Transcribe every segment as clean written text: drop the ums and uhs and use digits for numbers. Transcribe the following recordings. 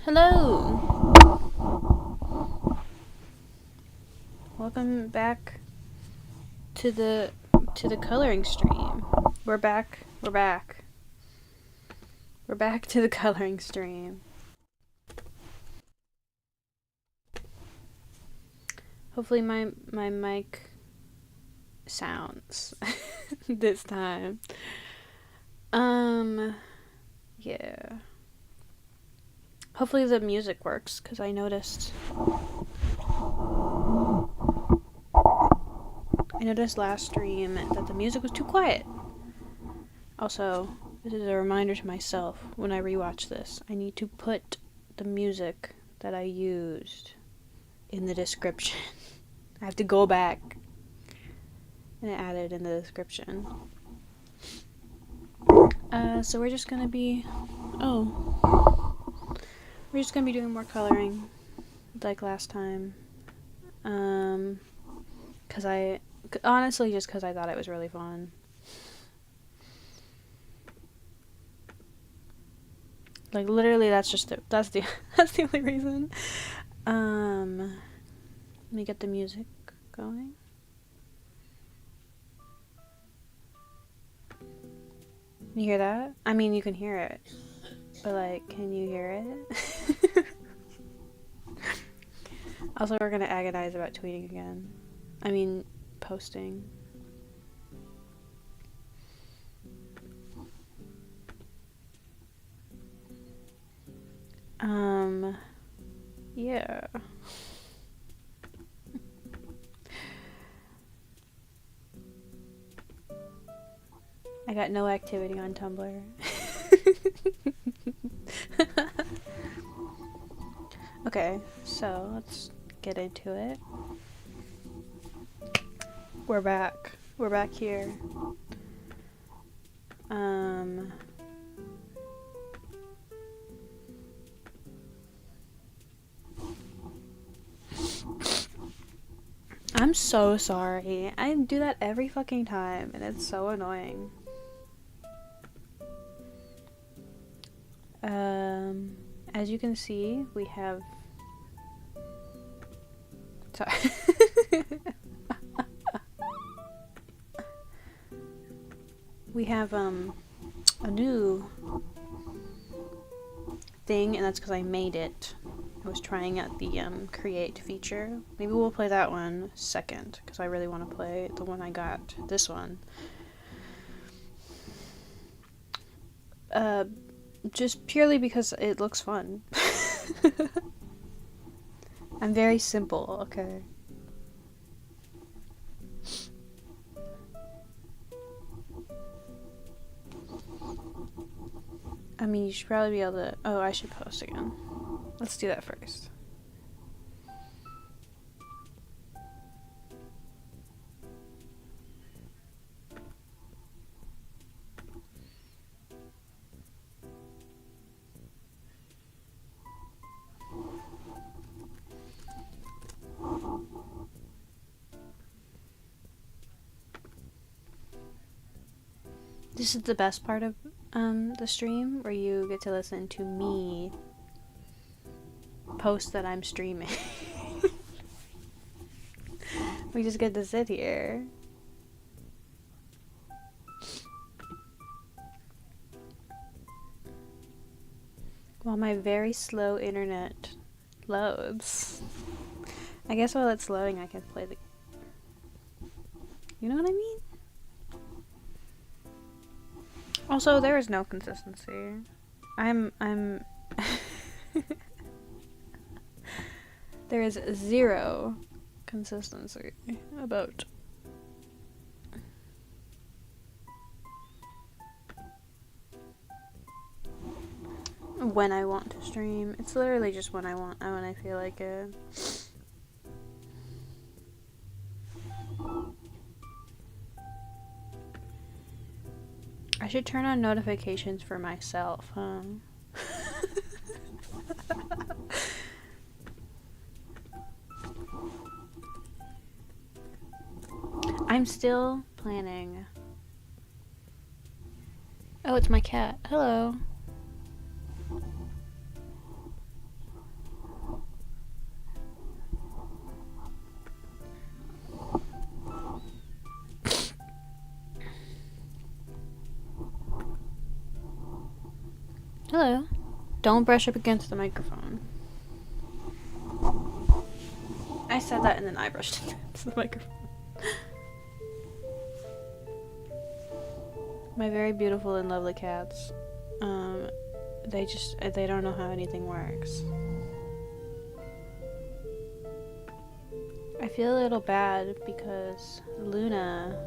Hello! Welcome back to the coloring stream. We're back. We're back. We're back to the coloring stream. Hopefully my mic sounds this time. Yeah. Hopefully the music works, because I noticed last stream that the music was too quiet. Also, this is a reminder to myself when I rewatch this. I need to put the music that I used in the description. I have to go back and add it in the description. So we're just gonna be... we're just gonna be doing more coloring like last time. Honestly, just because I thought it was really fun. Like, literally, that's the only reason. Let me get the music going. You hear that? I mean, you can hear it. But, like, can you hear it? Also, we're gonna agonize about tweeting again. I mean, posting. Yeah. I got no activity on Tumblr. Okay, so let's get into it. We're back. We're back here. I'm so sorry. I do that every fucking time, and it's so annoying. As you can see, we have... Sorry. We have, a new thing, and that's because I made it. I was trying out the, create feature. Maybe we'll play that one second, because I really want to play the one I got. This one. Just purely because it looks fun. I'm very simple, okay? I mean, you should probably be able to... Oh, I should post again. Let's do that first. This is the best part of the stream, where you get to listen to me post that I'm streaming. We just get to sit here. While my very slow internet loads. I guess while it's loading I can play the... You know what I mean? Also, there is no consistency. I'm there is zero consistency about when I want to stream. It's literally just when I feel like it. I should turn on notifications for myself, huh? I'm still planning. Oh, it's my cat. Hello. Hello. Don't brush up against the microphone. I said that and then I brushed against the microphone. My very beautiful and lovely cats. They don't know how anything works. I feel a little bad because Luna,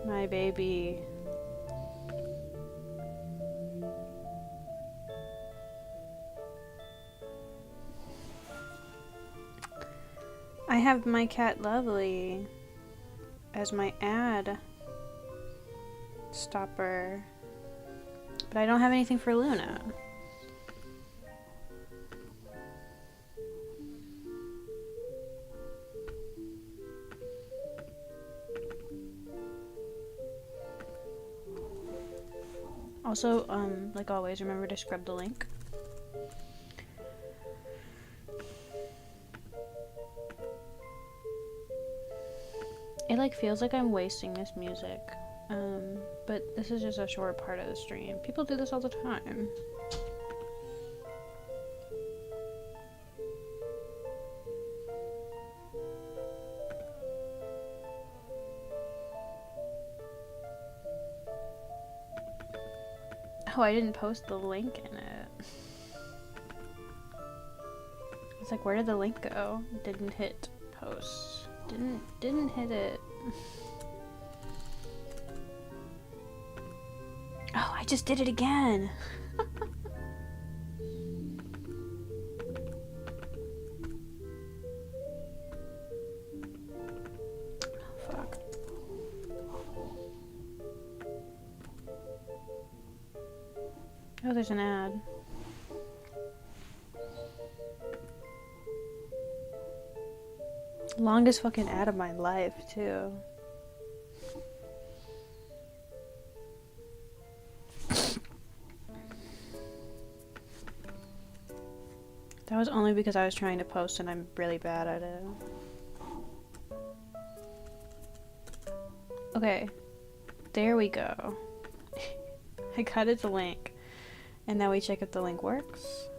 my baby, I have my cat Lovely as my ad stopper, but I don't have anything for Luna. Also, like always, remember to scrub the link. It like feels like I'm wasting this music, but this is just a short part of the stream. People do this all the time. Oh, I didn't post the link in it. It's like, where did the link go? Didn't hit post. Didn't hit it. Oh, I just did it again. Oh, fuck. Oh, there's an ad. Longest fucking ad of my life, too. That was only because I was trying to post and I'm really bad at it. Okay. There we go. I got it the link. And now we check if the link works.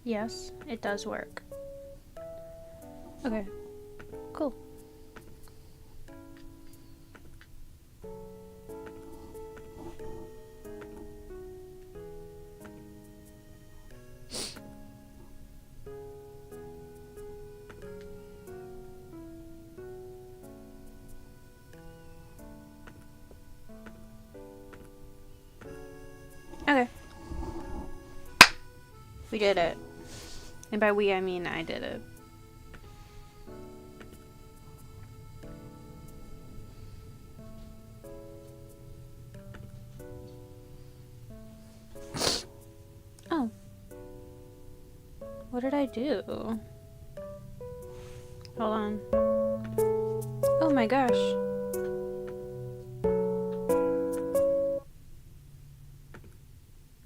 Yes, it does work. Okay, cool. Okay. We did it. And by we, I mean I did it. Oh. What did I do? Hold on. Oh my gosh.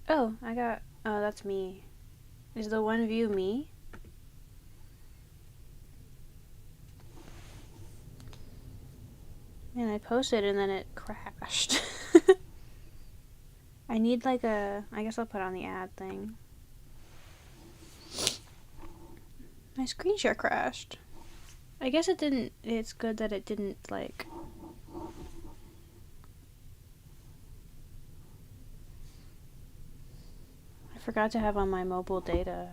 Oh, oh, that's me. Is the one view me? Man, I posted and then it crashed. I need like I guess I'll put on the ad thing. My screen share crashed. I guess it didn't, it's good that it didn't like... I forgot to have on my mobile data.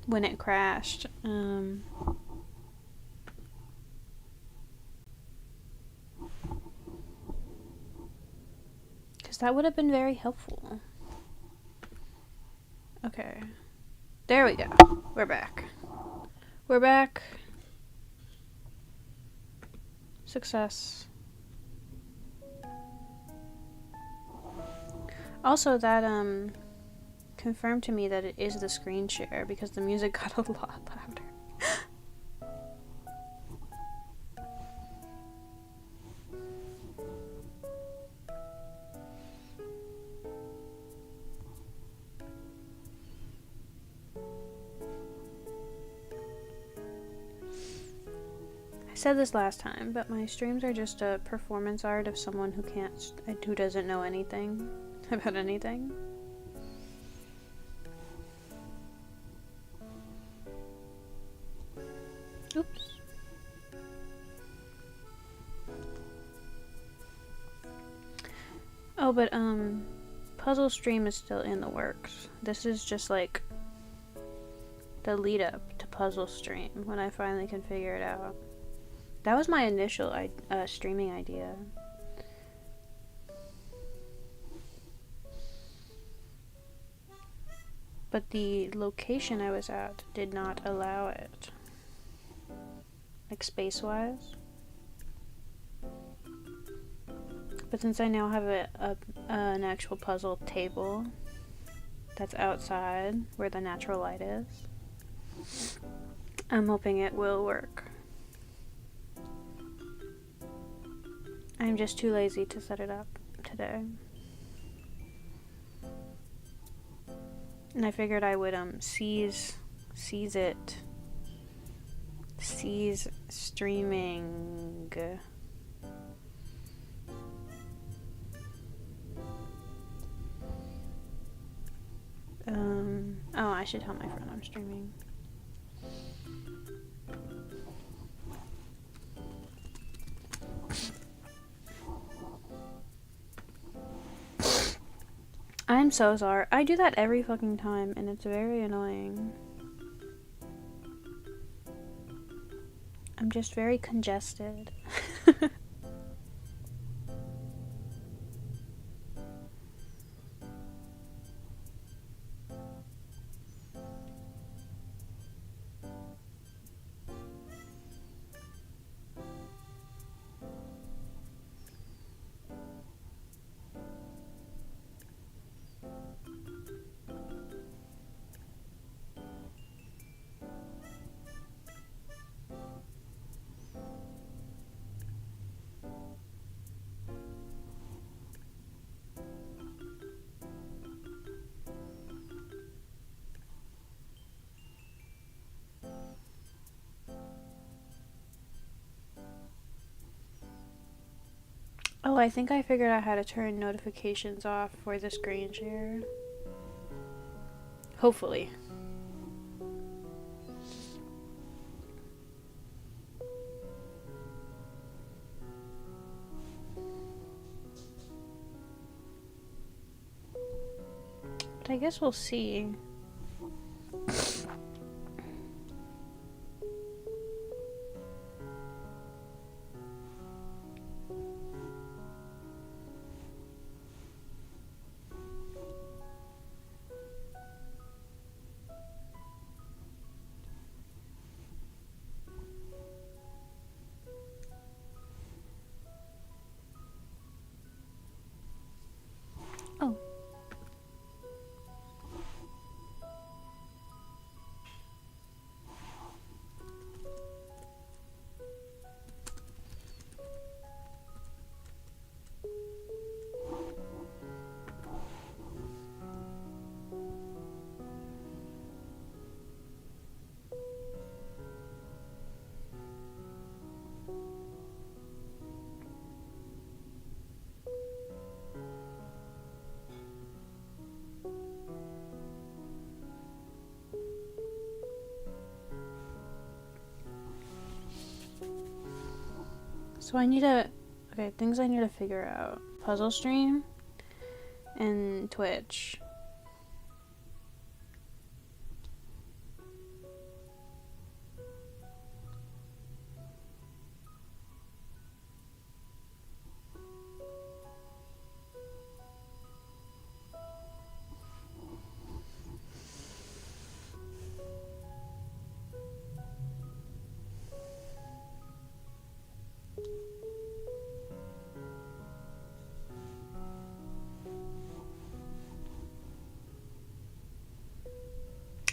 When it crashed. Because that would have been very helpful. Okay. There we go. We're back. We're back. Success. Also, that confirmed to me that it is the screen share because the music got a lot louder. said this last time, but my streams are just a performance art of someone who doesn't know anything about anything. Oops. Oh, but Puzzle Stream is still in the works. This is just like the lead up to Puzzle Stream when I finally can figure it out. That was my initial streaming idea. But the location I was at did not allow it. Like space-wise. But since I now have an actual puzzle table that's outside where the natural light is, I'm hoping it will work. I'm just too lazy to set it up today. And I figured I would seize streaming. Oh, I should tell my friend I'm streaming. I'm so sorry. I do that every fucking time, and it's very annoying. I'm just very congested. Oh, I think I figured out how to turn notifications off for the screen share. Hopefully. But I guess we'll see. Oh. So things I need to figure out. Puzzle Stream and Twitch.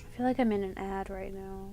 I feel like I'm in an ad right now.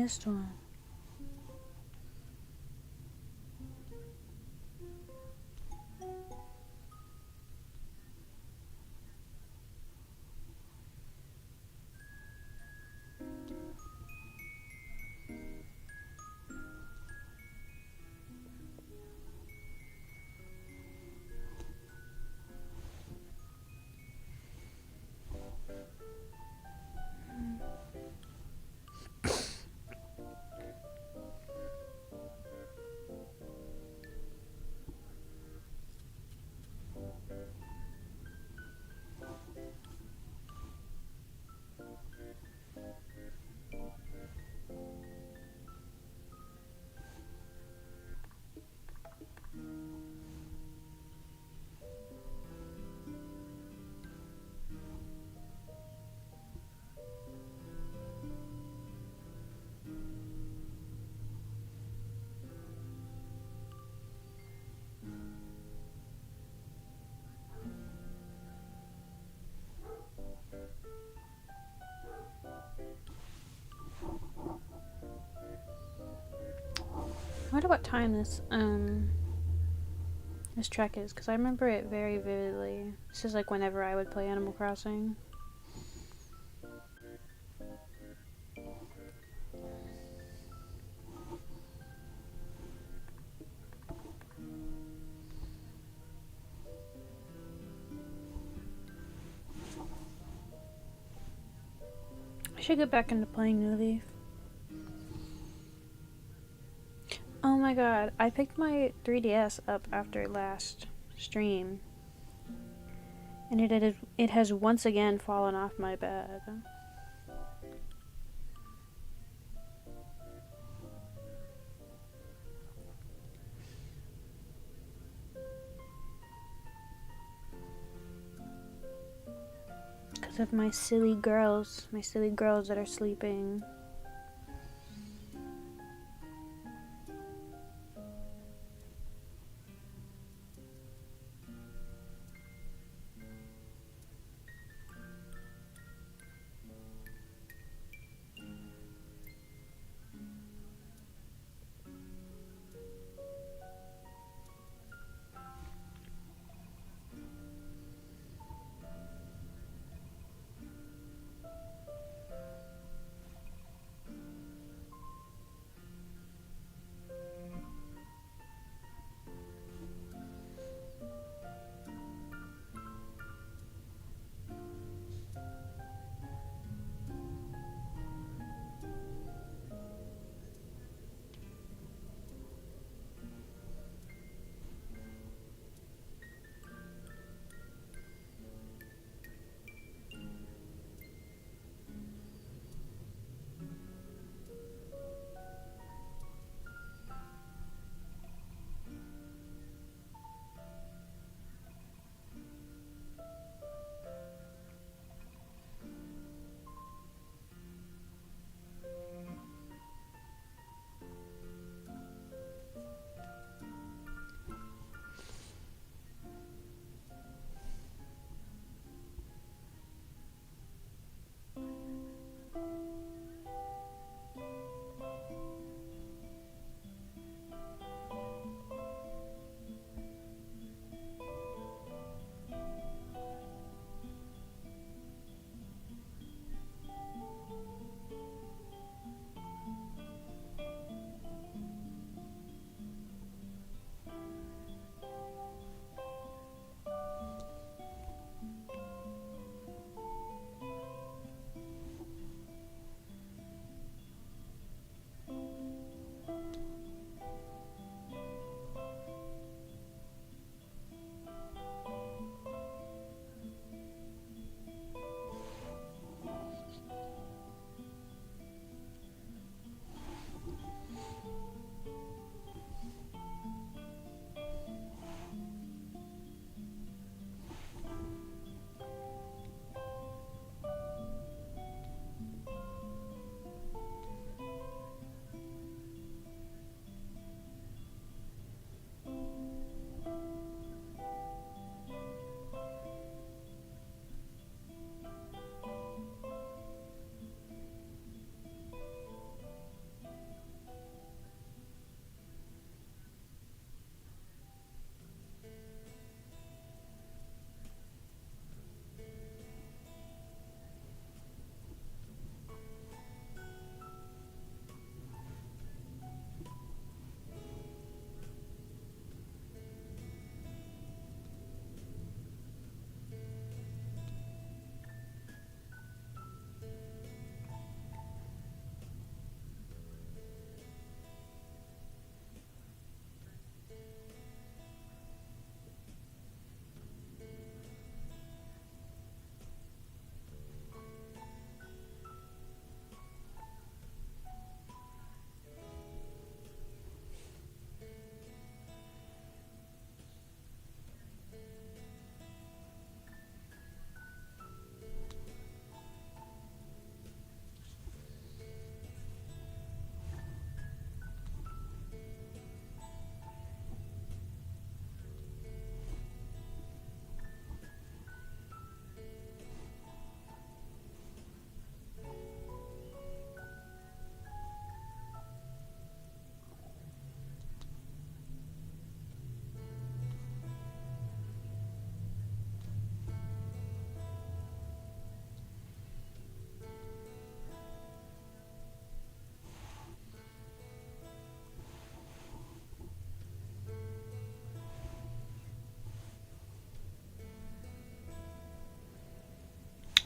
missed one. I wonder what time this track is, because I remember it very vividly. This is like whenever I would play Animal Crossing. I should get back into playing New Leaf. Oh my god, I picked my 3DS up after last stream, and it has once again fallen off my bed. Because of my silly girls that are sleeping.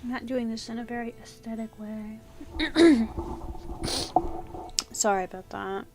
I'm not doing this in a very aesthetic way. Sorry about that.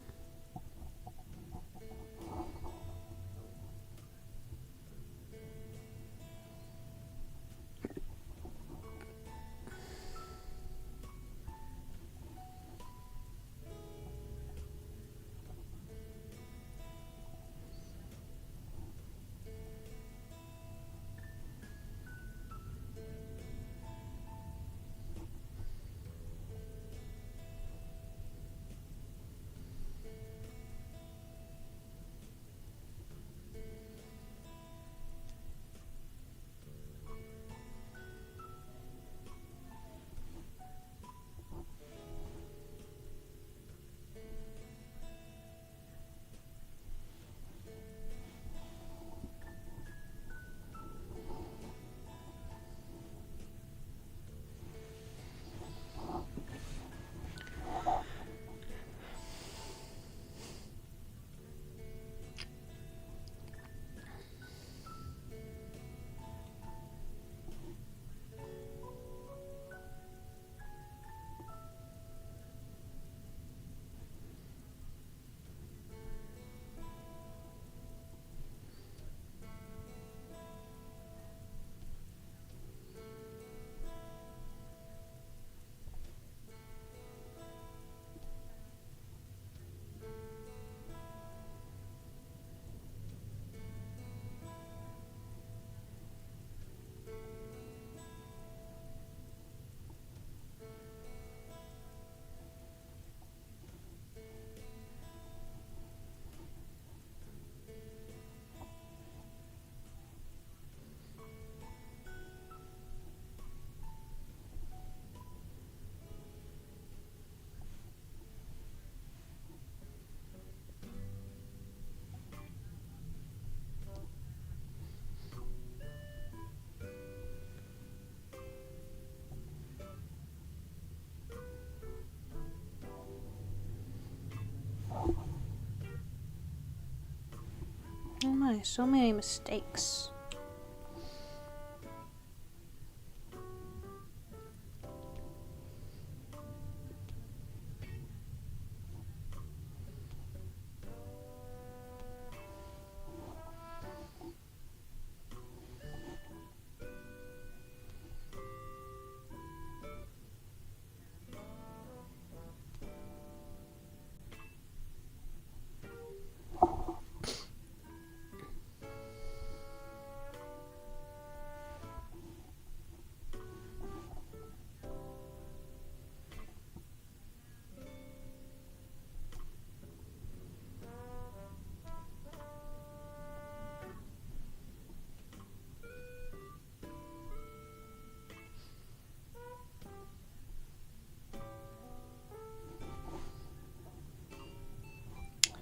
Oh my, so many mistakes.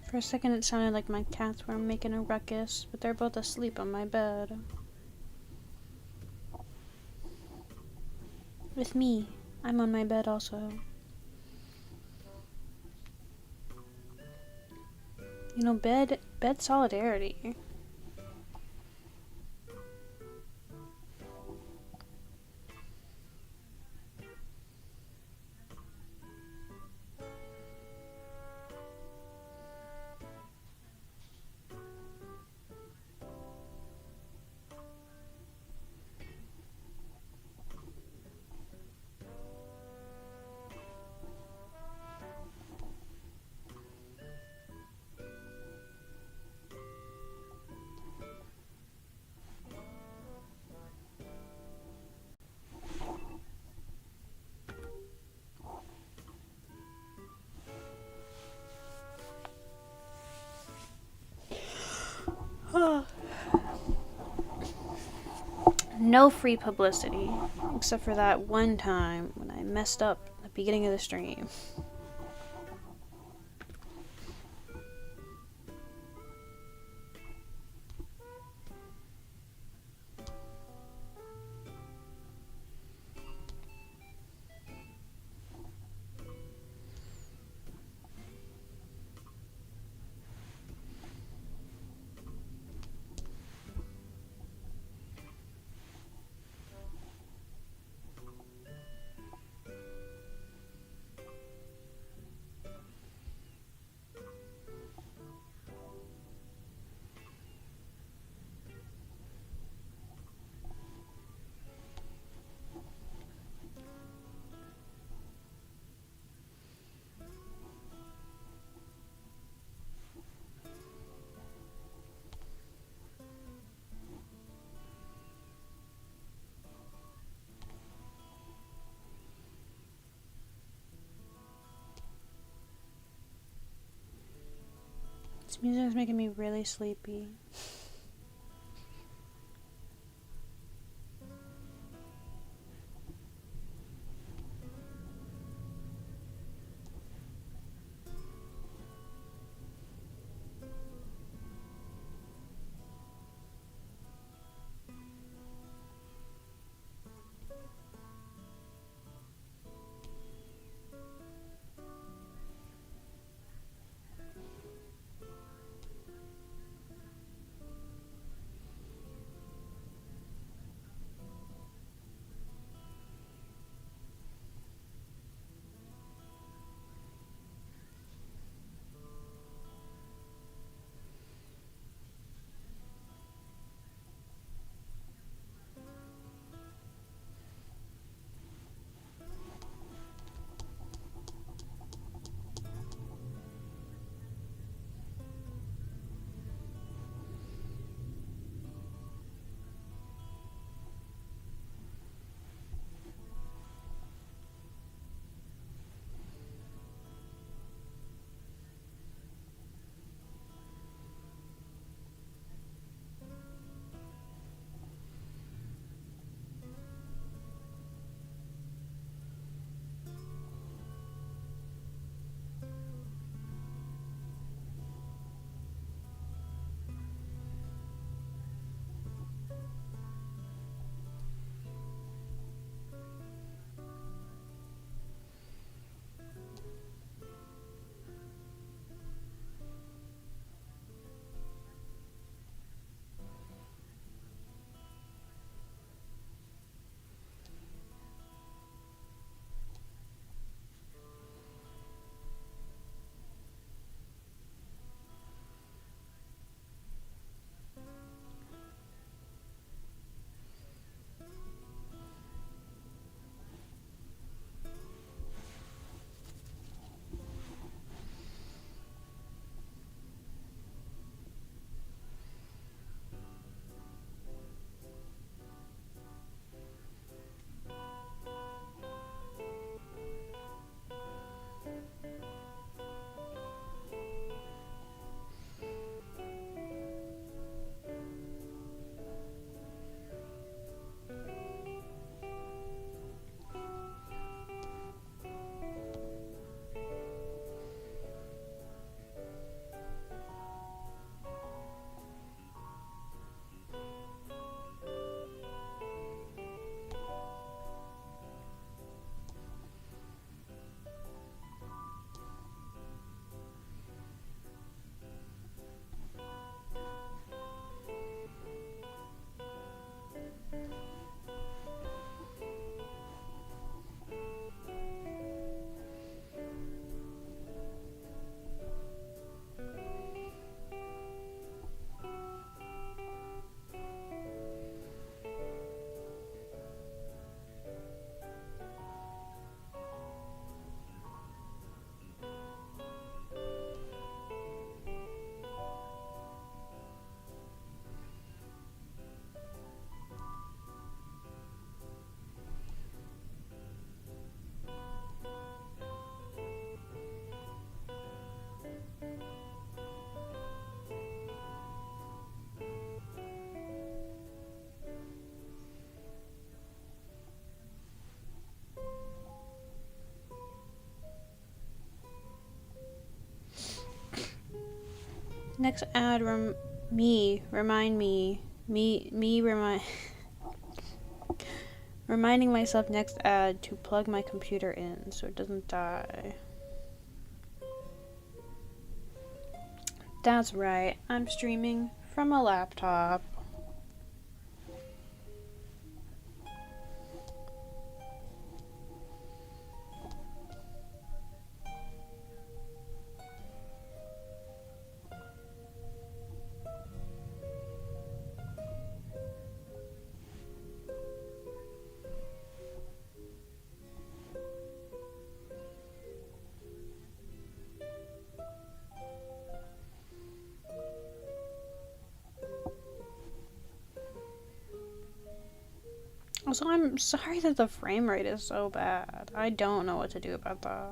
For a second it sounded like my cats were making a ruckus, but they're both asleep on my bed. With me. I'm on my bed also. You know, bed solidarity. No free publicity, except for that one time when I messed up at the beginning of the stream. This music is making me really sleepy. Next ad, reminding myself next ad to plug my computer in so it doesn't die. That's right, I'm streaming from a laptop. Also, I'm sorry that the frame rate is so bad. I don't know what to do about that.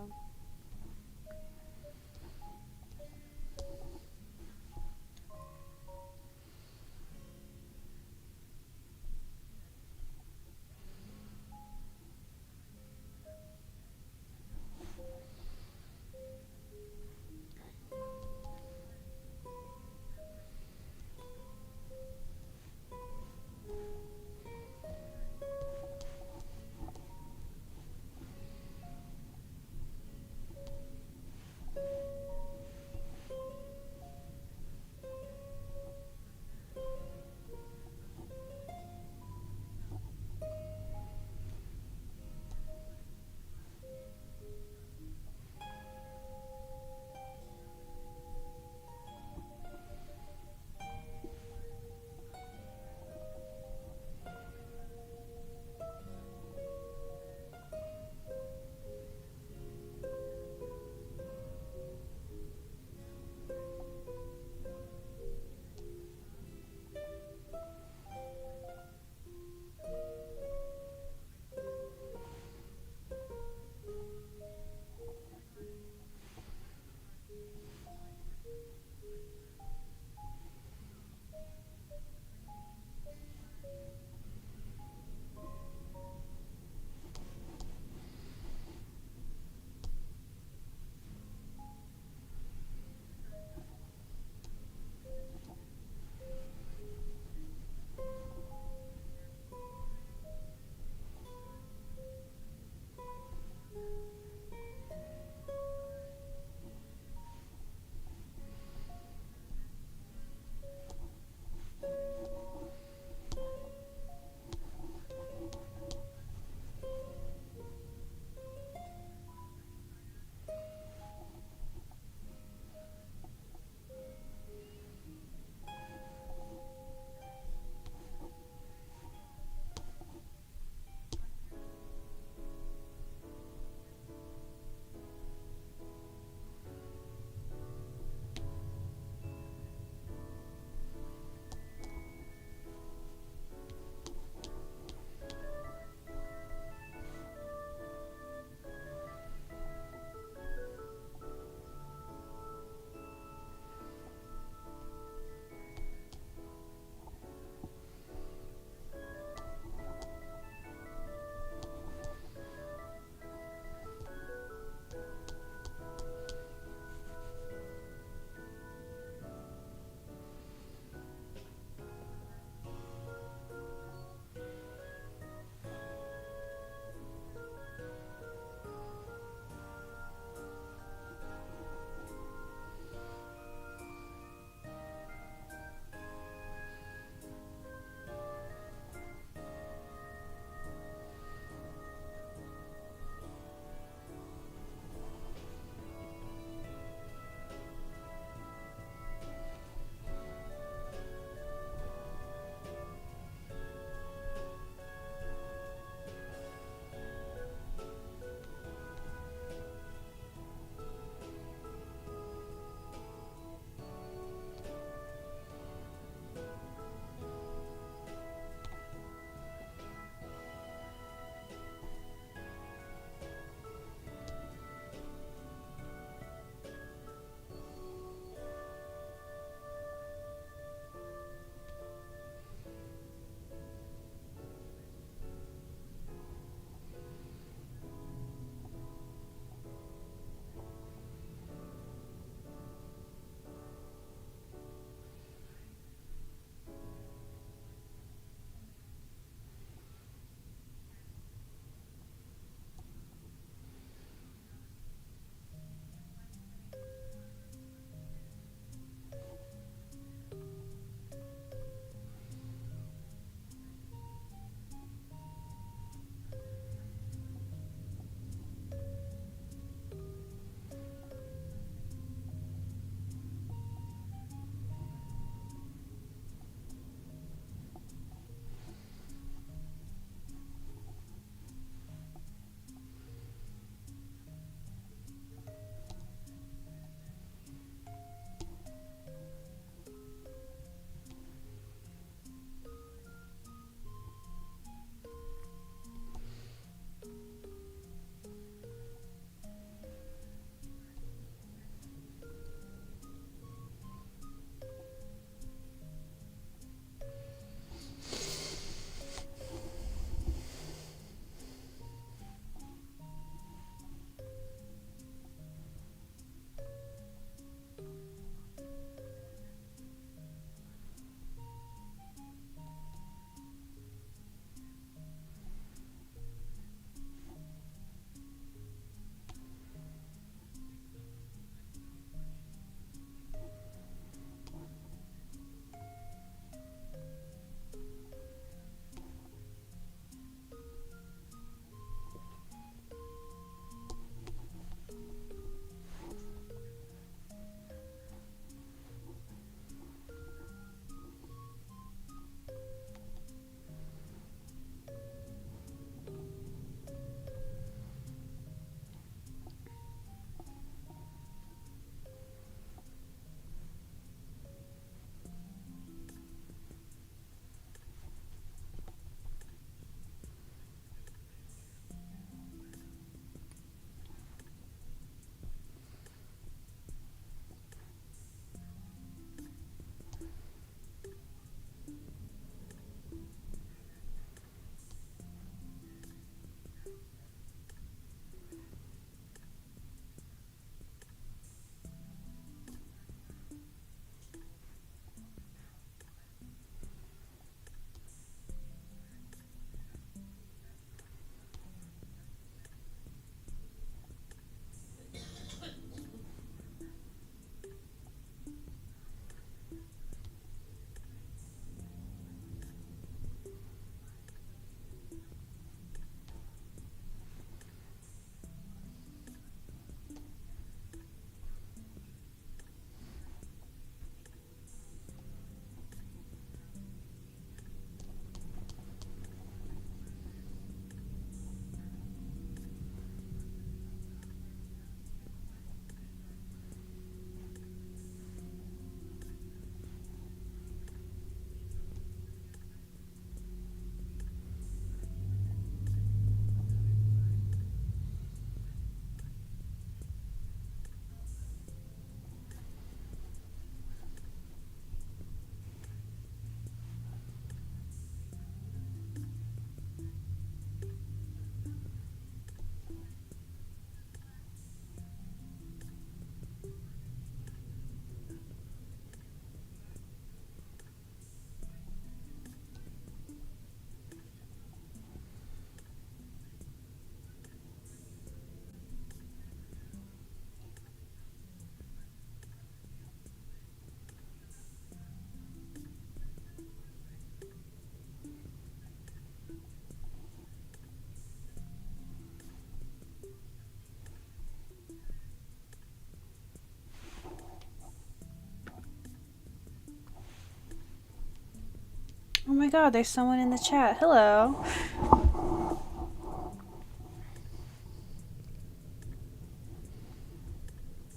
my god, there's someone in the chat. Hello.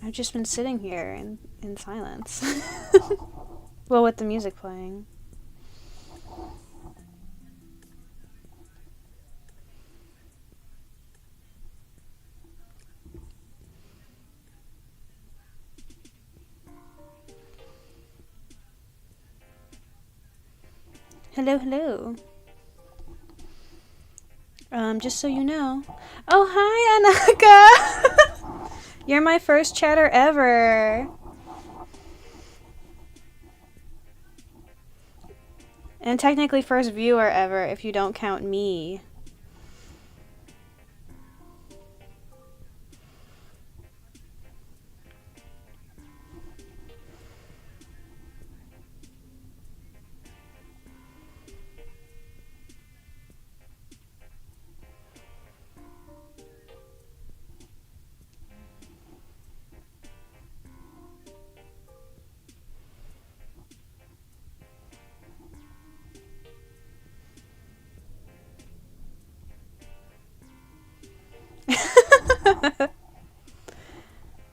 I've just been sitting here in silence. Well, with the music playing. Hello, hello. Just so you know. Oh, hi, Anaka! You're my first chatter ever. And technically first viewer ever if you don't count me.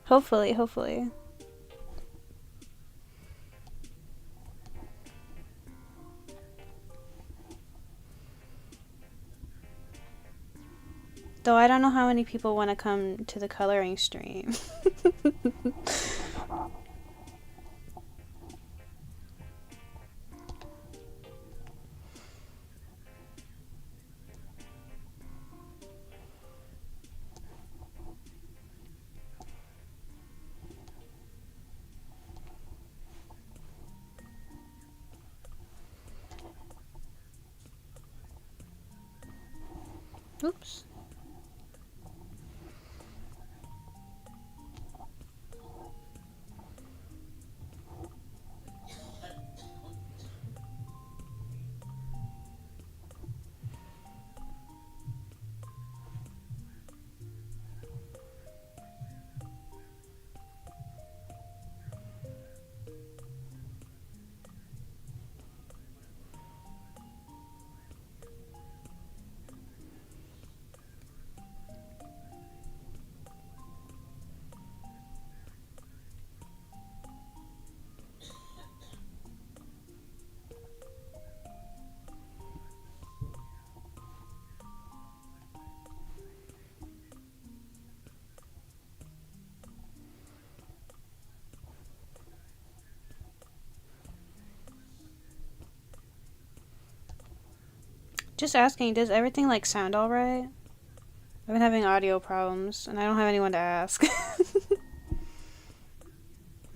Hopefully, hopefully. Though I don't know how many people want to come to the coloring stream. Oops. Just asking, does everything like sound alright? I've been having audio problems and I don't have anyone to ask.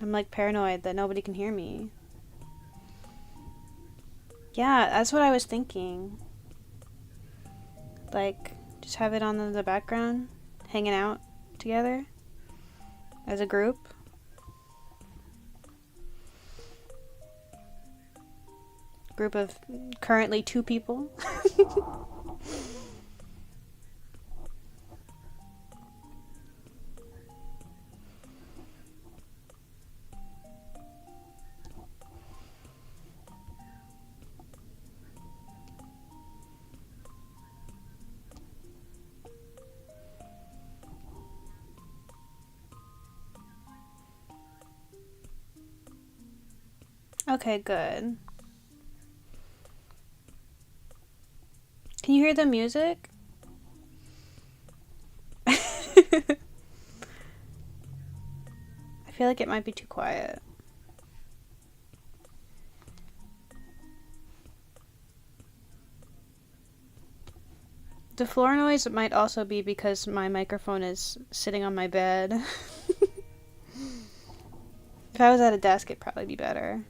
I'm like paranoid that nobody can hear me. Yeah, that's what I was thinking. Like, just have it on in the background, hanging out together as a group. Group of currently 2 people. Okay, good. Can you hear the music? I feel like it might be too quiet. The floor noise might also be because my microphone is sitting on my bed. If I was at a desk, it'd probably be better.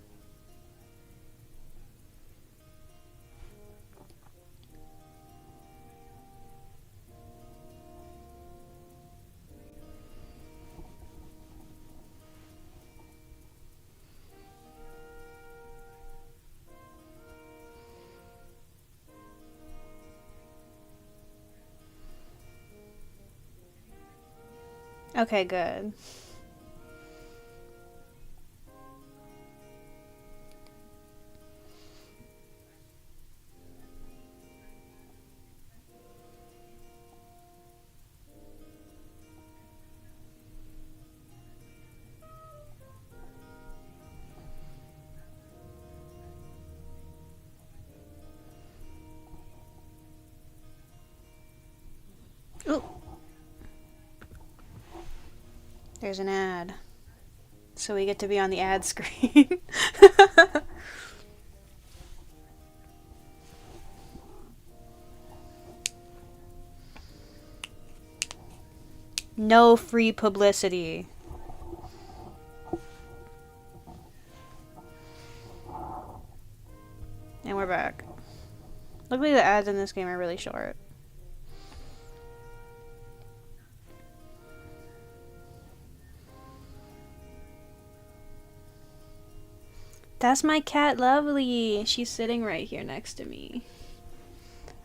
Okay, good. There's an ad. So we get to be on the ad screen. No free publicity. And we're back. Luckily the ads in this game are really short. That's my cat, Lovely. She's sitting right here next to me.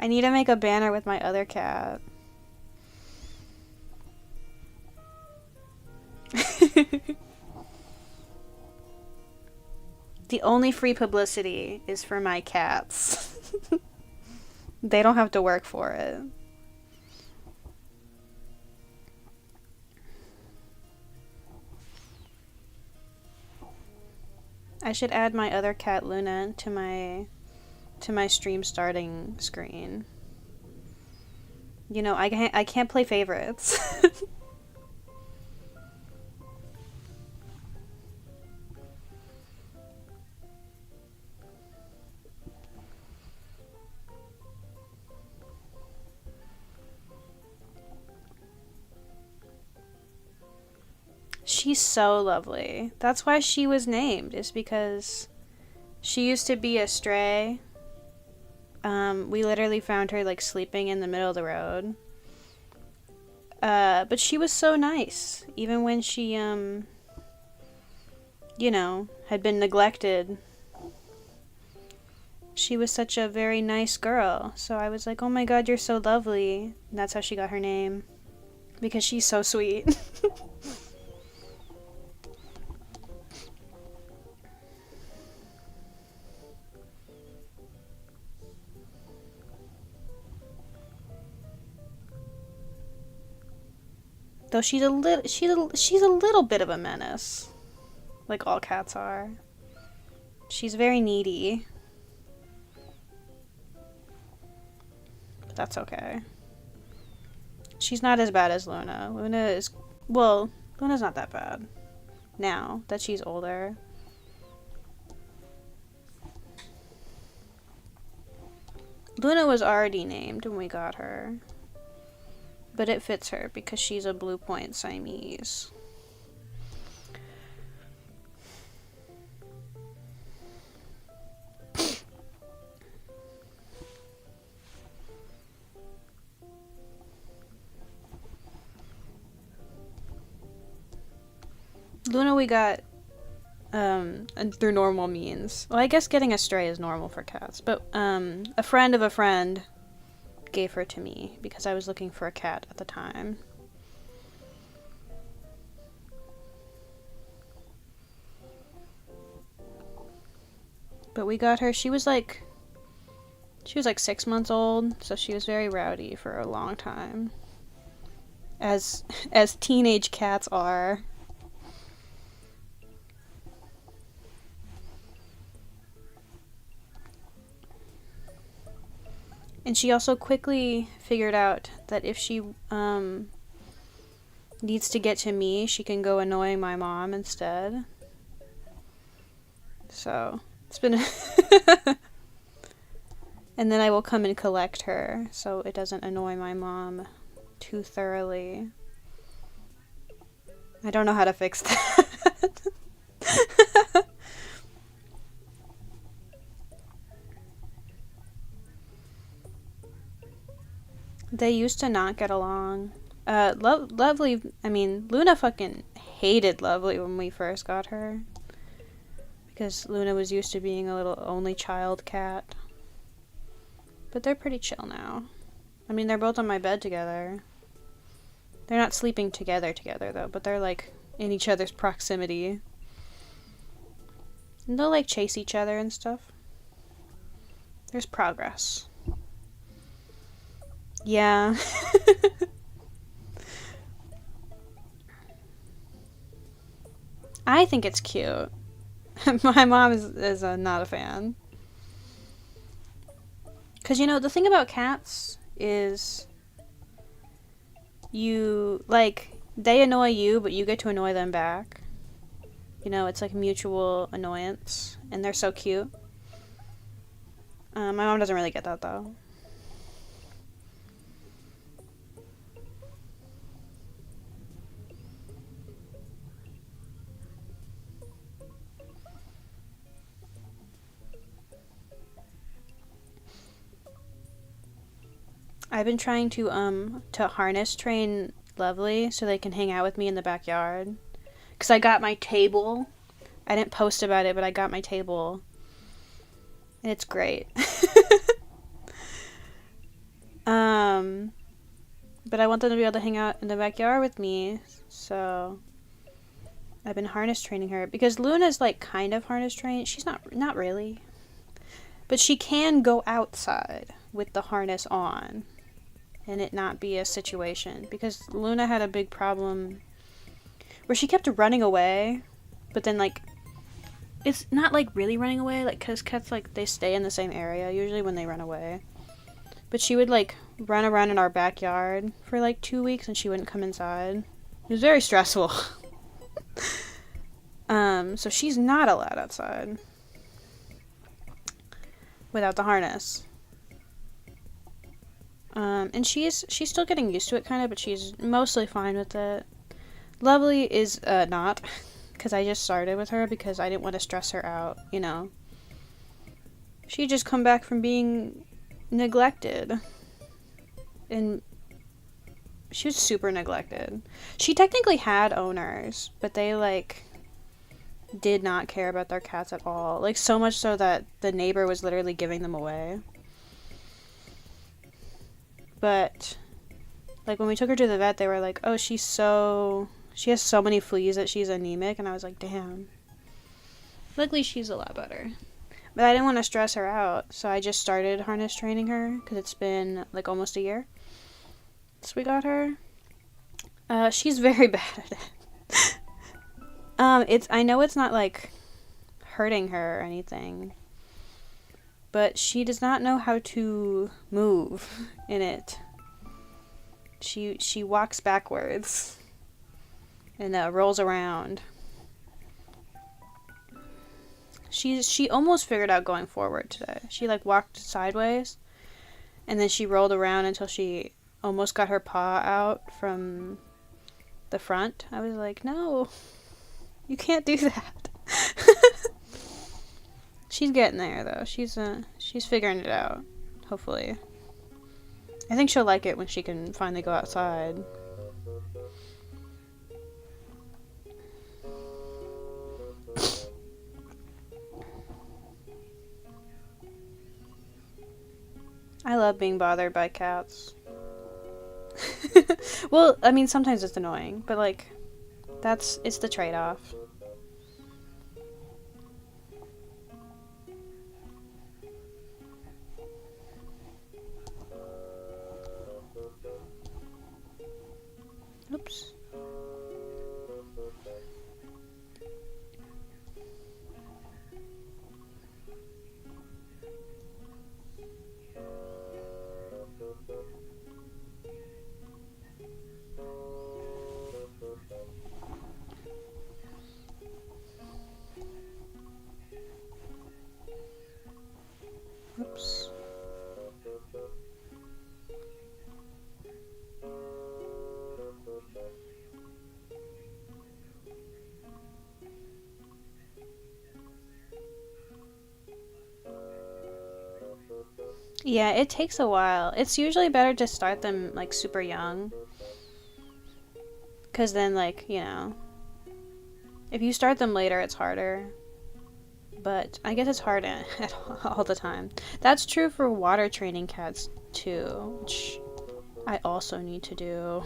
I need to make a banner with my other cat. The only free publicity is for my cats. They don't have to work for it. I should add my other cat, Luna, to my stream starting screen. You know, I can't play favorites. She's so lovely. That's why she was named, is because she used to be a stray. We literally found her like sleeping in the middle of the road. But she was so nice, even when she, you know, had been neglected. She was such a very nice girl. So I was like, oh my god, you're so lovely. And that's how she got her name. Because she's so sweet. Though she's a little bit of a menace. Like all cats are. She's very needy. But that's okay. She's not as bad as Luna. Luna's not that bad. Now that she's older. Luna was already named when we got her. But it fits her because she's a Blue Point Siamese. Luna we got through normal means. Well, I guess getting a stray is normal for cats, but a friend of a friend gave her to me because I was looking for a cat at the time. But we got her, she was like 6 months old, so she was very rowdy for a long time. As teenage cats are. And she also quickly figured out that if she needs to get to me, she can go annoy my mom instead. So, it's been and then I will come and collect her so it doesn't annoy my mom too thoroughly. I don't know how to fix that. They used to not get along. Lovely, I mean, Luna fucking hated Lovely when we first got her. Because Luna was used to being a little only child cat. But they're pretty chill now. I mean, they're both on my bed together. They're not sleeping together though, but they're like in each other's proximity. And they'll like chase each other and stuff. There's progress. Yeah. I think it's cute. My mom is not a fan. Because, you know, the thing about cats is you they annoy you, but you get to annoy them back. You know, it's like mutual annoyance, and they're so cute. My mom doesn't really get that, though. I've been trying to harness train Lovely so they can hang out with me in the backyard. Because I got my table. I didn't post about it, but I got my table. And it's great. But I want them to be able to hang out in the backyard with me. So I've been harness training her. Because Luna's like kind of harness trained. She's not really. But she can go outside with the harness on. And it not be a situation. Because Luna had a big problem where she kept running away. But then like, it's not like really running away. Like, because cats like, they stay in the same area usually when they run away. But she would like run around in our backyard for like 2 weeks and she wouldn't come inside. It was very stressful. So she's not allowed outside without the harness. And she's still getting used to it kind of, but she's mostly fine with it. Lovely is not, because I just started with her because I didn't want to stress her out, you know. She just come back from being neglected. And she was super neglected. She technically had owners, but they like did not care about their cats at all. Like so much so that the neighbor was literally giving them away. But like when we took her to the vet, they were like, "Oh, she has so many fleas that she's anemic." And I was like, "Damn." Luckily, she's a lot better. But I didn't want to stress her out, so I just started harness training her because it's been like almost a year since we got her. She's very bad at it. I know it's not like hurting her or anything, but she does not know how to move in it. She walks backwards and rolls around. She almost figured out going forward today. She like walked sideways and then she rolled around until she almost got her paw out from the front. I was like, "No. You can't do that." She's getting there though. She's figuring it out, hopefully. I think she'll like it when she can finally go outside. I love being bothered by cats. Well, I mean, sometimes it's annoying, but like, it's the trade-off. Oops. Oops. Yeah, it takes a while. It's usually better to start them like super young. Because then, like, you know, if you start them later, it's harder. But I guess it's hard all the time. That's true for water training cats, too. Which I also need to do.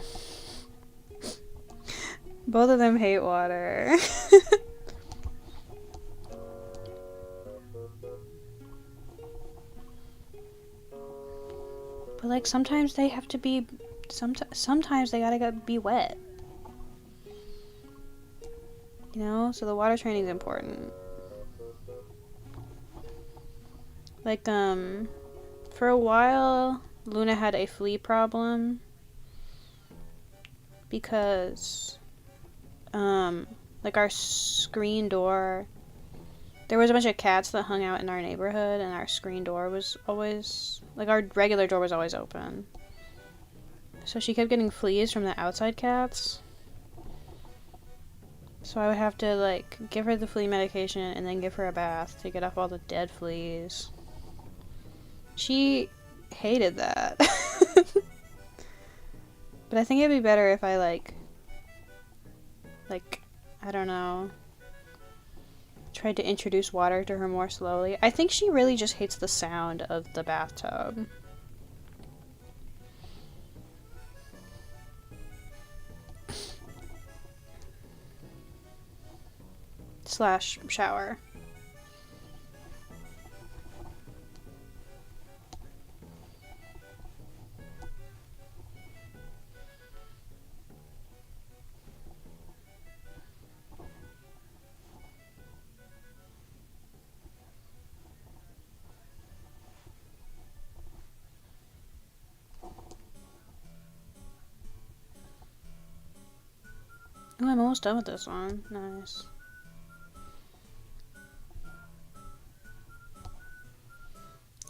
Both of them hate water. But, like, sometimes they have to be... Sometimes they gotta be wet. You know? So the water training is important. Like, for a while, Luna had a flea problem. because, like our screen door, there was a bunch of cats that hung out in our neighborhood, and our screen door was always, like, our regular door was always open. So she kept getting fleas from the outside cats. So I would have to, like, give her the flea medication and then give her a bath to get off all the dead fleas. She hated that. But I think it'd be better if I, like, I don't know, tried to introduce water to her more slowly. I think she really just hates the sound of the bathtub. Slash shower. Oh, I'm almost done with this one. Nice.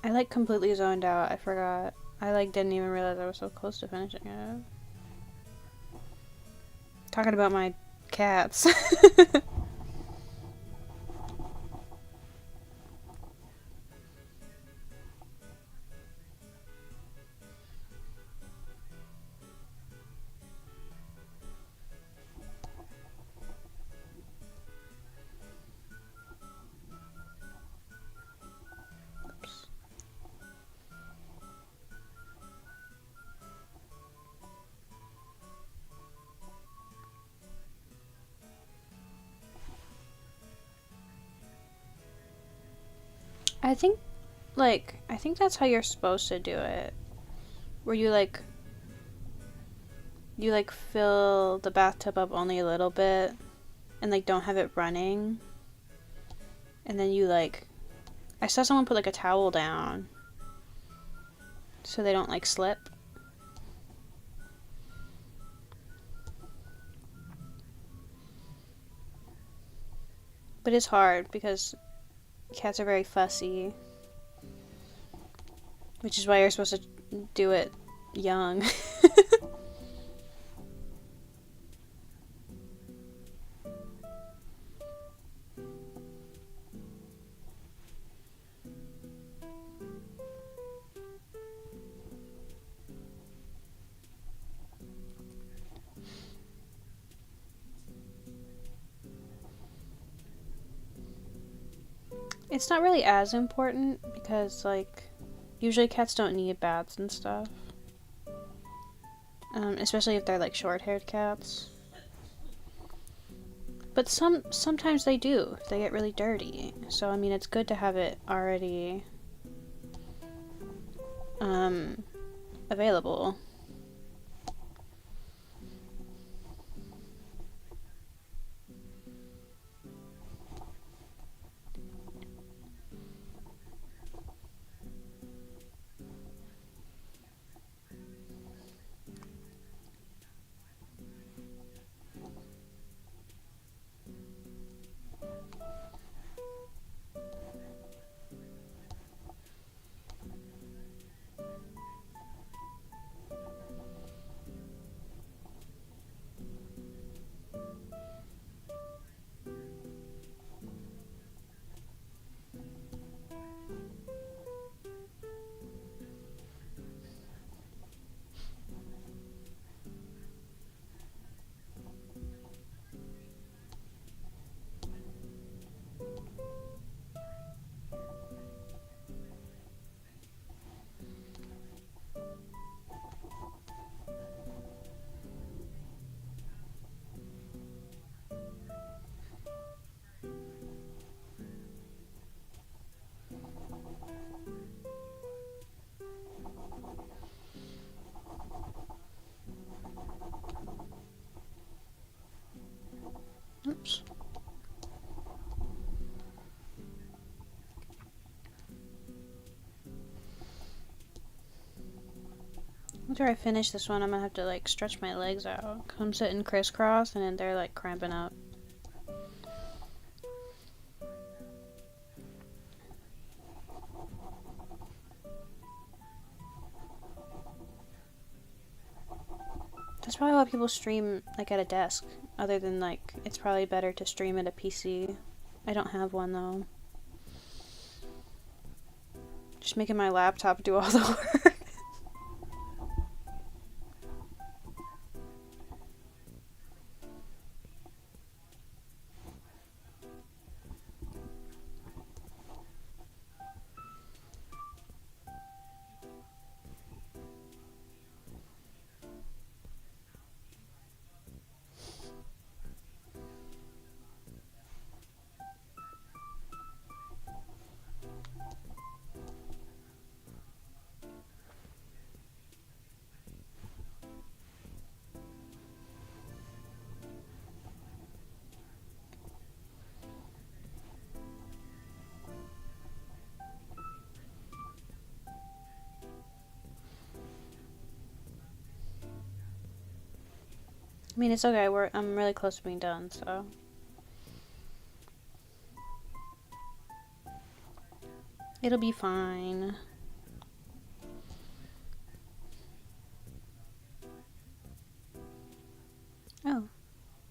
I, like, completely zoned out. I forgot. I, like, didn't even realize I was so close to finishing it. Talking about my cats. Oops. I think, like, I think that's how you're supposed to do it. Where you, like, fill the bathtub up only a little bit and, like, don't have it running. And then you, like, I saw someone put, like, a towel down so they don't, like, slip. But it's hard because cats are very fussy. Which is why you're supposed to do it young. It's not really as important because, like, usually cats don't need baths and stuff. Especially if they're, like, short-haired cats. But sometimes they do. They get really dirty. So, I mean, it's good to have it already available. After I finish this one, I'm gonna have to like stretch my legs out. 'Cause I'm sitting crisscross and then they're like cramping up. That's probably why people stream like at a desk. Other than like, it's probably better to stream at a PC. I don't have one though. Just making my laptop do all the work. I mean, it's okay. I'm really close to being done, so. It'll be fine. Oh.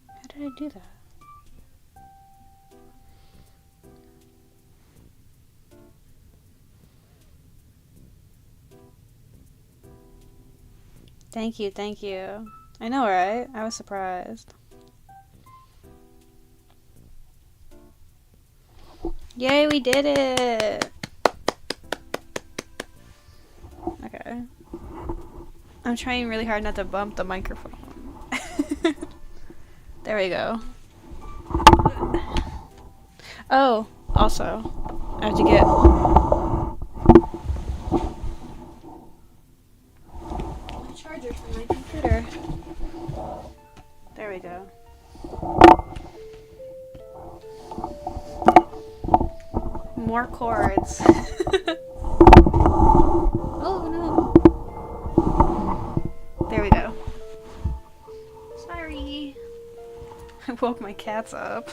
How did I do that? Thank you, thank you. I know, right? I was surprised. Yay, we did it! Okay. I'm trying really hard not to bump the microphone. There we go. Oh, also, I have to get my charger for my computer. There we go. More cords. Oh no. There we go. Sorry. I woke my cats up.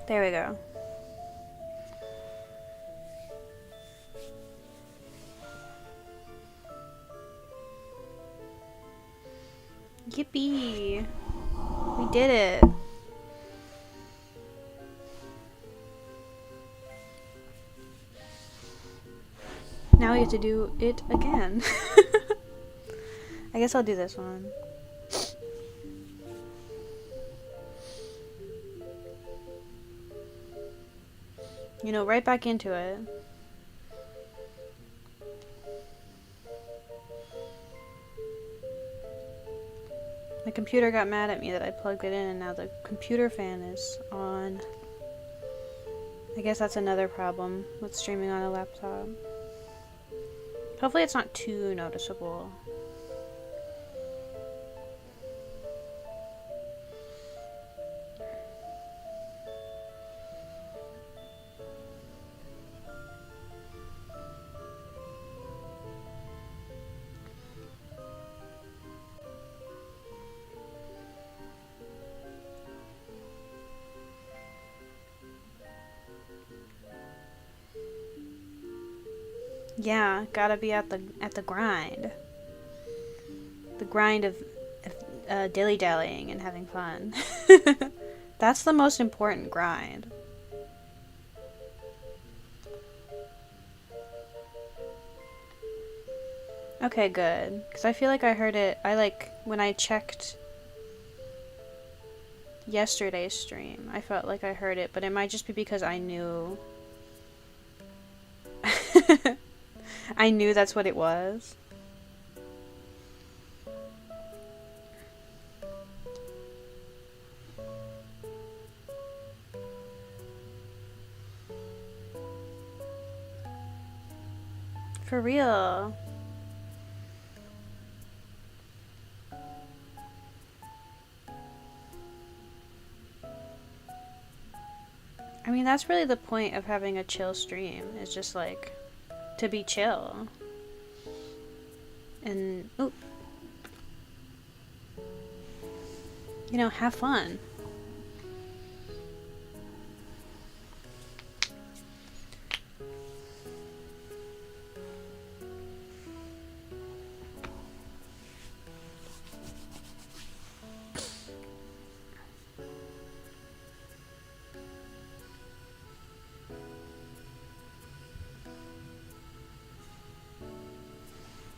There we go. Yippee! We did it! Now we have to do it again. I guess I'll do this one. You know, right back into it. My computer got mad at me that I plugged it in and now the computer fan is on. I guess that's another problem with streaming on a laptop. Hopefully it's not too noticeable. Yeah, gotta be at the grind. The grind of dilly-dallying and having fun. That's the most important grind. Okay, good. Because I feel like I heard it. When I checked yesterday's stream, I felt like I heard it, but it might just be because I knew. I knew that's what it was. For real. I mean, that's really the point of having a chill stream, is just like to be chill. And, ooh, you know, have fun.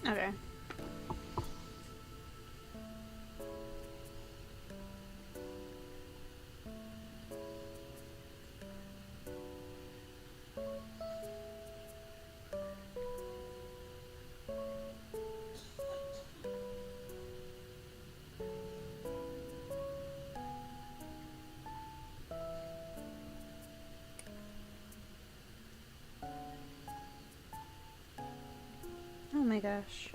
Okay. Oh my gosh.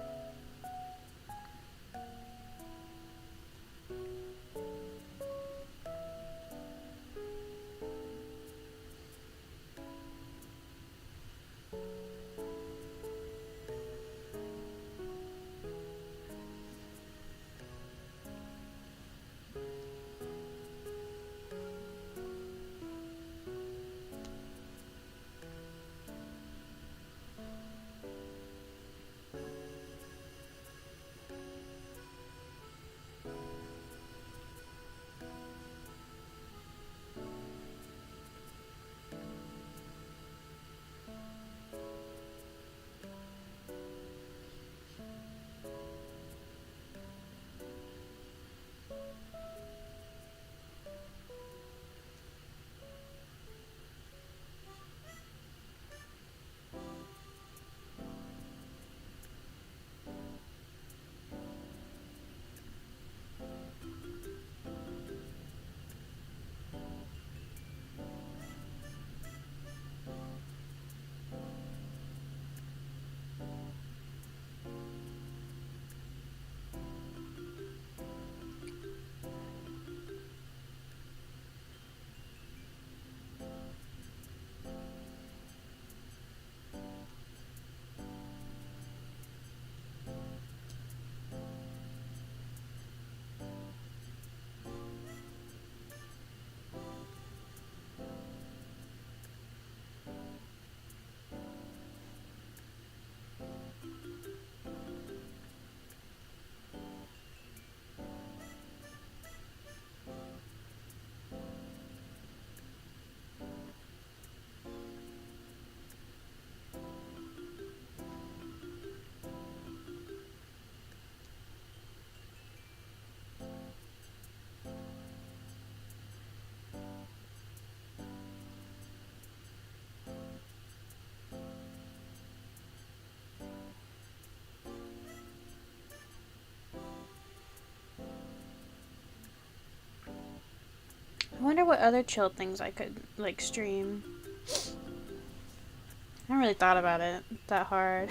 I wonder what other chill things I could, like, stream. I haven't really thought about it that hard.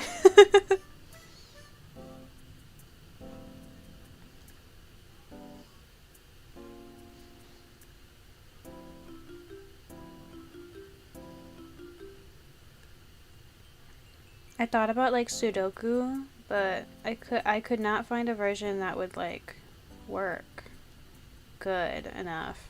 I thought about, like, Sudoku, but I could not find a version that would, like, work good enough.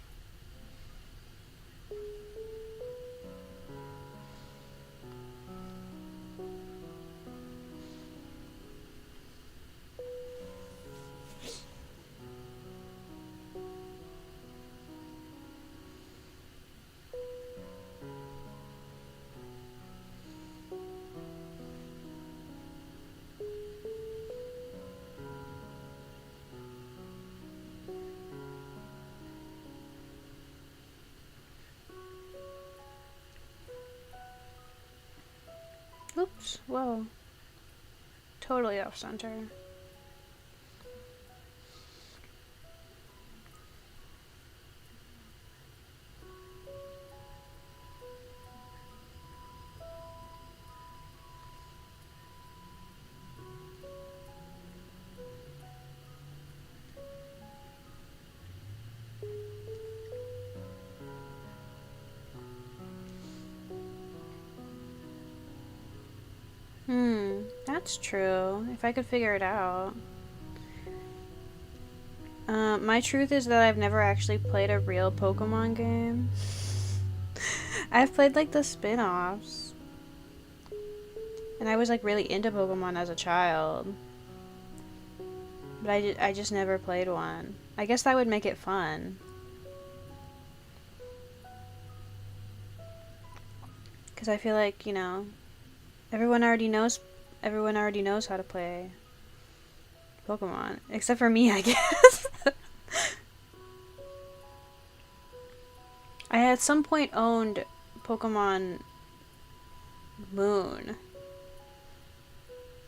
Oops, whoa. Totally off center. That's true. If I could figure it out. My truth is that I've never actually played a real Pokemon game. I've played like the spin-offs. And I was like really into Pokemon as a child. But I just never played one. I guess that would make it fun. Because I feel like, you know, everyone already knows how to play Pokemon. Except for me, I guess. I at some point owned Pokemon Moon.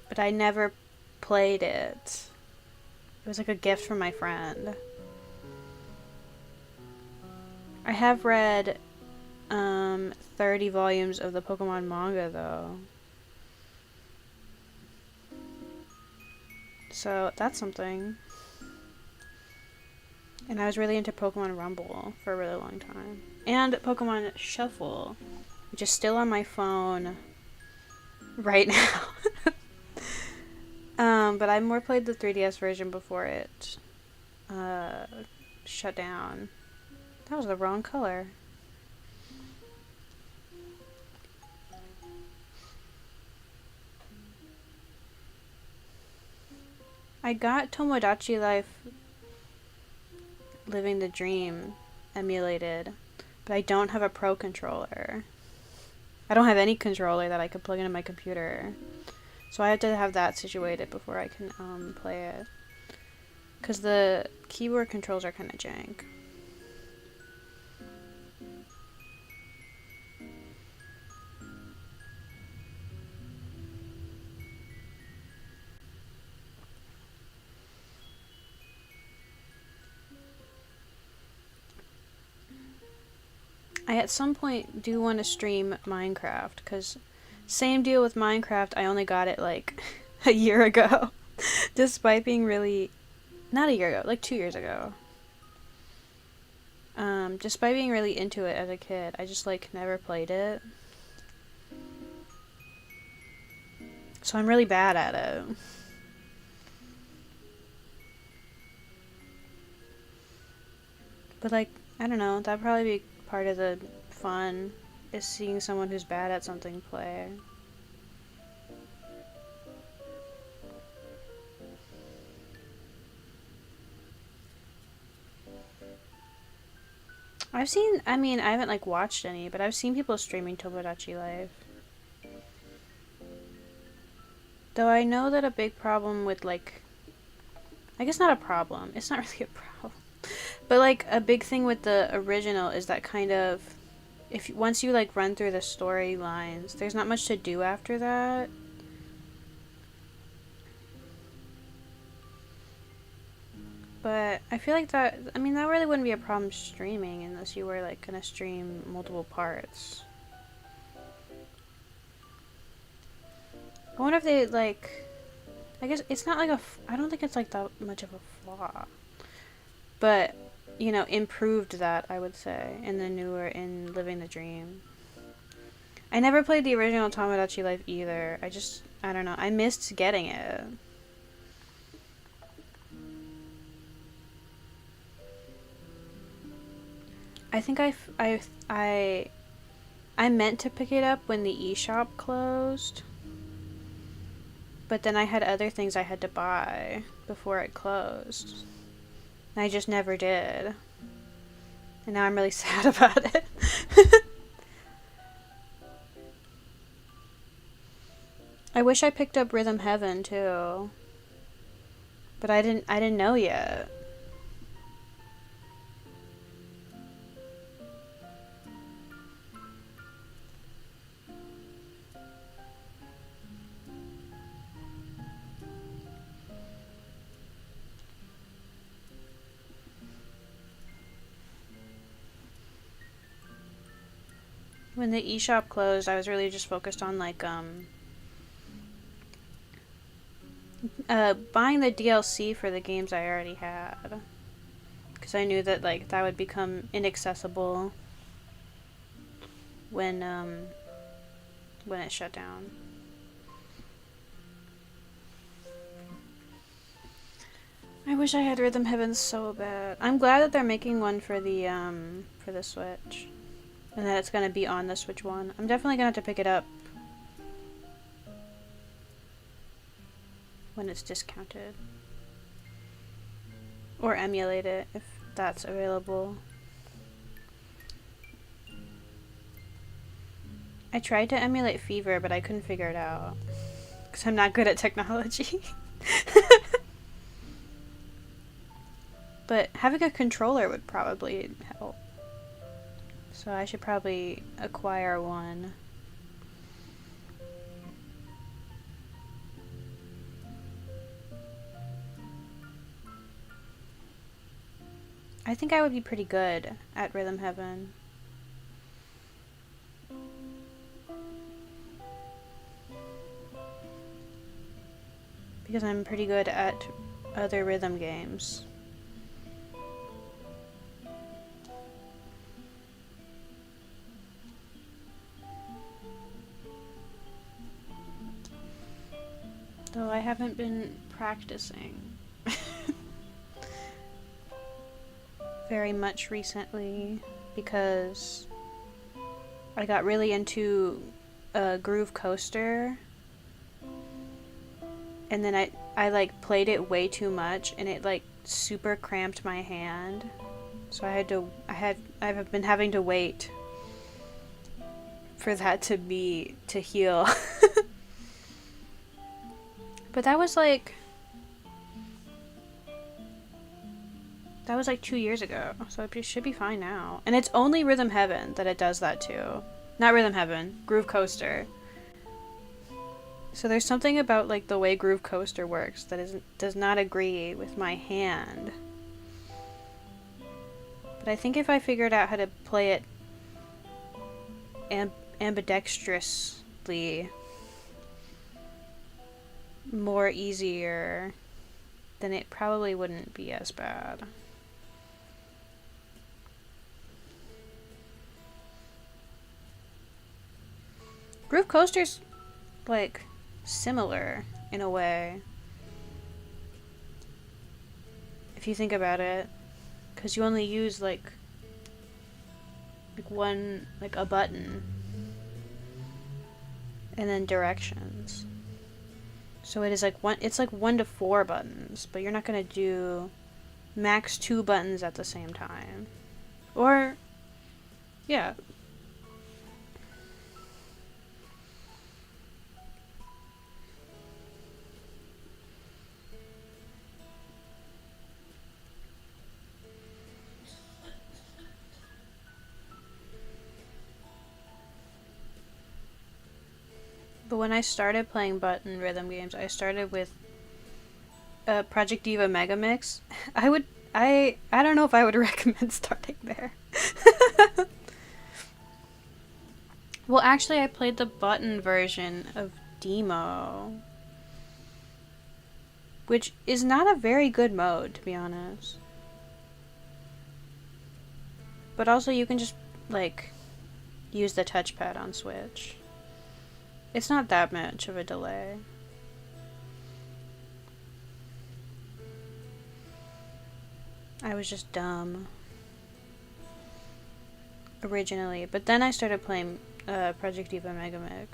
But I never played it. It was like a gift from my friend. I have read 30 volumes of the Pokemon manga though. So that's something. And I was really into Pokemon Rumble for a really long time. And Pokemon Shuffle, which is still on my phone right now. But I more played the 3DS version before it shut down. That was the wrong color. I got Tomodachi Life Living the Dream emulated, but I don't have a Pro controller. I don't have any controller that I could plug into my computer. So I have to have that situated before I can play it. Because the keyboard controls are kind of jank. I at some point do want to stream Minecraft, because same deal with Minecraft, I only got it like a year ago. Despite being really, not a year ago, like 2 years ago. Despite being really into it as a kid, I just like never played it. So I'm really bad at it. But like, I don't know, that'd probably be part of the fun, is seeing someone who's bad at something play. I mean, I haven't like watched any, but I've seen people streaming Tomodachi Life. Though I know that a big problem with like, I guess not a problem, it's not really a problem. But like a big thing with the original is that kind of, if once you like run through the storylines, there's not much to do after that. But I feel like that, I mean, that really wouldn't be a problem streaming unless you were like gonna stream multiple parts. I wonder if they like, I guess it's not like I don't think it's like that much of a flaw. But, you know, improved that, I would say, in the newer, in Living the Dream. I never played the original Tomodachi Life either. I don't know, I missed getting it. I think I meant to pick it up when the eShop closed. But then I had other things I had to buy before it closed. And I just never did. And now I'm really sad about it. I wish I picked up Rhythm Heaven too. But I didn't know yet. When the eShop closed, I was really just focused on like buying the DLC for the games I already had, because I knew that like that would become inaccessible when it shut down. wish I had Rhythm Heaven so bad. I'm glad that they're making one for the Switch. And that it's gonna be on the Switch one. I'm definitely gonna have to pick it up when it's discounted. Or emulate it if that's available. I tried to emulate Fever, but I couldn't figure it out. Because I'm not good at technology. But having a controller would probably help. So I should probably acquire one. I think I would be pretty good at Rhythm Heaven. Because I'm pretty good at other rhythm games. Though I haven't been practicing very much recently because I got really into Groove Coaster, and then I like played it way too much and it like super cramped my hand, so I've been having to wait for that to heal. But that was like 2 years ago, so it should be fine now. And it's only Rhythm Heaven that it does that to. Not Rhythm Heaven, Groove Coaster. So there's something about like the way Groove Coaster works that does not agree with my hand. But I think if I figured out how to play it ambidextrously, more easier, then it probably wouldn't be as bad. Groove Coaster's like similar in a way, if you think about it, because you only use like one, like a button and then directions. So it is like it's like 1 to 4 buttons, but you're not gonna do max 2 buttons at the same time. Or yeah. But when I started playing button rhythm games, I started with Project Diva Megamix. I don't know if I would recommend starting there. Well, actually, I played the button version of Demo, which is not a very good mode, to be honest. But also, you can just like use the touchpad on Switch. It's not that much of a delay. I was just dumb originally, but then I started playing Project Diva Megamix.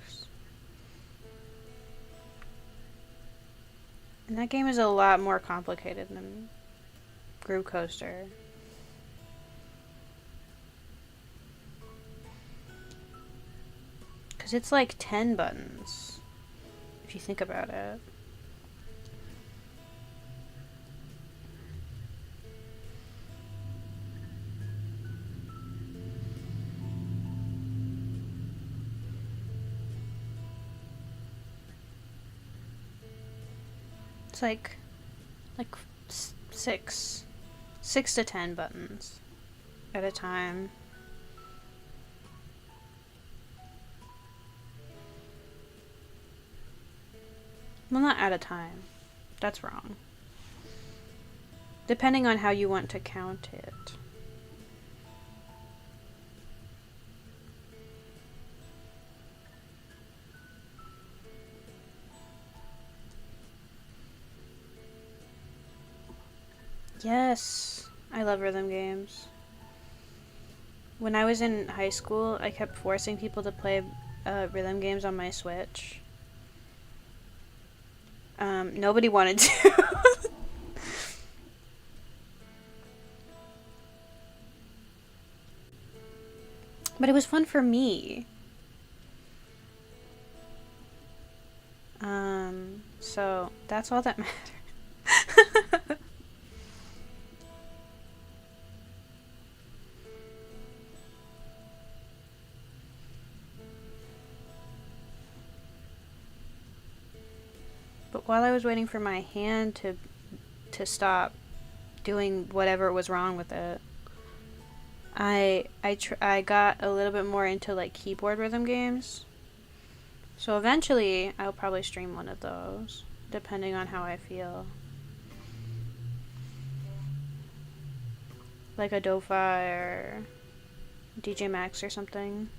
And that game is a lot more complicated than Groove Coaster. Because it's like 10 buttons, if you think about it. It's like 6 to 10 buttons at a time. Well, not at a time. That's wrong. Depending on how you want to count it. Yes, I love rhythm games. When I was in high school, I kept forcing people to play rhythm games on my Switch. Nobody wanted to. But it was fun for me. So that's all that matters. But while I was waiting for my hand to stop doing whatever was wrong with it, I got a little bit more into like keyboard rhythm games. So eventually, I'll probably stream one of those, depending on how I feel. Like a Dofi or DJ Max or something.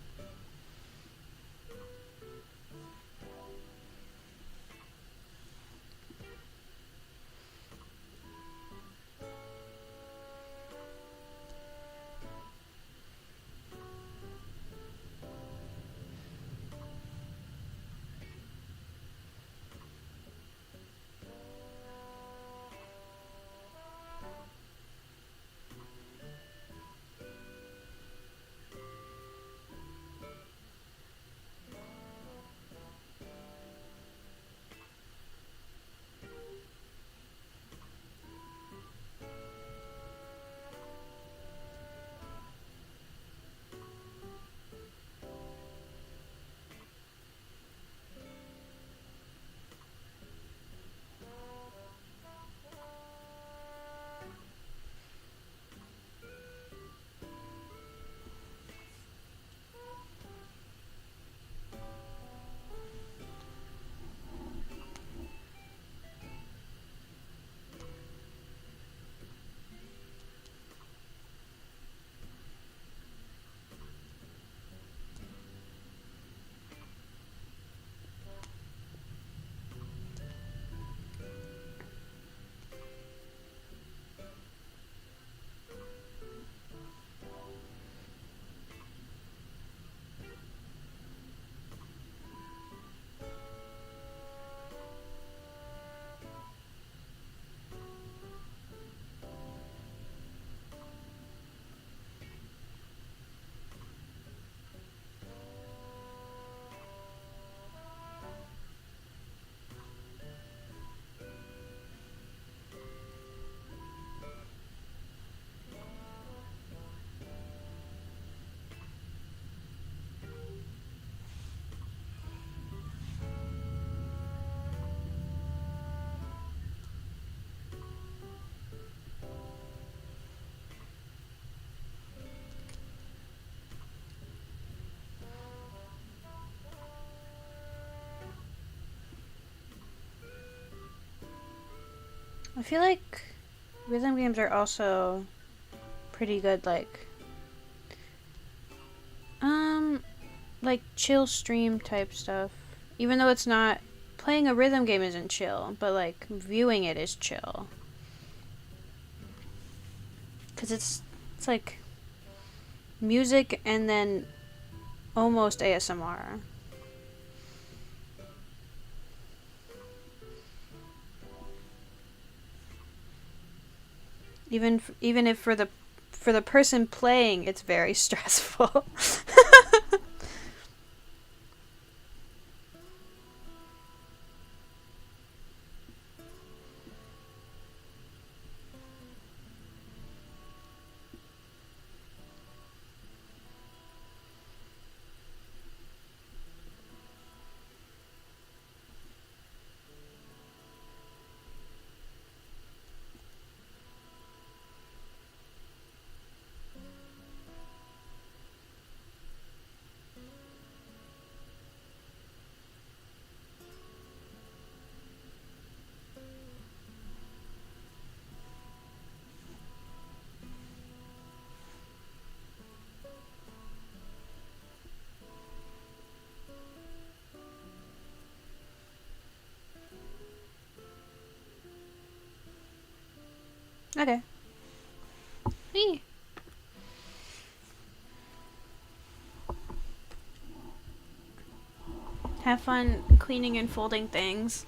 I feel like rhythm games are also pretty good, um, like chill stream type stuff. Even though it's not playing a rhythm game isn't chill, but like viewing it is chill. Cause it's like music and then almost ASMR. Even if for the person playing, it's very stressful. Okay. Whee! Have fun cleaning and folding things.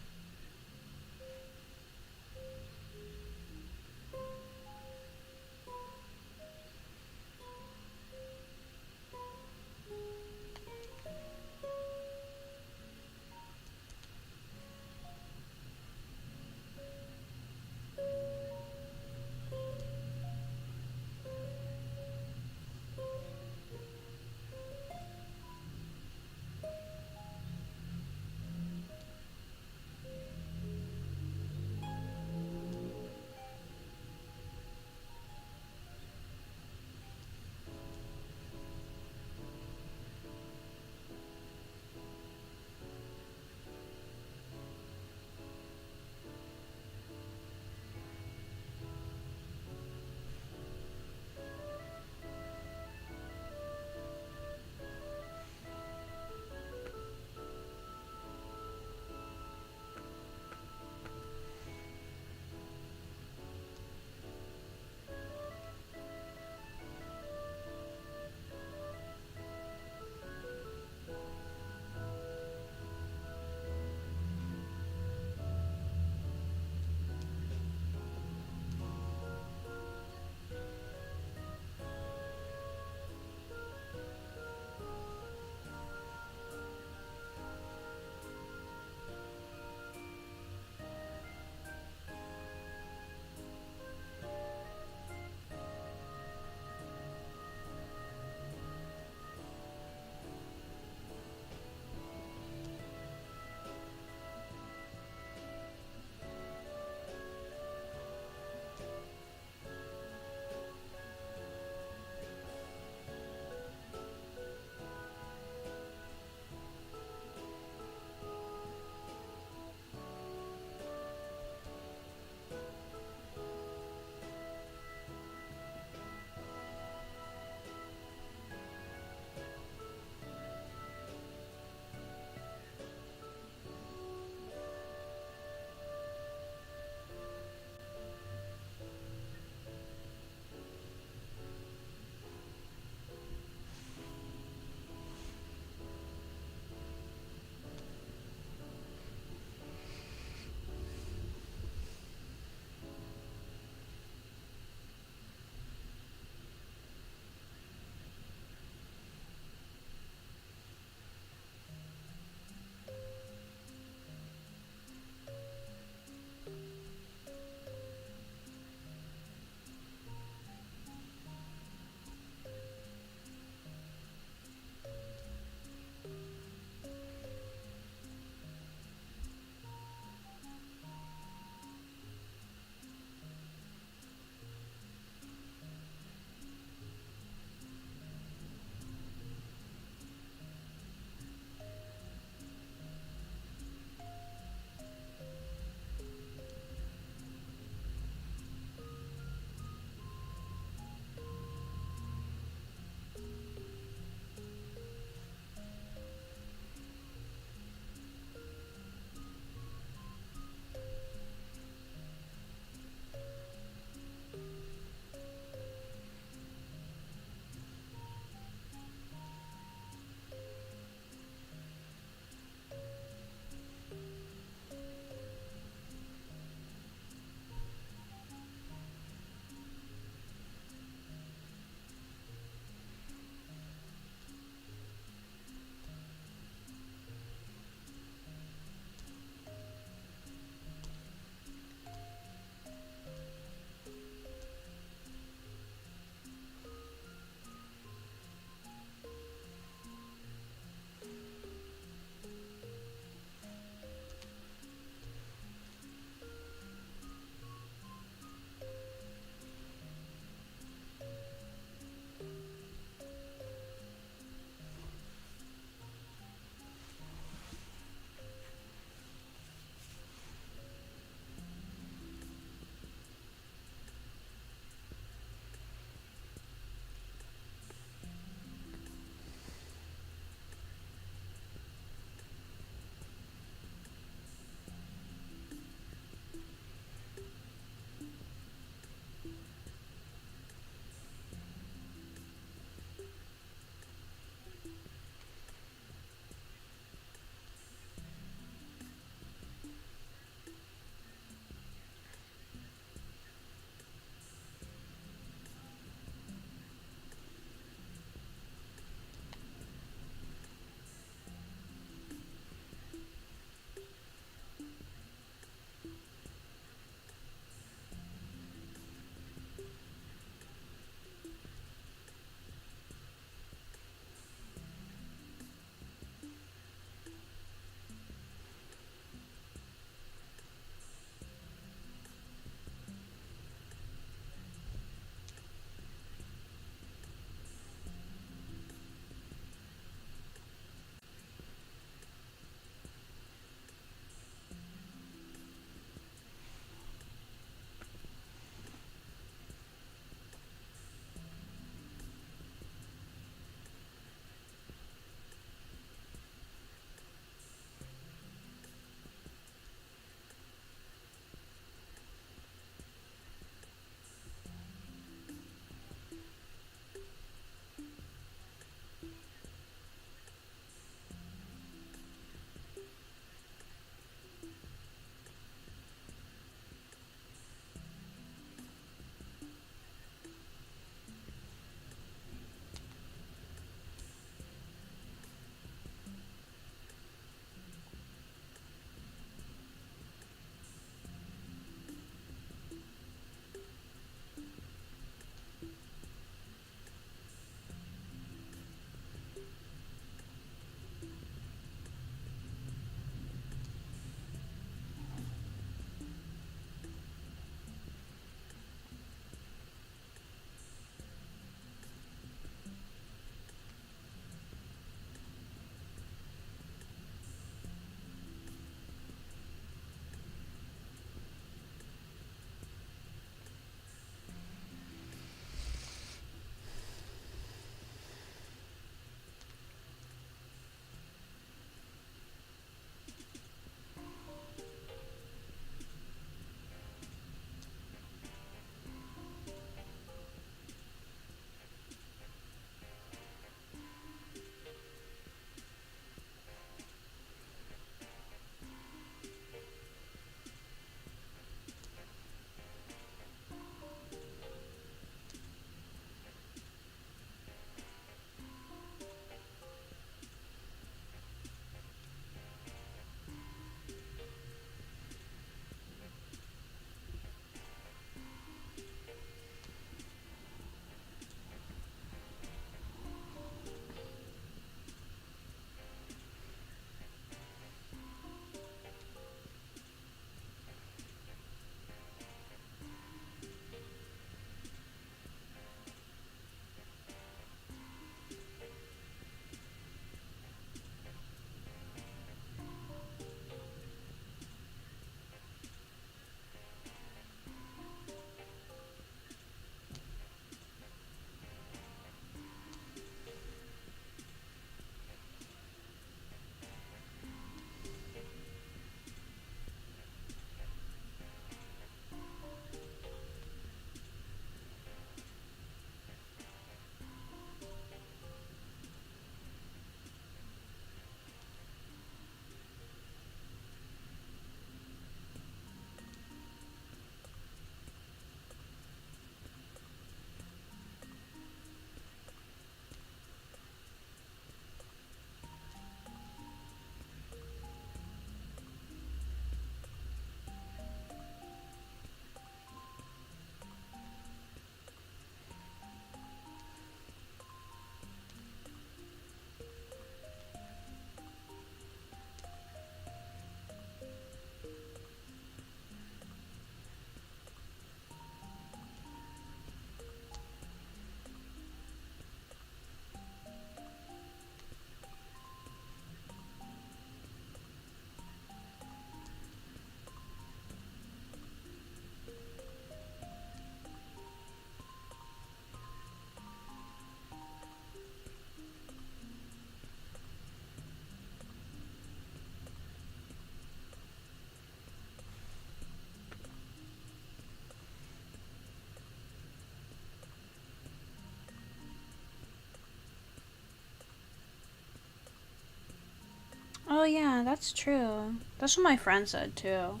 yeah, that's true. That's what my friend said too.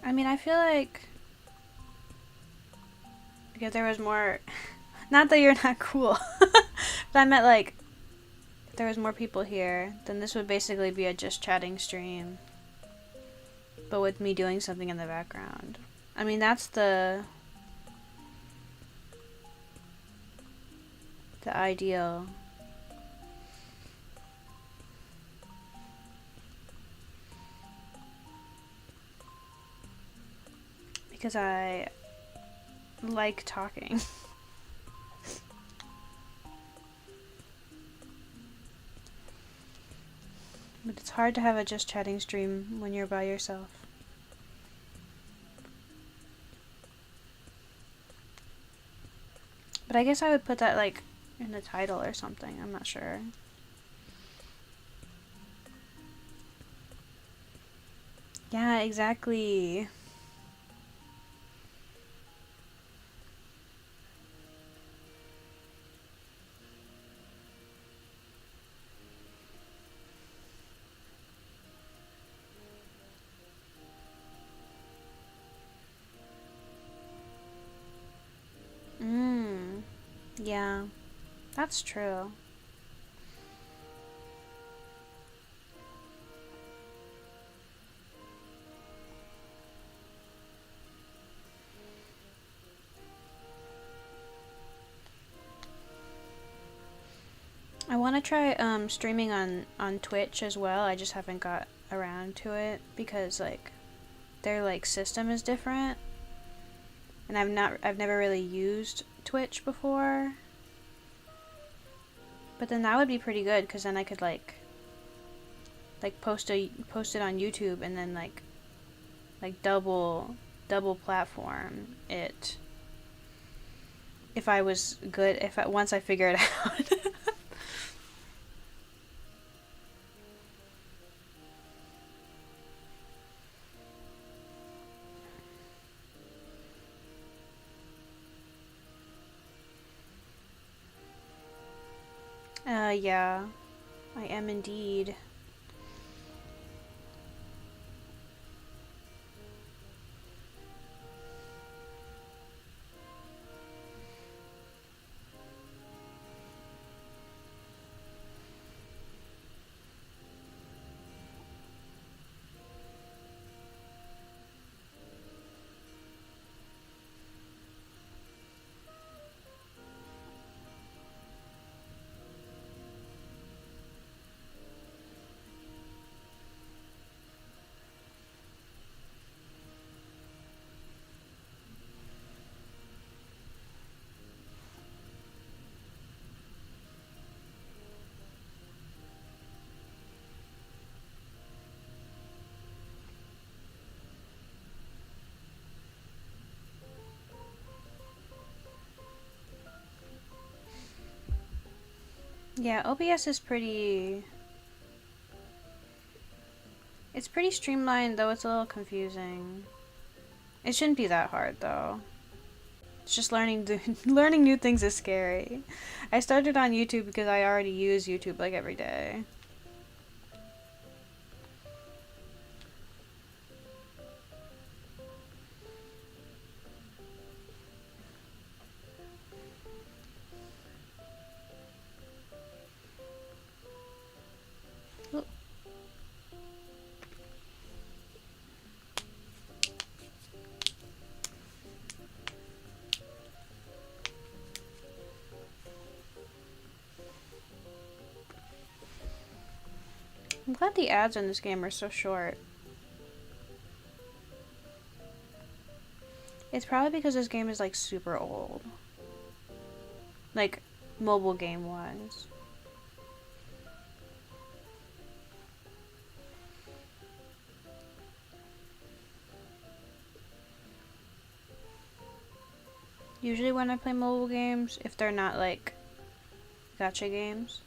I mean, I feel like if there was more, not that you're not cool, but I meant like if there was more people here, then this would basically be a just chatting stream, but with me doing something in the background. I mean, that's the ideal. Because I like talking. But it's hard to have a just chatting stream when you're by yourself. But I guess I would put that like in the title or something. I'm not sure. Yeah, exactly. Yeah, that's true. I want to try streaming on Twitch as well. I just haven't got around to it because like their like system is different, and I've never really used Twitch before. But then that would be pretty good because then I could like post it on YouTube and then like double platform it if I was good, once I figure it out. Yeah, I am indeed. Yeah, OBS is pretty... It's pretty streamlined, though it's a little confusing. It shouldn't be that hard, though. It's just learning new things is scary. I started on YouTube because I already use YouTube like every day. I'm glad the ads in this game are so short. It's probably because this game is like super old. Like, mobile game wise. Usually when I play mobile games, if they're not like gacha games,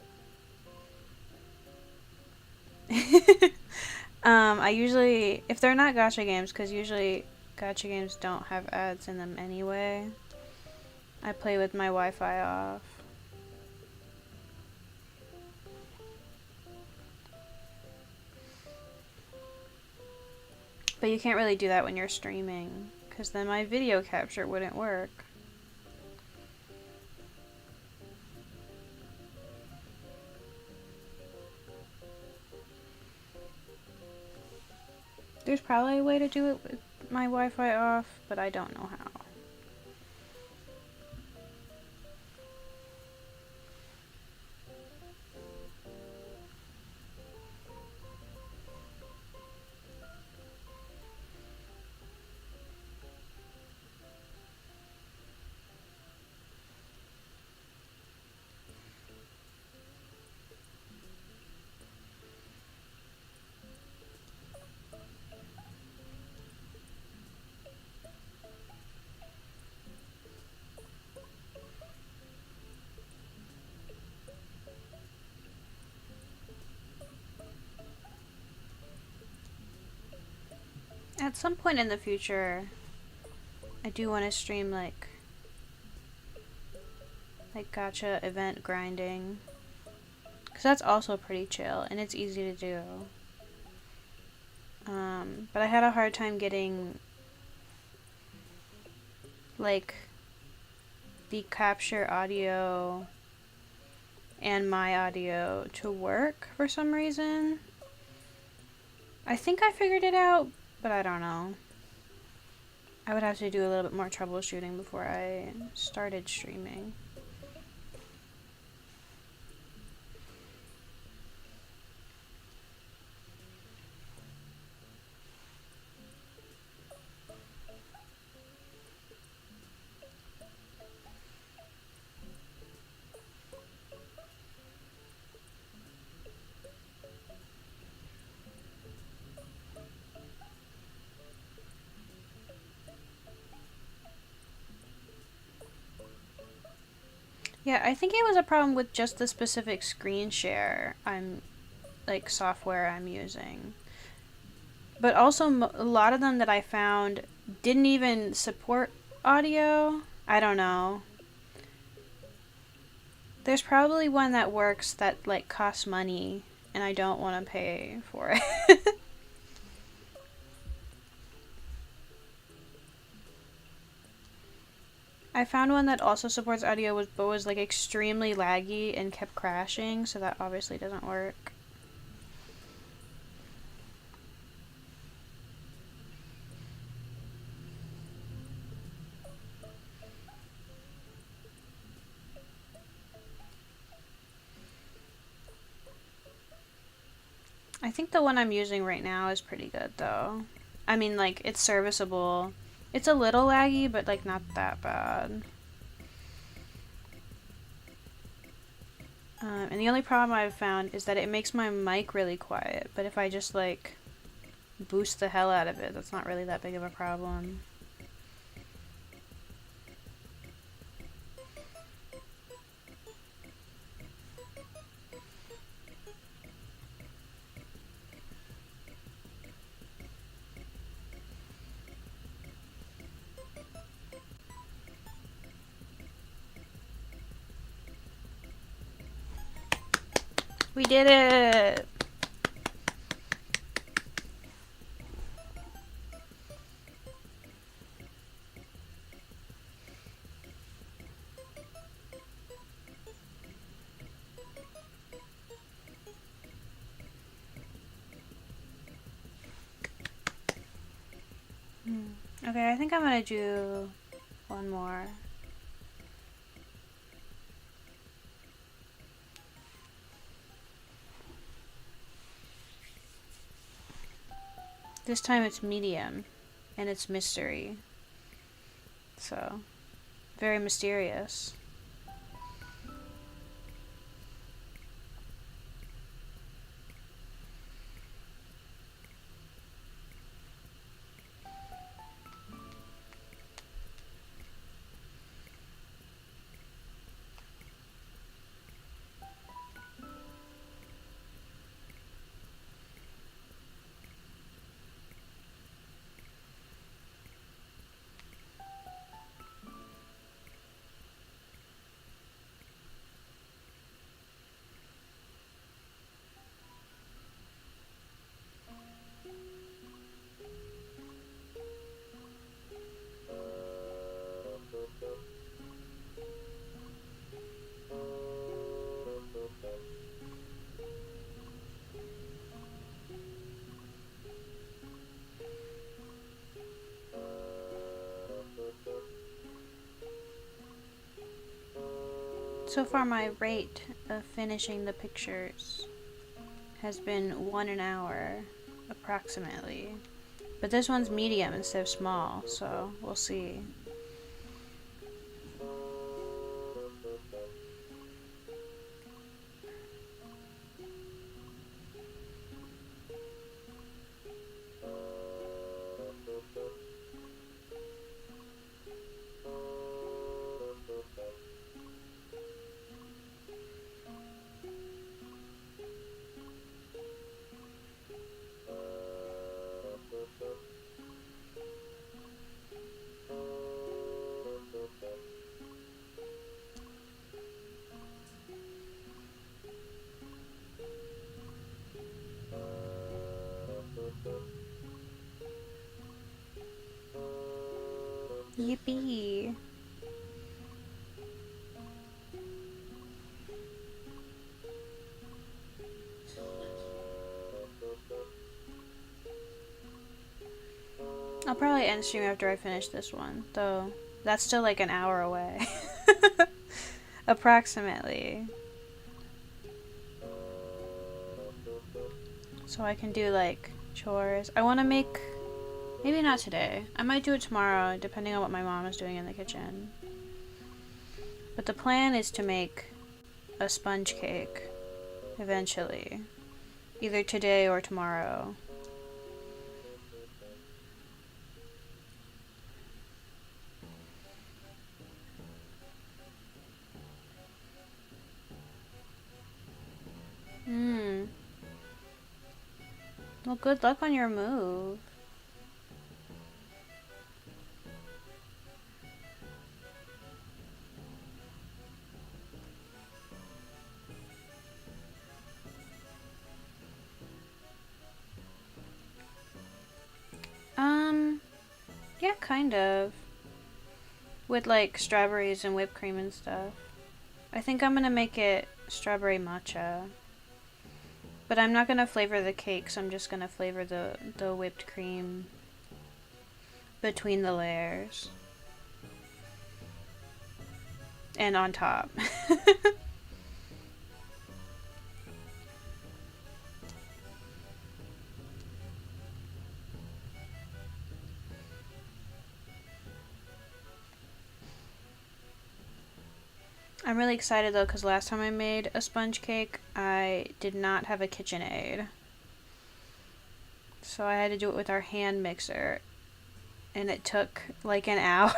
I usually, if they're not gacha games, because usually gacha games don't have ads in them anyway, I play with my Wi-Fi off. But you can't really do that when you're streaming, because then my video capture wouldn't work. There's probably a way to do it with my Wi-Fi off, but I don't know how. At some point in the future, I do want to stream like gacha event grinding, because that's also pretty chill and it's easy to do. But I had a hard time getting like the capture audio and my audio to work for some reason. I think I figured it out, but I don't know. I would have to do a little bit more troubleshooting before I started streaming. Yeah, I think it was a problem with just the specific screen share software I'm using. But also a lot of them that I found didn't even support audio. I don't know. There's probably one that works that like costs money and I don't want to pay for it. I found one that also supports audio but was like extremely laggy and kept crashing, so that obviously doesn't work. I think the one I'm using right now is pretty good though. I mean, like, it's serviceable. It's a little laggy, but like not that bad. And the only problem I've found is that it makes my mic really quiet, but if I just like boost the hell out of it, that's not really that big of a problem. We did it! Okay, I think I'm gonna do one more. This time it's medium, and it's mystery. So, very mysterious. So far my rate of finishing the pictures has been 1 an hour, approximately. But this one's medium instead of small, so we'll see. Yippee! I'll probably end stream after I finish this one, though that's still like an hour away. Approximately. So I can do like chores. I want to make, maybe not today. I might do it tomorrow, depending on what my mom is doing in the kitchen. But the plan is to make a sponge cake eventually. Either today or tomorrow. Well, good luck on your move. Yeah, kind of. With like strawberries and whipped cream and stuff. I think I'm gonna make it strawberry matcha. But I'm not gonna flavor the cakes, I'm just gonna flavor the whipped cream between the layers. And on top. I'm really excited though, because last time I made a sponge cake, I did not have a KitchenAid. So I had to do it with our hand mixer. And it took like an hour.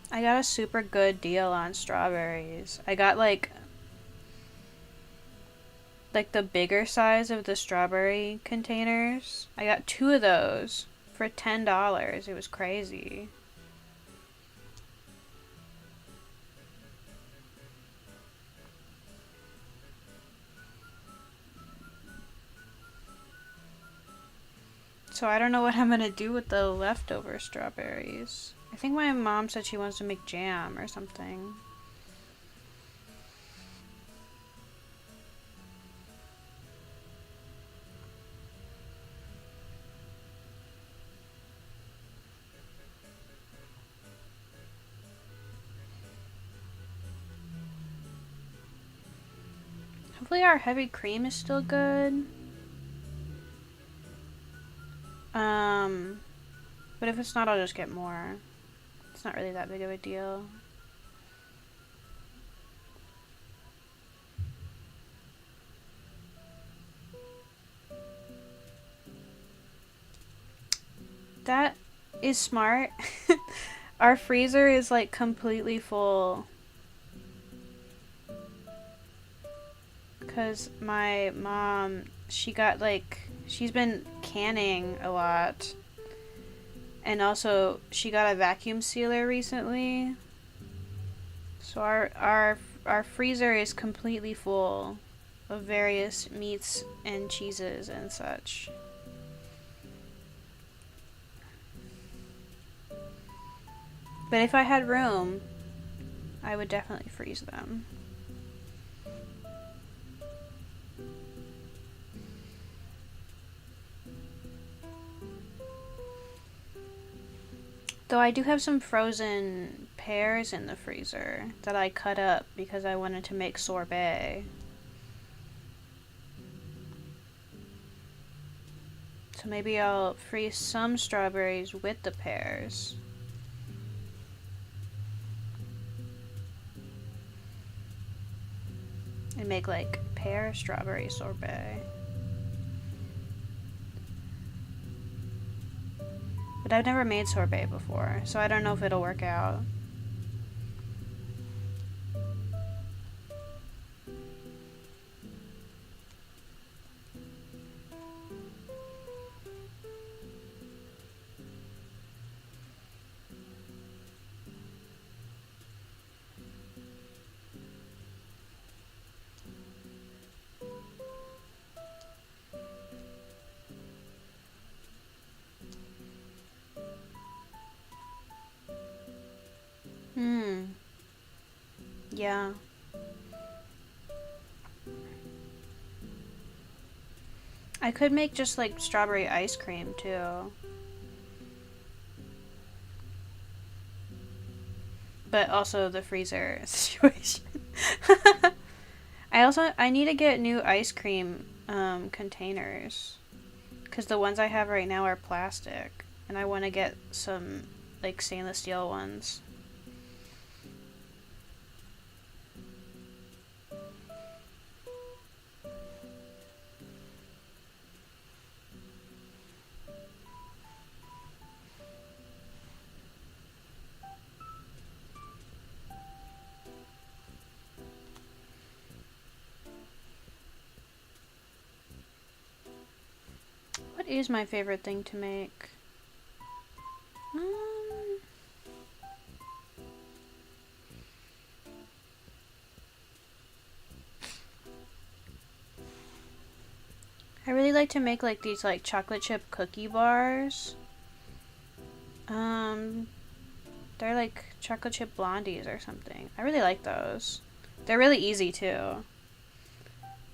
I got a super good deal on strawberries. I got like the bigger size of the strawberry containers. I got 2 of those for $10. It was crazy. So I don't know what I'm gonna do with the leftover strawberries. I think my mom said she wants to make jam or something. Hopefully our heavy cream is still good. But if it's not, I'll just get more. It's not really that big of a deal. That is smart. Our freezer is like completely full. Because my mom, she got like, she's been canning a lot. And also, she got a vacuum sealer recently. So our freezer is completely full of various meats and cheeses and such. But if I had room, I would definitely freeze them. Though I do have some frozen pears in the freezer that I cut up because I wanted to make sorbet. So maybe I'll freeze some strawberries with the pears. And make like pear strawberry sorbet. But I've never made sorbet before, so I don't know if it'll work out. Yeah. I could make just like strawberry ice cream too. But also the freezer situation. I need to get new ice cream containers. Because the ones I have right now are plastic. And I want to get some like stainless steel ones. What is my favorite thing to make? I really like to make like these like chocolate chip cookie bars. They're like chocolate chip blondies or something. I really like those. They're really easy too.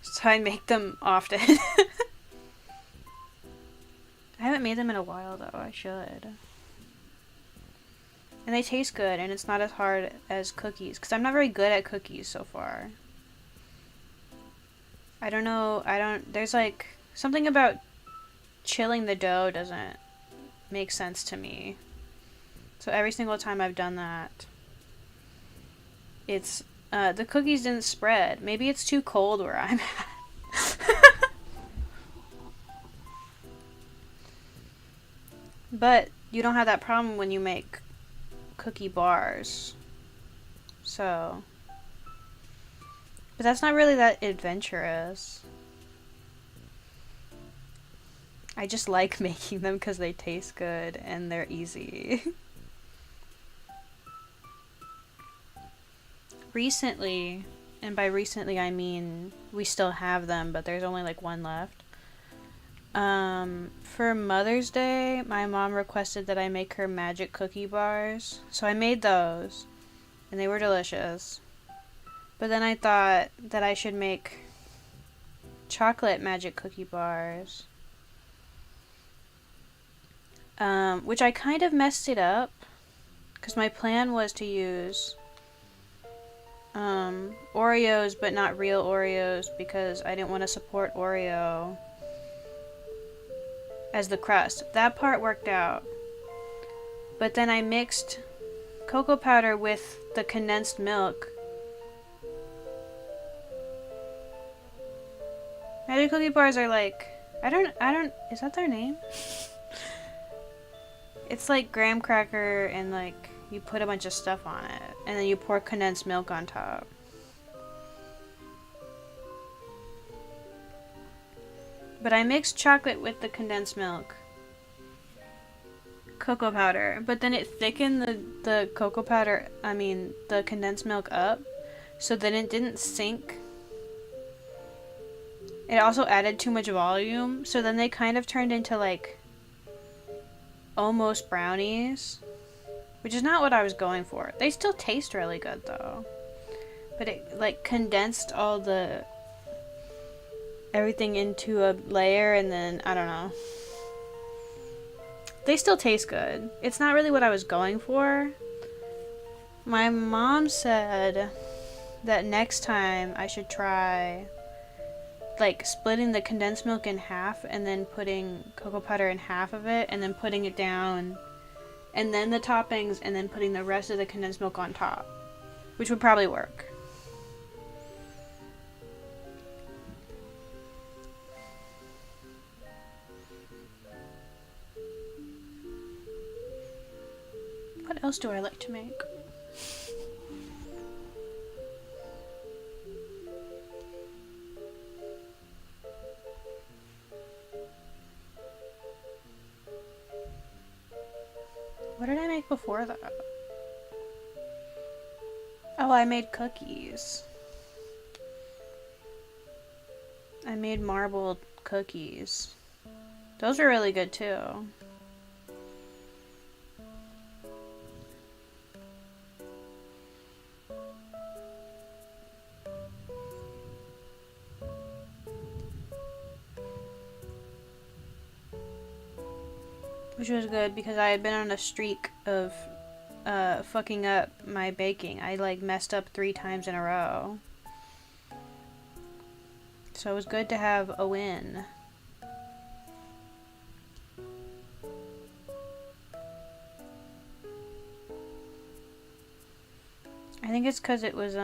So I make them often. I haven't made them in a while though. I should. And they taste good, and it's not as hard as cookies. Because I'm not very good at cookies so far. I don't know. There's like something about chilling the dough doesn't make sense to me. So every single time I've done that, it's the cookies didn't spread. Maybe it's too cold where I'm at. But you don't have that problem when you make cookie bars. So, but that's not really that adventurous. I just like making them because they taste good and they're easy. Recently, and by recently I mean we still have them, but there's only like one left. For Mother's Day, my mom requested that I make her magic cookie bars. So I made those, and they were delicious. But then I thought that I should make chocolate magic cookie bars. Which I kind of messed it up, because my plan was to use Oreos, but not real Oreos, because I didn't want to support Oreo as the crust. That part worked out. But then I mixed cocoa powder with the condensed milk. Magic cookie bars are like, I don't, is that their name? It's like graham cracker and like you put a bunch of stuff on it and then you pour condensed milk on top. But I mixed chocolate with the condensed milk. Cocoa powder. But then it thickened the cocoa powder, the condensed milk up. So then it didn't sink. It also added too much volume. So then they kind of turned into like almost brownies. Which is not what I was going for. They still taste really good though. But it like condensed all the everything into a layer, and then I don't know. They still taste good. It's not really what I was going for. My mom said that next time I should try like splitting the condensed milk in half and then putting cocoa powder in half of it and then putting it down and then the toppings and then putting the rest of the condensed milk on top, which would probably work. What else do I like to make? What did I make before that? Oh, I made cookies. I made marbled cookies. Those are really good too. Which was good because I had been on a streak of fucking up my baking. I like messed up 3 times in a row. So it was good to have a win. I think it's because it was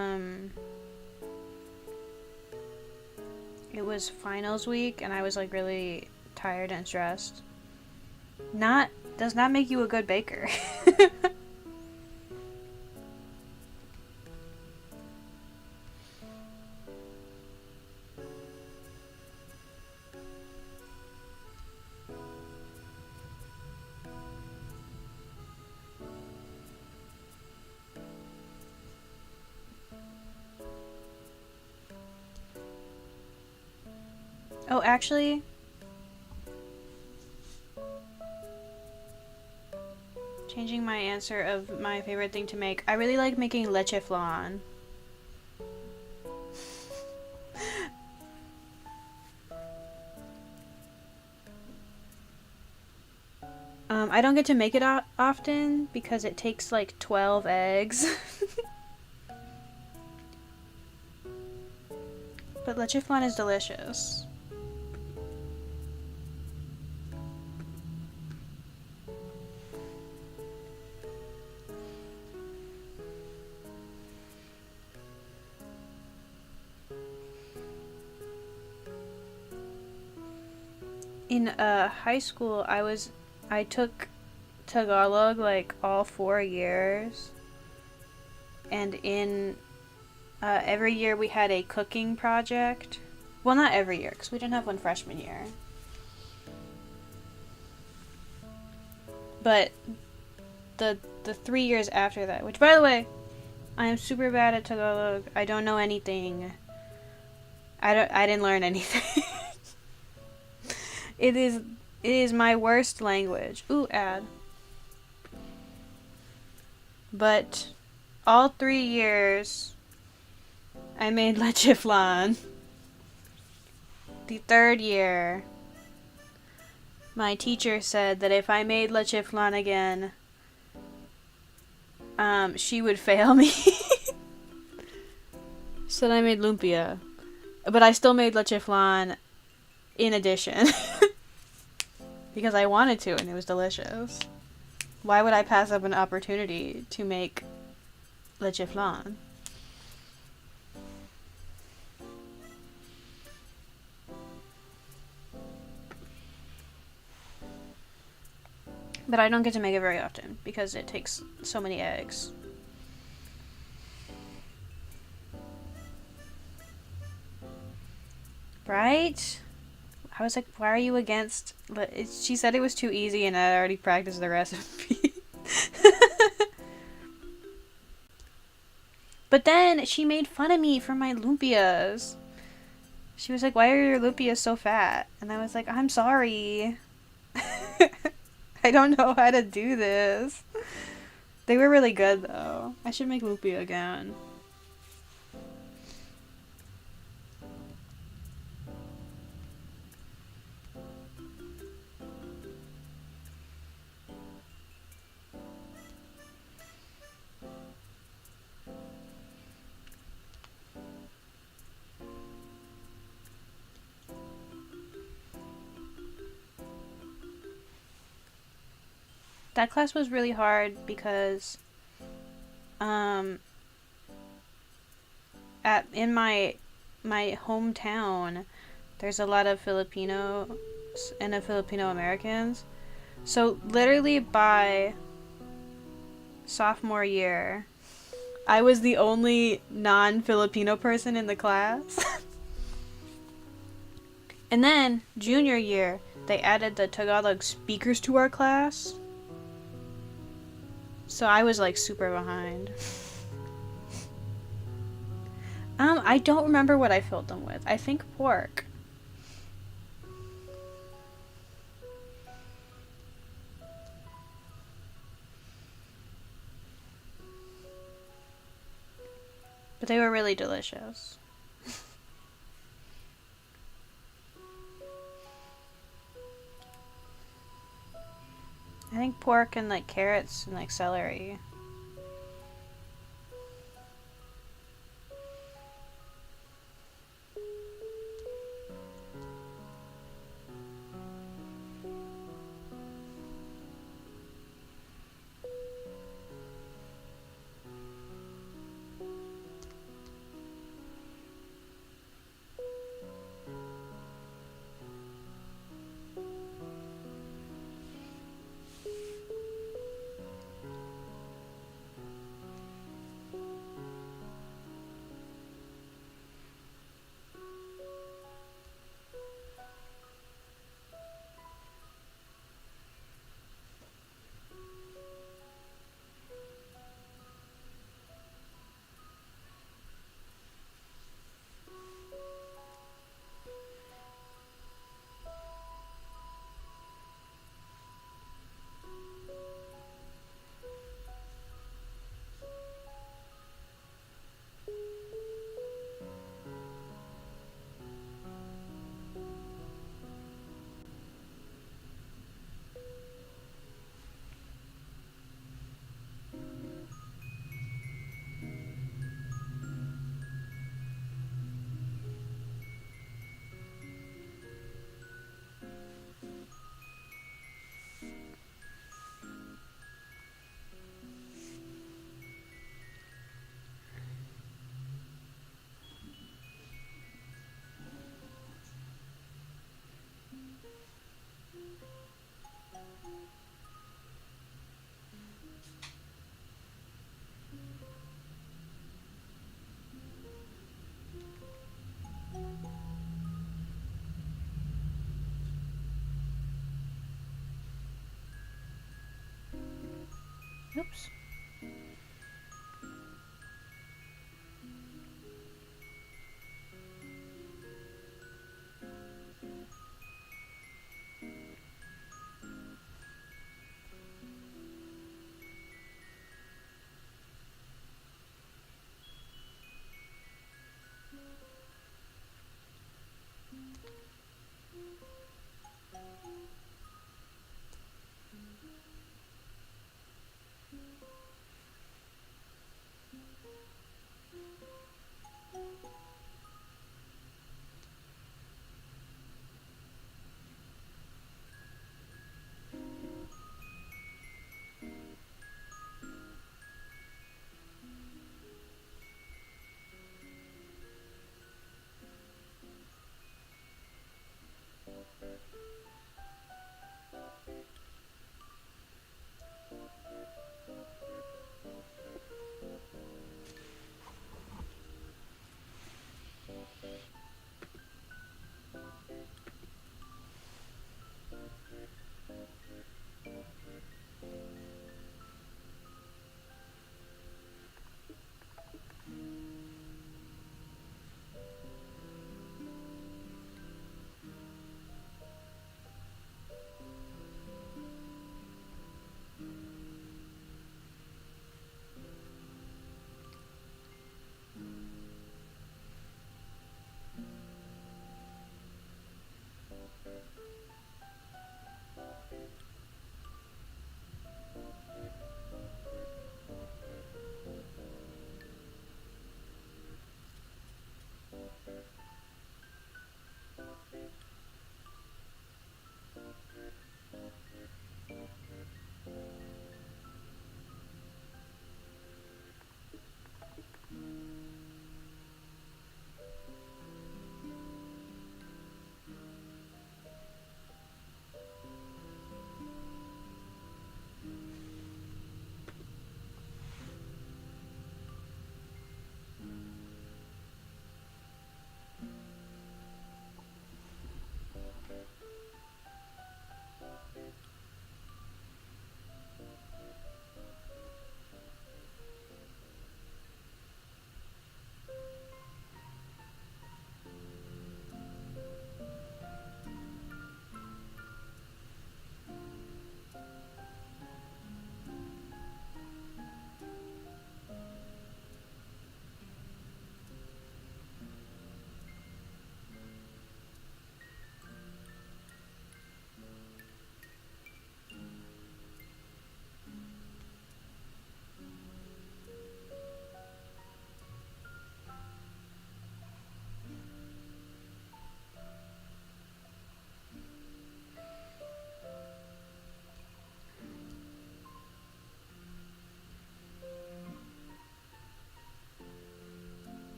finals week and I was like really tired and stressed. Does not make you a good baker. Oh, actually, changing my answer of my favorite thing to make. I really like making leche flan. I don't get to make it often because it takes like 12 eggs. But leche flan is delicious. In high school, I took Tagalog like all 4 years, and in every year we had a cooking project. Well, not every year, because we didn't have one freshman year. But the 3 years after that, which by the way, I am super bad at Tagalog. I don't know anything. I didn't learn anything. It is my worst language. Ooh, ad. But all 3 years I made leche flan. The 3rd year, my teacher said that if I made leche flan again, she would fail me. So then I made lumpia. But I still made leche flan in addition. Because I wanted to and it was delicious. Why would I pass up an opportunity to make leche flan? But I don't get to make it very often because it takes so many eggs. Right? I was like, why are you against... She said it was too easy and I already practiced the recipe. But then she made fun of me for my lumpias. She was like, why are your lumpias so fat? And I was like, I'm sorry. I don't know how to do this. They were really good though. I should make lumpia again. That class was really hard because um in my hometown there's a lot of Filipinos and Filipino Americans. So literally by sophomore year, I was the only non-Filipino person in the class. And then junior year, they added the Tagalog speakers to our class. So I was like super behind. I don't remember what I filled them with. I think pork. But they were really delicious. I think pork and like carrots and like celery. Oops.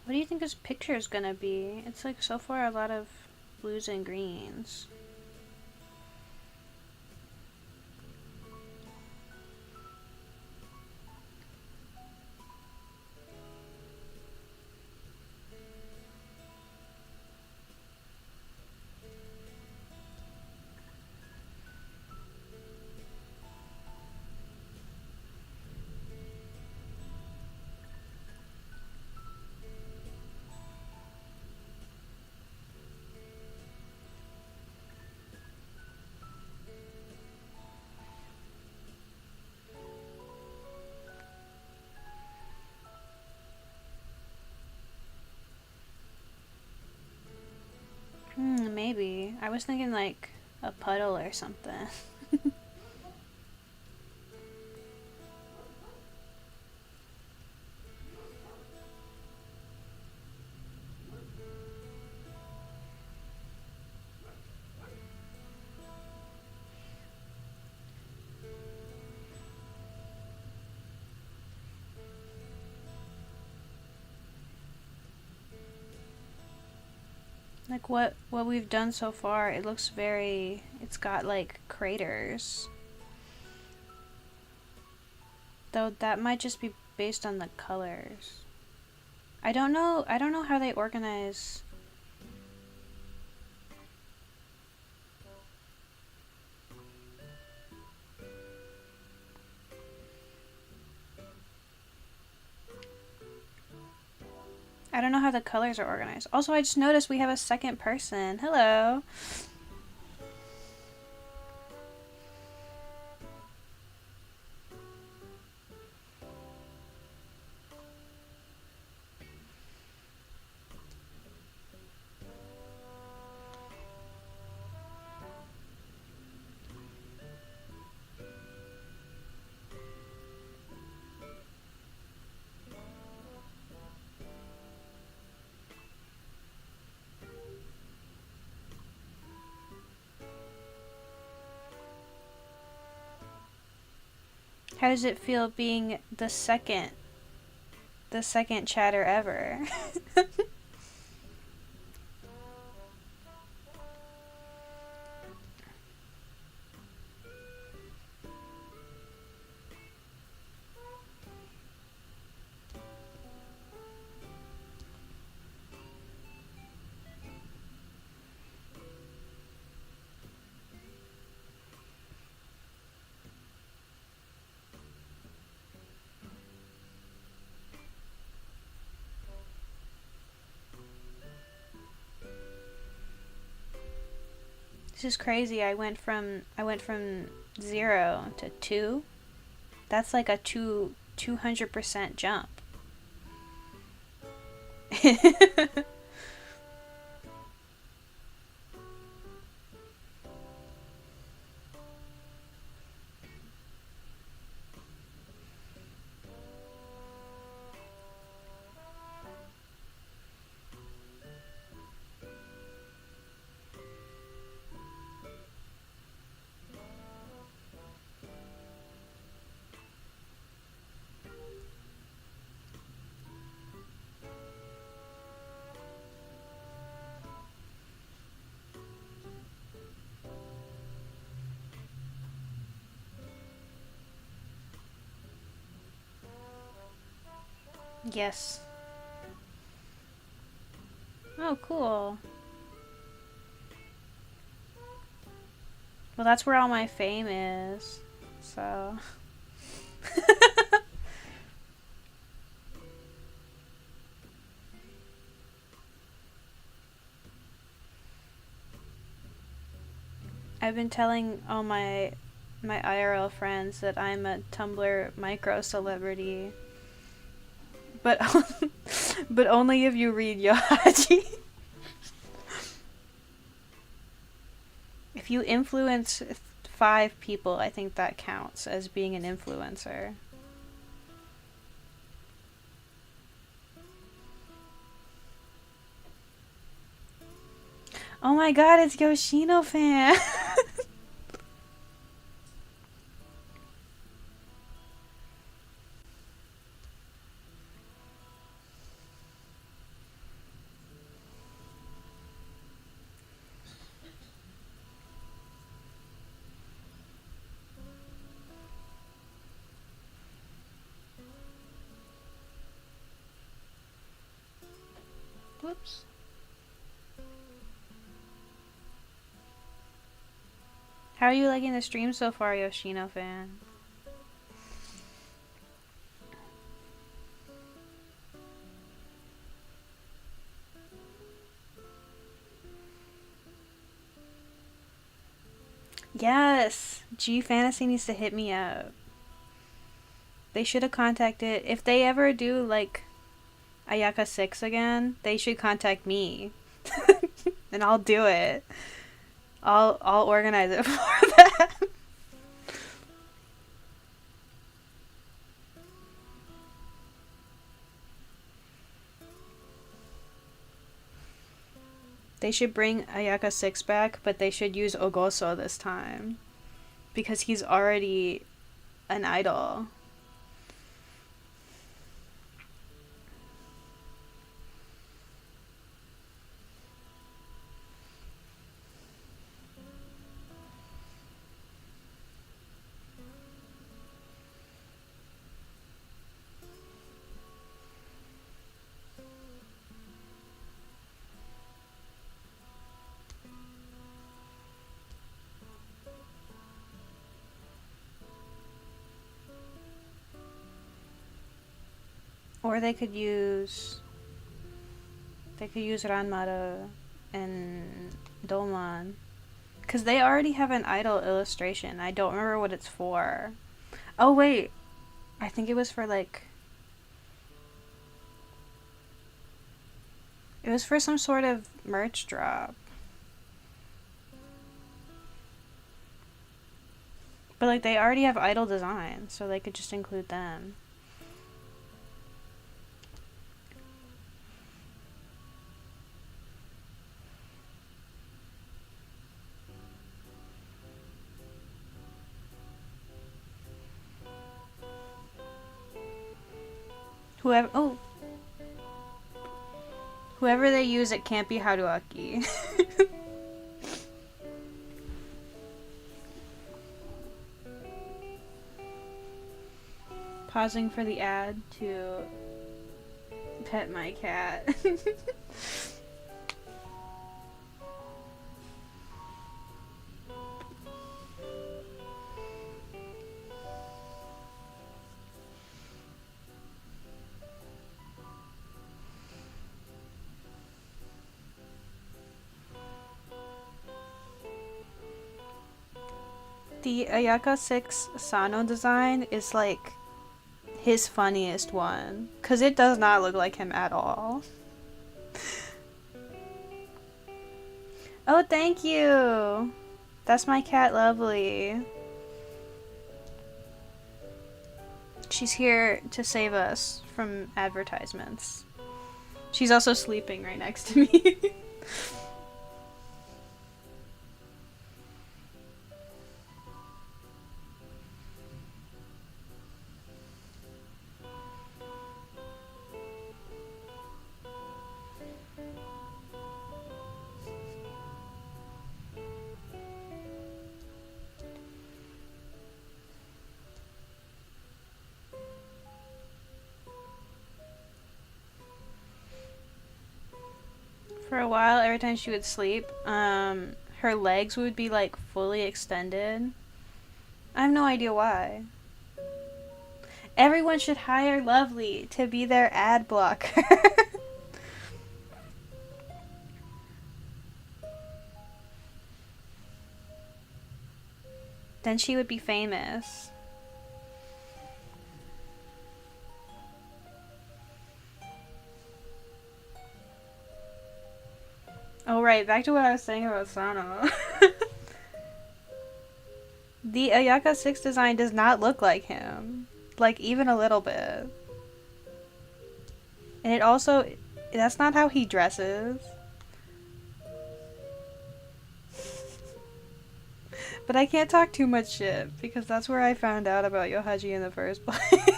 What do you think this picture is gonna be? It's like so far a lot of blues and greens. Maybe. I was thinking like a puddle or something. Like what we've done so far, it looks very, it's got like craters. Though that might just be based on the colors. I don't know how they organize. I don't know how the colors are organized. Also, I just noticed we have a second person. Hello. How does it feel being the second chatter ever? This is crazy. I went from 0 to 2. That's like a 200% jump. Yes. Oh, cool. Well, that's where all my fame is. So. I've been telling all my IRL friends that I'm a Tumblr micro celebrity, but but only if you read Yohaji. If you influence 5 people, I think that counts as being an influencer. Oh my god, it's Yoshino fan. Whoops. How are you liking the stream so far, Yoshino fan? Yes! G Fantasy needs to hit me up. They should have contacted... If they ever do, like, Ayaka 6 again, they should contact me. And I'll do it. I'll organize it for them. They should bring Ayaka 6 back, but they should use Ogoso this time. Because he's already an idol. Or they could use Ranmaru and Dolman. Because they already have an idol illustration. I don't remember what it's for. Oh, wait. I think it was for, like... It was for some sort of merch drop. But, like, they already have idol designs, so they could just include them. Whoever they use, it can't be Haruaki. Pausing for the ad to pet my cat. The Ayaka 6 Sano design is like his funniest one, because it does not look like him at all. Oh, thank you! That's my cat, Lovely. She's here to save us from advertisements. She's also sleeping right next to me. For a while, every time she would sleep, her legs would be like fully extended. I have no idea why. Everyone should hire Lovely to be their ad blocker. Then she would be famous. Oh right, back to what I was saying about Sano. The Ayaka 6 design does not look like him. Like, even a little bit. And it also... That's not how he dresses. But I can't talk too much shit, because that's where I found out about Yohaji in the first place.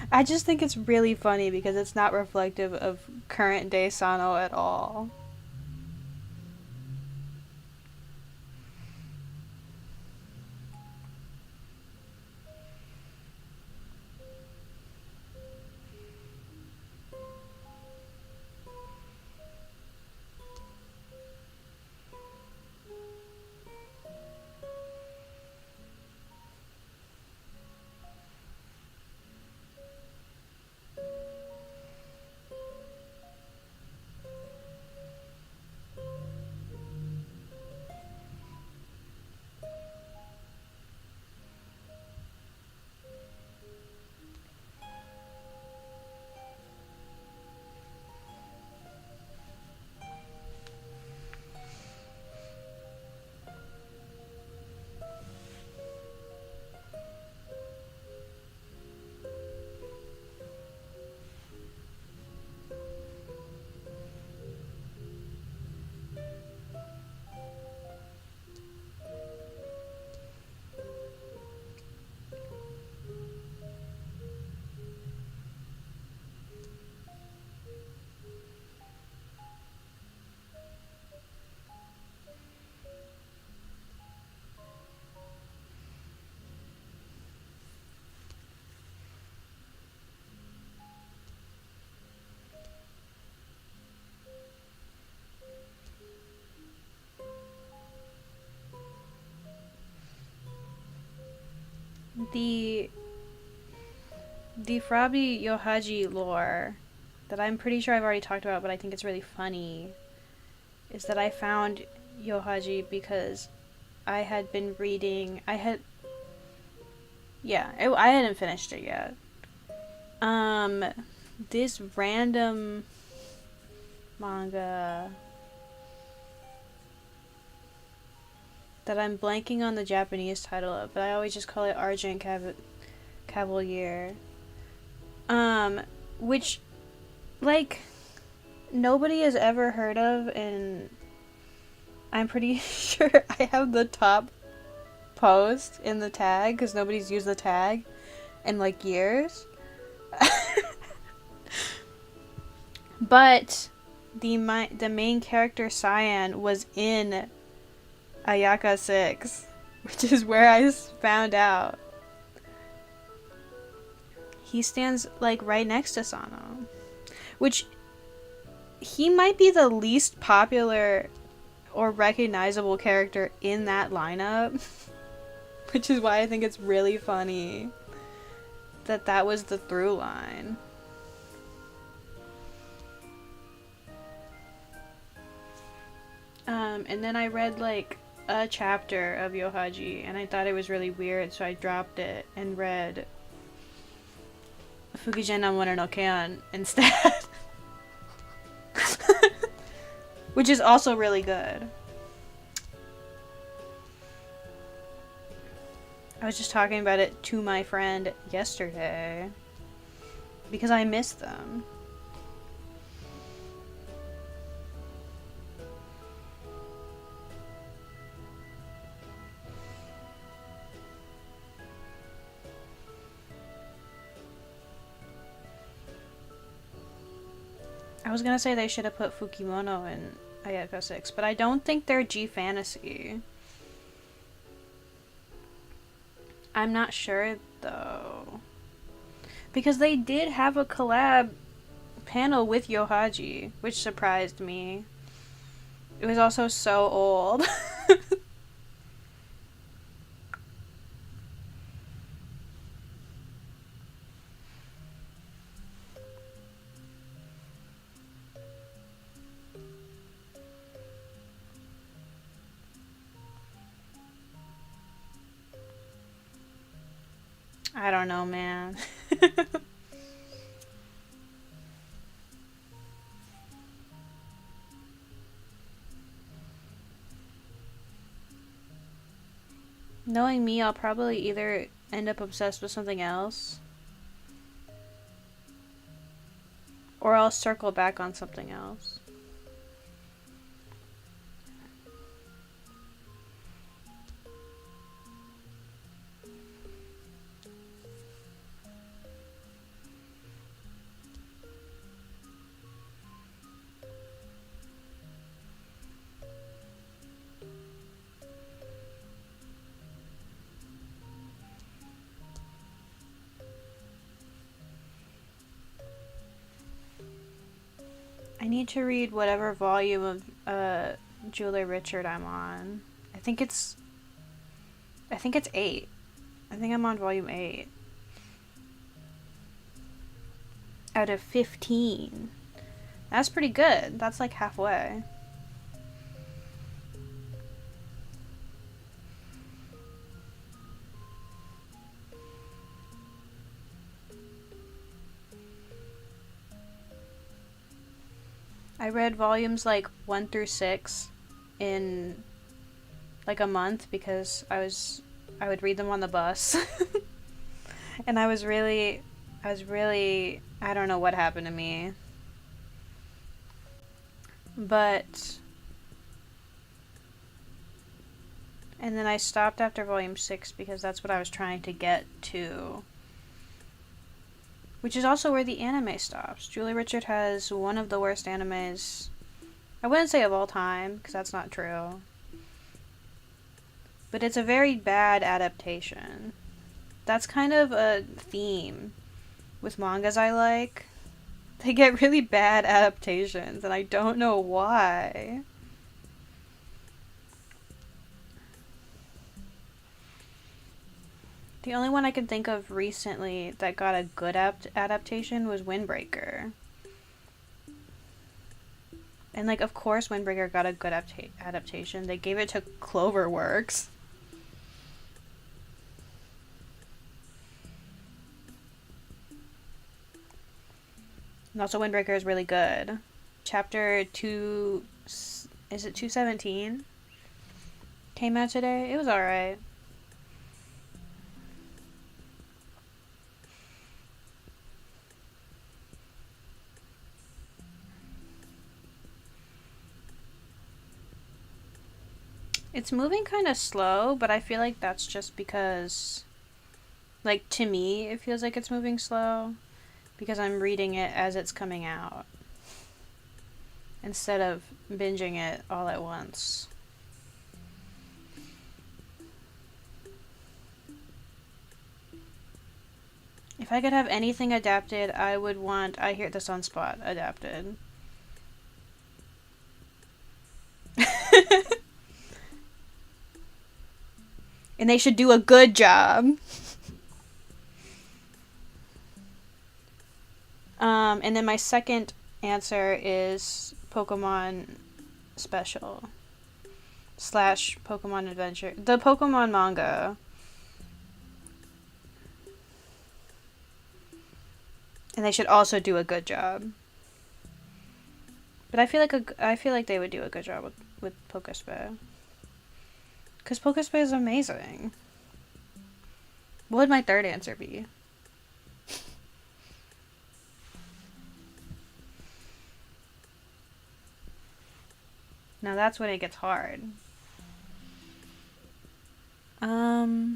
I just think it's really funny because it's not reflective of current day Sano at all. the Farabi Yohaji lore that I'm pretty sure I've already talked about, but I think it's really funny, is that I found Yohaji because I had been reading. I hadn't finished it yet. This random manga that I'm blanking on the Japanese title of, but I always just call it Argent Cavalier. Which, like, nobody has ever heard of, and I'm pretty sure I have the top post in the tag because nobody's used the tag in like years. But the main character Cyan was in Ayaka 6, which is where I found out. He stands like right next to Sano, which he might be the least popular or recognizable character in that lineup, which is why I think it's really funny that was the through line. And then I read like a chapter of Yohaji and I thought it was really weird, so I dropped it and read Fukigen no Mono no Keon instead. Which is also really good. I was just talking about it to my friend yesterday because I missed them. I was gonna say they should have put Fukimono in Ayaka 6, but I don't think they're G Fantasy. I'm not sure though. Because they did have a collab panel with Yohaji, which surprised me. It was also so old. I don't know, man. Knowing me, I'll probably either end up obsessed with something else, or I'll circle back on something else. I need to read whatever volume of Julia Richard I'm on. I think it's 8. I think I'm on volume 8. Out of 15. That's pretty good. That's like halfway. I read volumes like 1 through 6 in like a month because I would read them on the bus. And I was really, I don't know what happened to me. But, and then I stopped after volume 6 because that's what I was trying to get to. Which is also where the anime stops. Julia Richard has one of the worst animes, I wouldn't say of all time, because that's not true. But it's a very bad adaptation. That's kind of a theme with mangas I like. They get really bad adaptations, and I don't know why. The only one I can think of recently that got a good adaptation was Windbreaker. And, like, of course Windbreaker got a good adaptation. They gave it to Cloverworks. And also Windbreaker is really good. Chapter 2... Is it 217? Came out today. It was alright. It's moving kind of slow, but I feel like that's just because, like, to me, it feels like it's moving slow because I'm reading it as it's coming out instead of binging it all at once. If I could have anything adapted, I would want I Hear the Sunspot adapted. And they should do a good job. And then my second answer is Pokemon Special / Pokemon Adventure. The Pokemon manga. And they should also do a good job. But I feel like they would do a good job with Pokespa. Because Pokespa is amazing. What would my third answer be? Now that's when it gets hard. I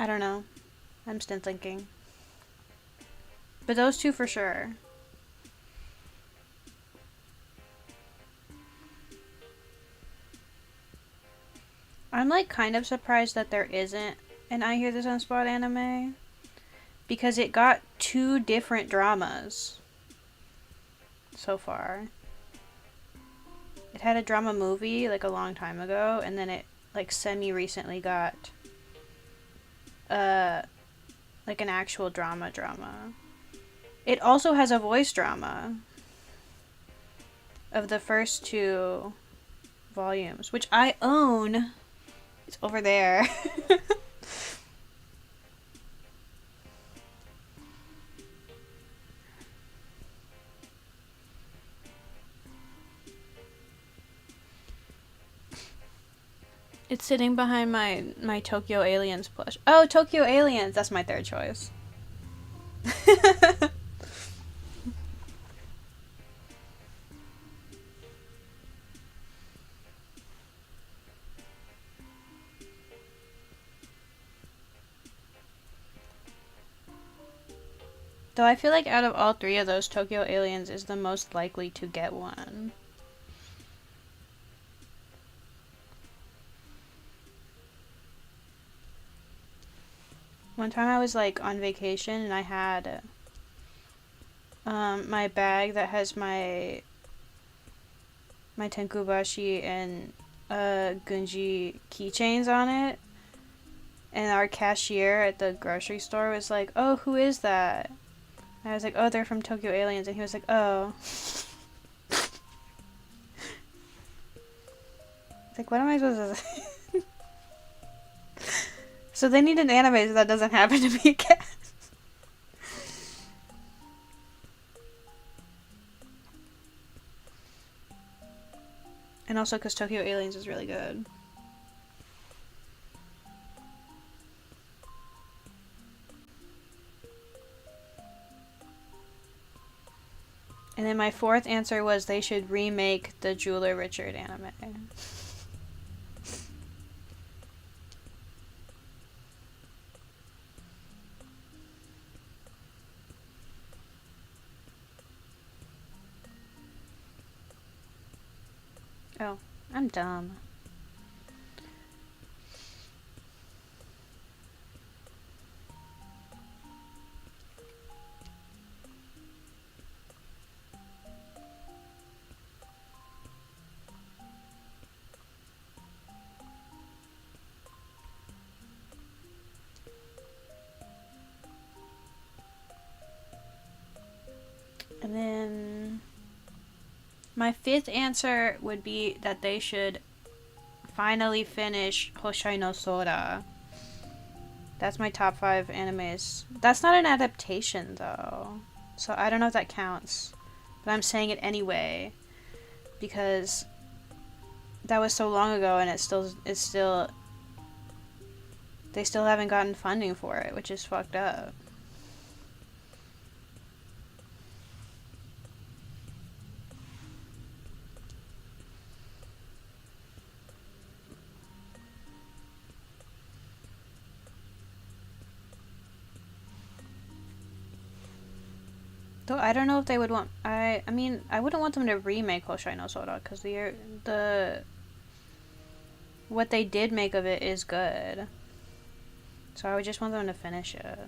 don't know. I'm still thinking. But those two for sure. I'm like kind of surprised that there isn't an I Hear the Sunspot anime. Because it got 2 different dramas so far. It had a drama movie like a long time ago, and then it like semi-recently got like an actual drama. It also has a voice drama of the first 2 volumes, which I own. It's over there. It's sitting behind my Tokyo Aliens plush. Oh, Tokyo Aliens! That's my third choice. Though I feel like out of all 3 of those, Tokyo Aliens is the most likely to get one. One time I was like on vacation and I had my bag that has my Tenkubashi and Gunji keychains on it, and our cashier at the grocery store was like, "Oh, who is that?" And I was like, "Oh, they're from Tokyo Aliens," and he was like, "Oh." It's like, what am I supposed to say? So they need an anime so that doesn't happen to me again. And also because Tokyo Aliens is really good. And then my fourth answer was they should remake the Jeweler Richard anime. Oh, I'm dumb. My fifth answer would be that they should finally finish Hoshai no Sora. That's my top 5 animes. That's not an adaptation though, so I don't know if that counts, but I'm saying it anyway because that was so long ago, and it's still they still haven't gotten funding for it, which is fucked up. Though I don't know if they would want. I mean, I wouldn't want them to remake Hoshai no Sora because the what they did make of it is good. So I would just want them to finish it.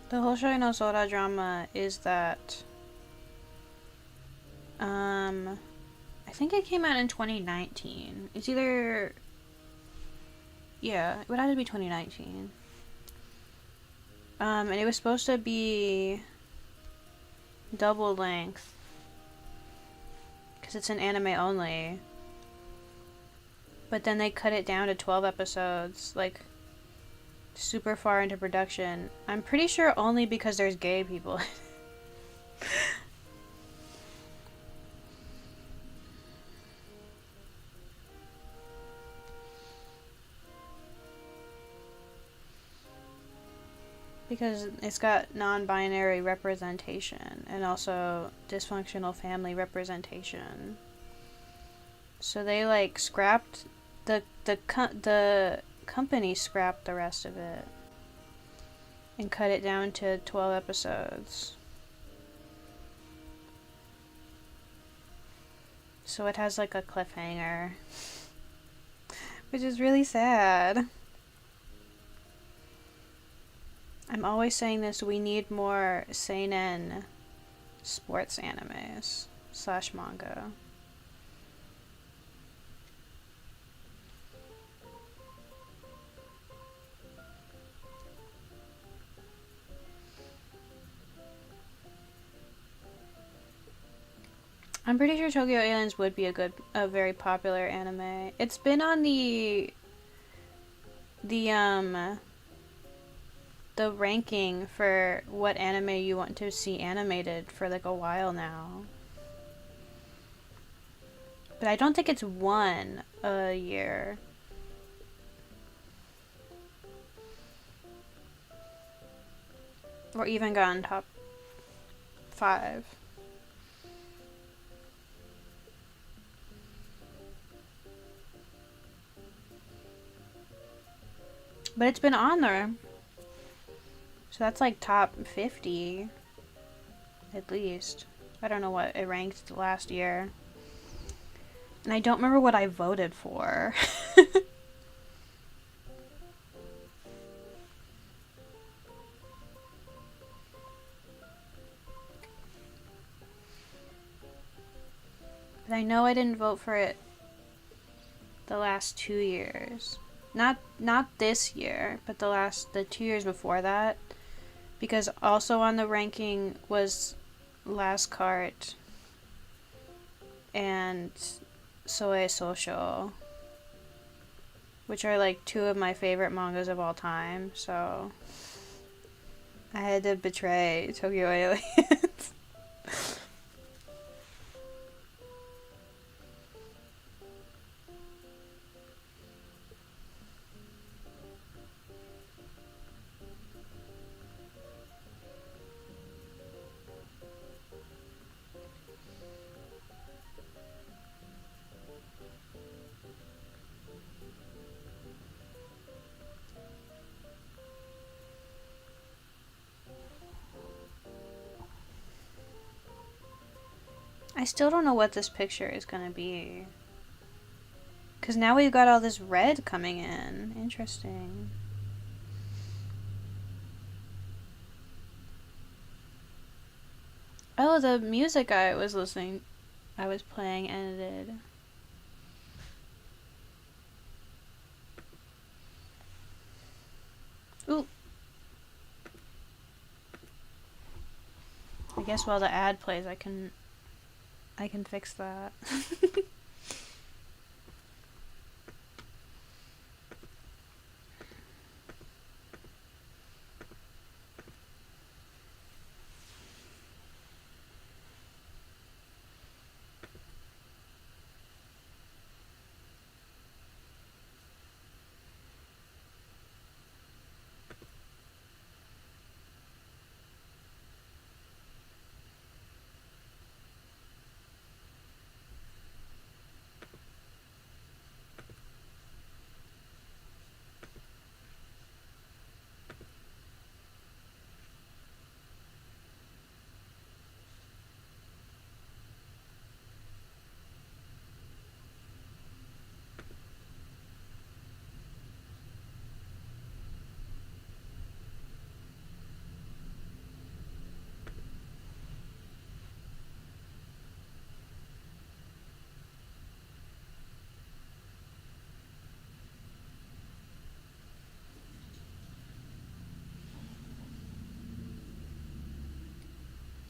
The Hoshai no Sora drama is that I think it came out in 2019. It's either yeah, it would have to be 2019. And it was supposed to be double length because it's an anime only. But then they cut it down to 12 episodes, like super far into production. I'm pretty sure only because there's gay people. Because it's got non-binary representation and also dysfunctional family representation. So they like scrapped the company scrapped the rest of it and cut it down to 12 episodes. So it has like a cliffhanger, which is really sad. I'm always saying this, we need more seinen sports animes / manga. I'm pretty sure Tokyo Aliens would be a very popular anime. It's been on the ranking for what anime you want to see animated for like a while now. But I don't think it's won a year. Or even gotten top 5. But it's been on there. So that's like top 50. At least. I don't know what it ranked last year. And I don't remember what I voted for. But I know I didn't vote for it the last 2 years. Not this year, but the 2 years before that. Because also on the ranking was Last Cart and Soe Social, which are like 2 of my favorite mangas of all time, so I had to betray Tokyo Aliens. I still don't know what this picture is gonna be. Because now we've got all this red coming in. Interesting. Oh, the music I was playing ended. Ooh. I guess while the ad plays, I can fix that.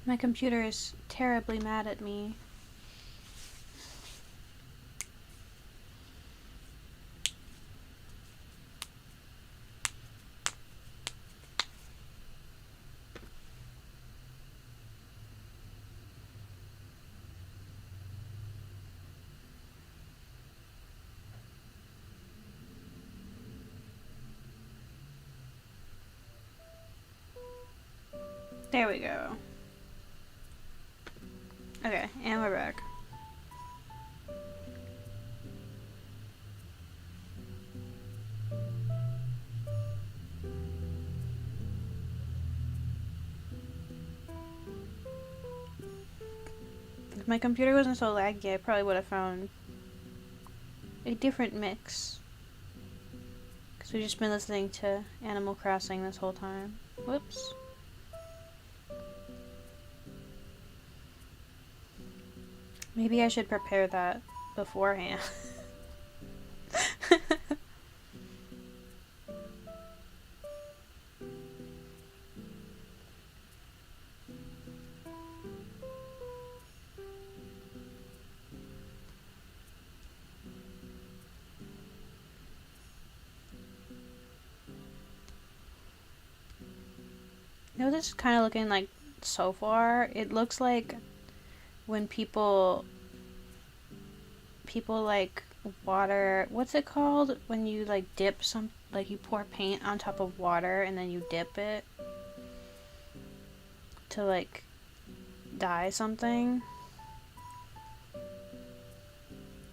My computer is terribly mad at me. There we go. Okay, and we're back. If my computer wasn't so laggy, I probably would have found a different mix. Because we've just been listening to Animal Crossing this whole time. Whoops. Maybe I should prepare that beforehand. You know, this is kind of looking like so far. It looks like when people like water. What's it called when you like dip some, like you pour paint on top of water and then you dip it to like dye something,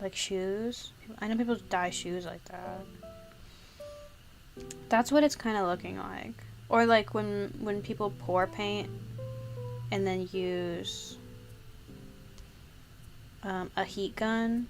like shoes. I know people dye shoes like that. That's what it's kind of looking like. Or like when people pour paint and then use a heat gun.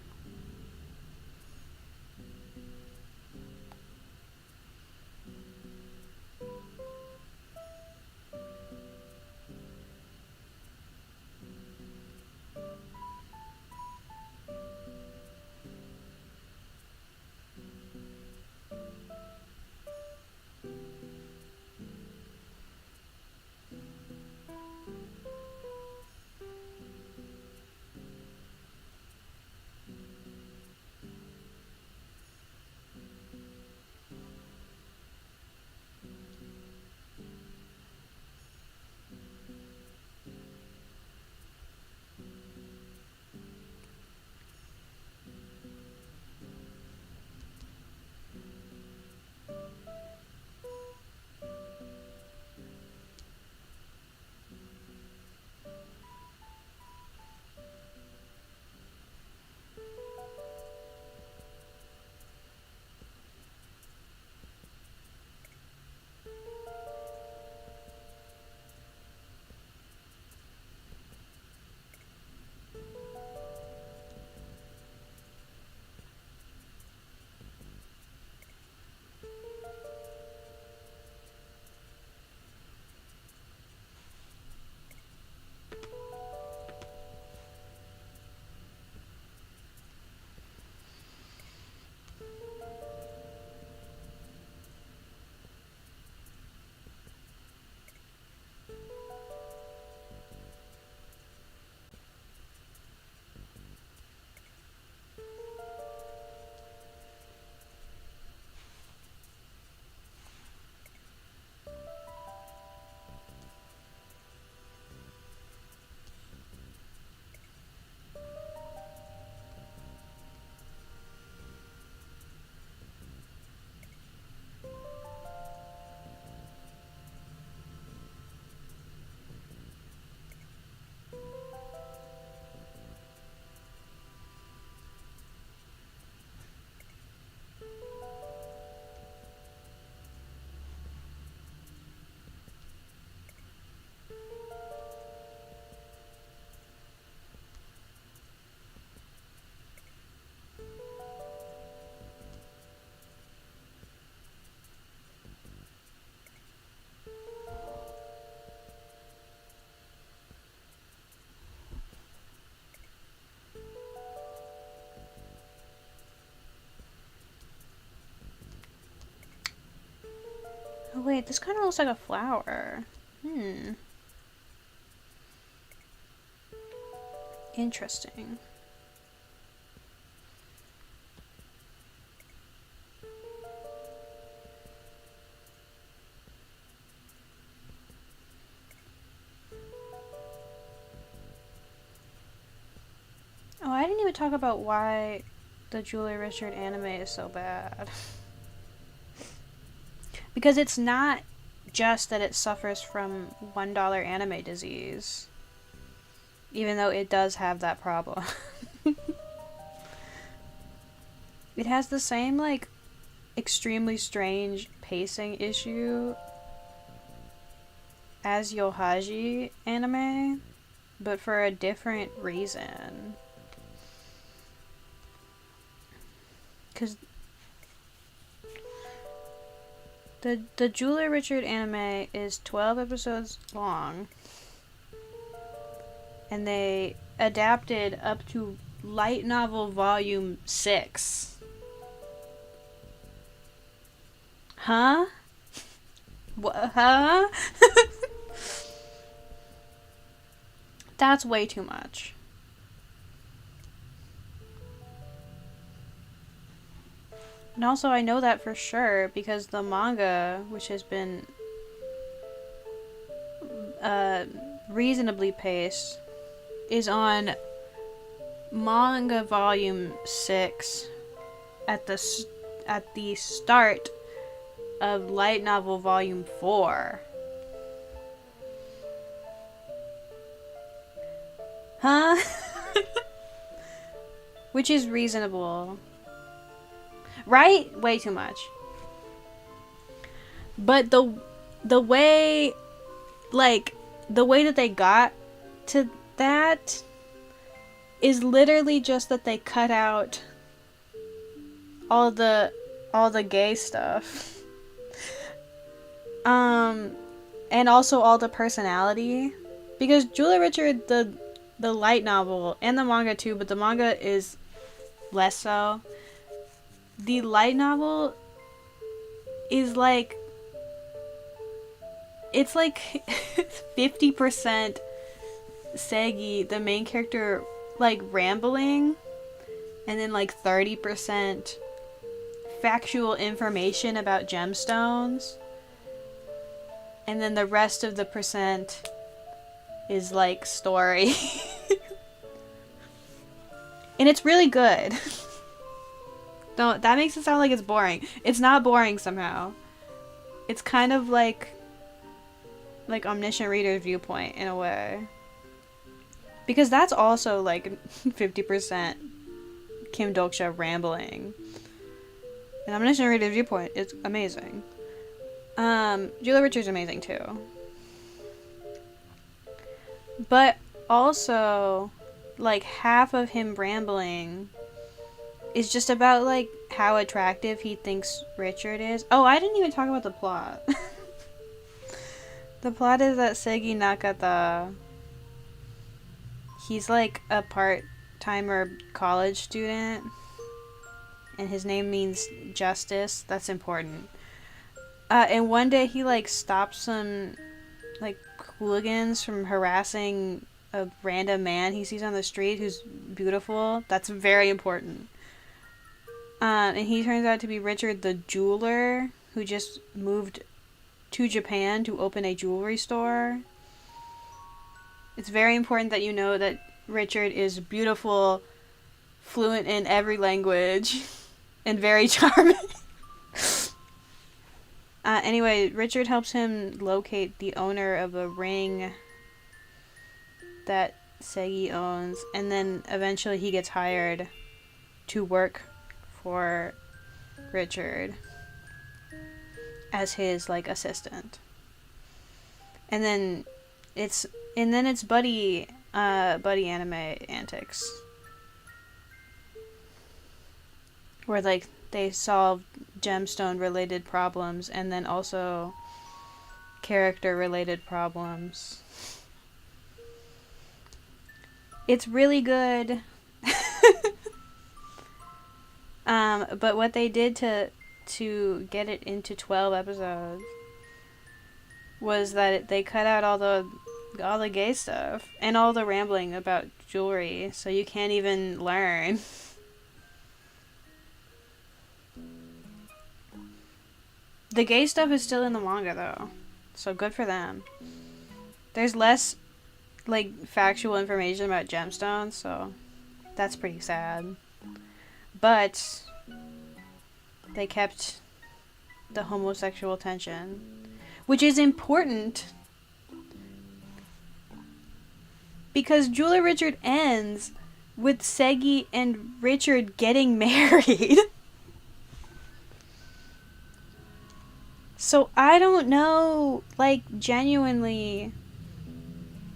Oh wait, this kind of looks like a flower. Interesting. Oh, I didn't even talk about why the Julia Richard anime is so bad. Because it's not just that it suffers from $1 anime disease. Even though it does have that problem. It has the same, like, extremely strange pacing issue as Yohaji anime, but for a different reason. Because the Julia Richard anime is 12 episodes long, and they adapted up to light novel volume 6. Huh? What? Huh? That's way too much. And also, I know that for sure because the manga, which has been reasonably paced, is on manga volume 6 at the start of light novel volume 4. Huh? Which is reasonable. Right? Way too much. But the way, like, the way that they got to that is literally just that they cut out all the gay stuff. And also all the personality. Because Julia Richard, the light novel, and the manga too, but the manga is less so. The light novel is like, it's like 50% Segi, the main character, like rambling, and then like 30% factual information about gemstones, and then the rest of the percent is like story. And it's really good. Don't, that makes it sound like it's boring. It's not boring somehow. It's kind of like Omniscient Reader's viewpoint in a way. Because that's also like 50% Kim Dokcha rambling. And Omniscient Reader's viewpoint is amazing. Julia Richard's amazing too. But also, like, half of him rambling is just about, like, how attractive he thinks Richard is. Oh, I didn't even talk about the plot. The plot is that Segi Nakata, he's, like, a part-timer college student, and his name means justice. That's important. And one day he, like, stops some, like, hooligans from harassing a random man he sees on the street who's beautiful. That's very important. And he turns out to be Richard the jeweler who just moved to Japan to open a jewelry store. It's very important that you know that Richard is beautiful, fluent in every language, and very charming. Anyway, Richard helps him locate the owner of a ring that Segi owns, and then eventually he gets hired to work for Richard as his, like, assistant. And then it's buddy anime antics, where, like, they solve gemstone related problems and then also character related problems. It's really good. But what they did to get it into 12 episodes was that they cut out all the gay stuff and all the rambling about jewelry, so you can't even learn. The gay stuff is still in the manga though, so good for them. There's less like factual information about gemstones, so that's pretty sad. But they kept the homosexual tension, which is important because Jeweler Richard ends with Segi and Richard getting married. So I don't know, like, genuinely.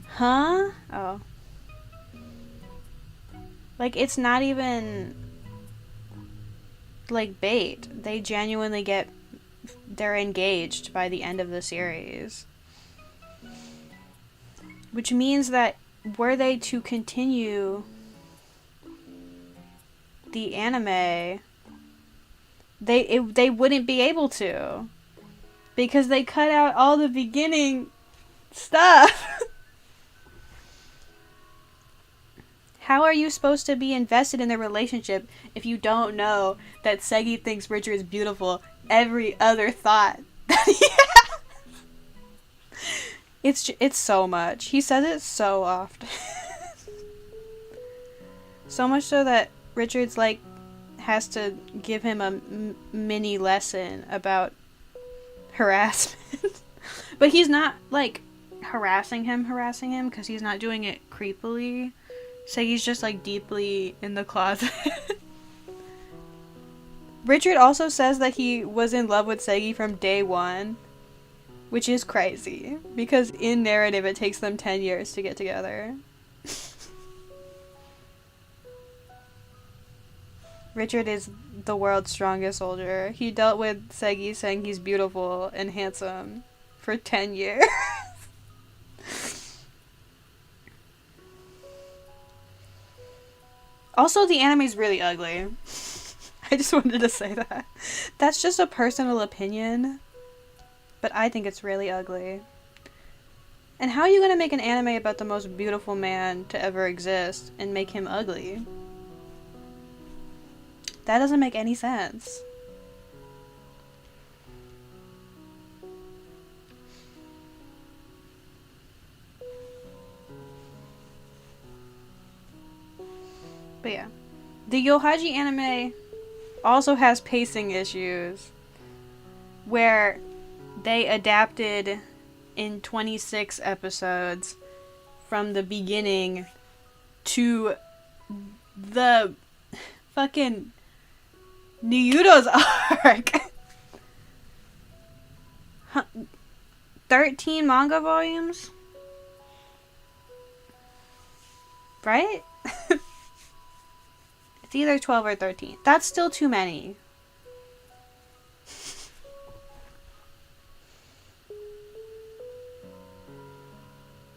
Huh? Oh. Like, it's not even, like, bait. They genuinely they're engaged by the end of the series. Which means that were they to continue the anime, they wouldn't be able to. Because they cut out all the beginning stuff. How are you supposed to be invested in the relationship if you don't know that Segi thinks Richard is beautiful every other thought that he has? It's so much. He says it so often. So much so that Richard's like has to give him a mini lesson about harassment. But he's not like harassing him because he's not doing it creepily. Segi's just like deeply in the closet. Richard also says that he was in love with Segi from day one, which is crazy because in narrative it takes them 10 years to get together. Richard is the world's strongest soldier. He dealt with Segi saying he's beautiful and handsome for 10 years. Also, the anime's really ugly. I just wanted to say that. That's just a personal opinion, but I think it's really ugly. And how are you gonna make an anime about the most beautiful man to ever exist and make him ugly? That doesn't make any sense. But yeah. The Yohaji anime also has pacing issues where they adapted in 26 episodes from the beginning to the fucking Nyuto's arc. 13 manga volumes? Right? It's either 12 or 13. That's still too many.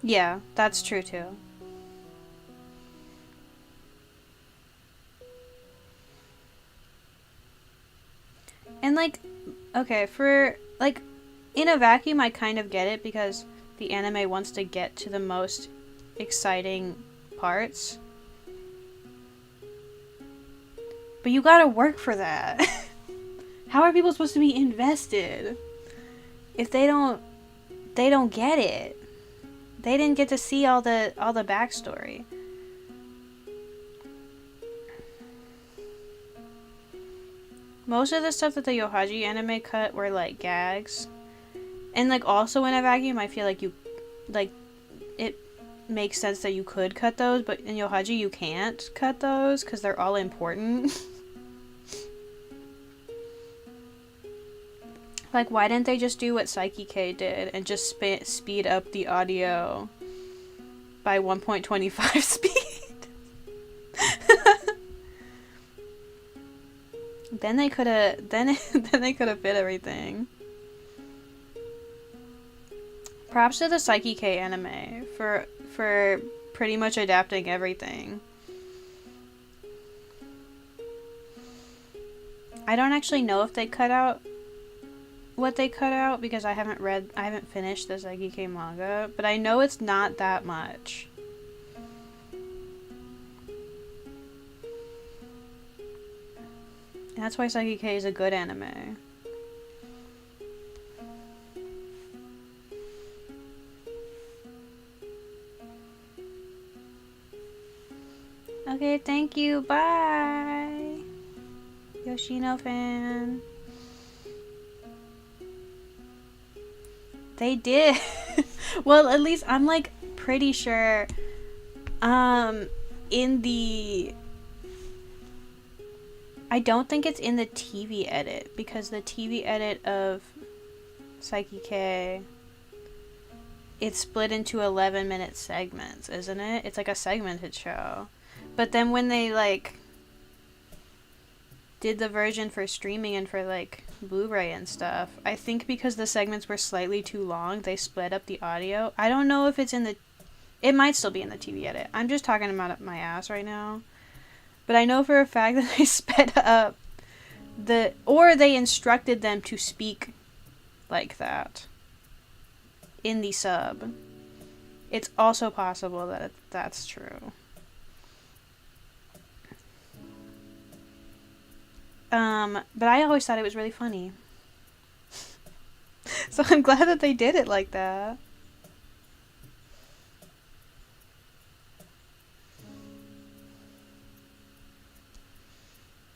Yeah, that's true too. And like, okay, for like, in a vacuum I kind of get it because the anime wants to get to the most exciting parts. But you gotta work for that. How are people supposed to be invested if they don't get it? They didn't get to see all the backstory. Most of the stuff that the Yohaji anime cut were like gags. And like also in a vacuum I feel like it makes sense that you could cut those, but in Yohaji you can't cut those because they're all important. Like, why didn't they just do what Psyche K did and just speed up the audio by 1.25 speed? Then they could have fit everything. Props to the Psyche K anime for pretty much adapting everything. I don't actually know if they cut out what they cut out because I haven't finished the Saikike manga, but I know it's not that much. And that's why Saikike is a good anime. Okay, thank you. Bye. Yoshino fan. They did. Well, at least I'm like pretty sure in the I don't think it's in the TV edit because the TV edit of Saikike, it's split into 11-minute segments, isn't it? It's like a segmented show. But then when they like did the version for streaming and for like Blu-ray and stuff, I think because the segments were slightly too long, they split up the audio. I don't know if it's in the... It might still be in the TV edit. I'm just talking about my ass right now. But I know for a fact that they sped up or they instructed them to speak like that in the sub. It's also possible that that's true. But I always thought it was really funny. So I'm glad that they did it like that.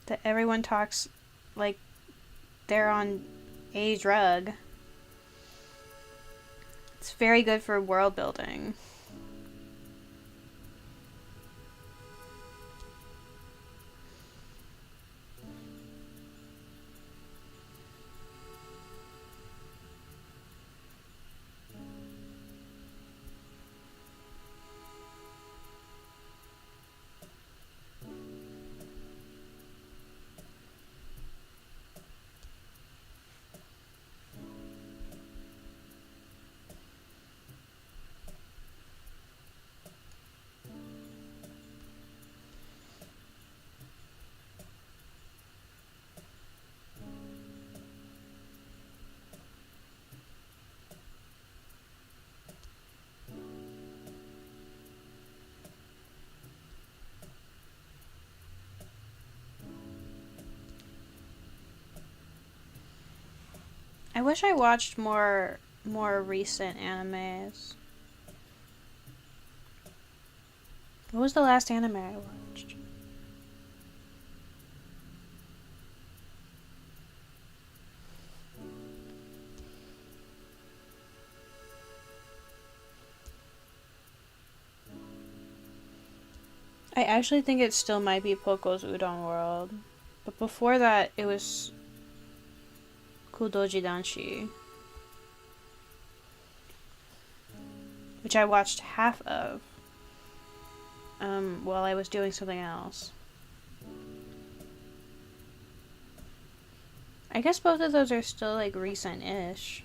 That everyone talks like they're on a drug. It's very good for world building. I wish I watched more recent animes. What was the last anime I watched? I actually think it still might be Poco's Udon World. But before that, it was Kudoji Danshi, which I watched half of while I was doing something else. I guess both of those are still like recent-ish.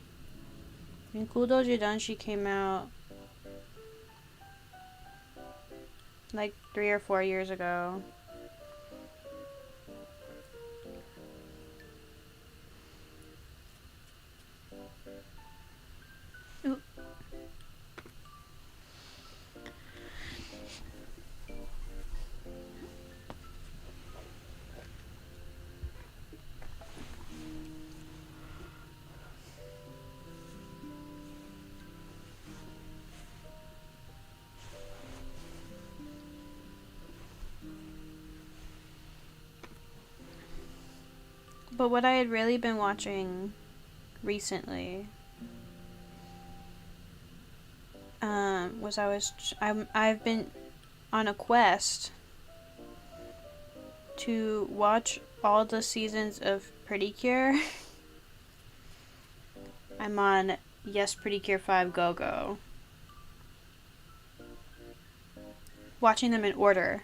I mean, Kudoji Danshi came out like 3 or 4 years ago. Ooh. But what I had really been watching recently was I've been on a quest to watch all the seasons of Pretty Cure. I'm on Yes Pretty Cure 5 Go Go. Watching them in order.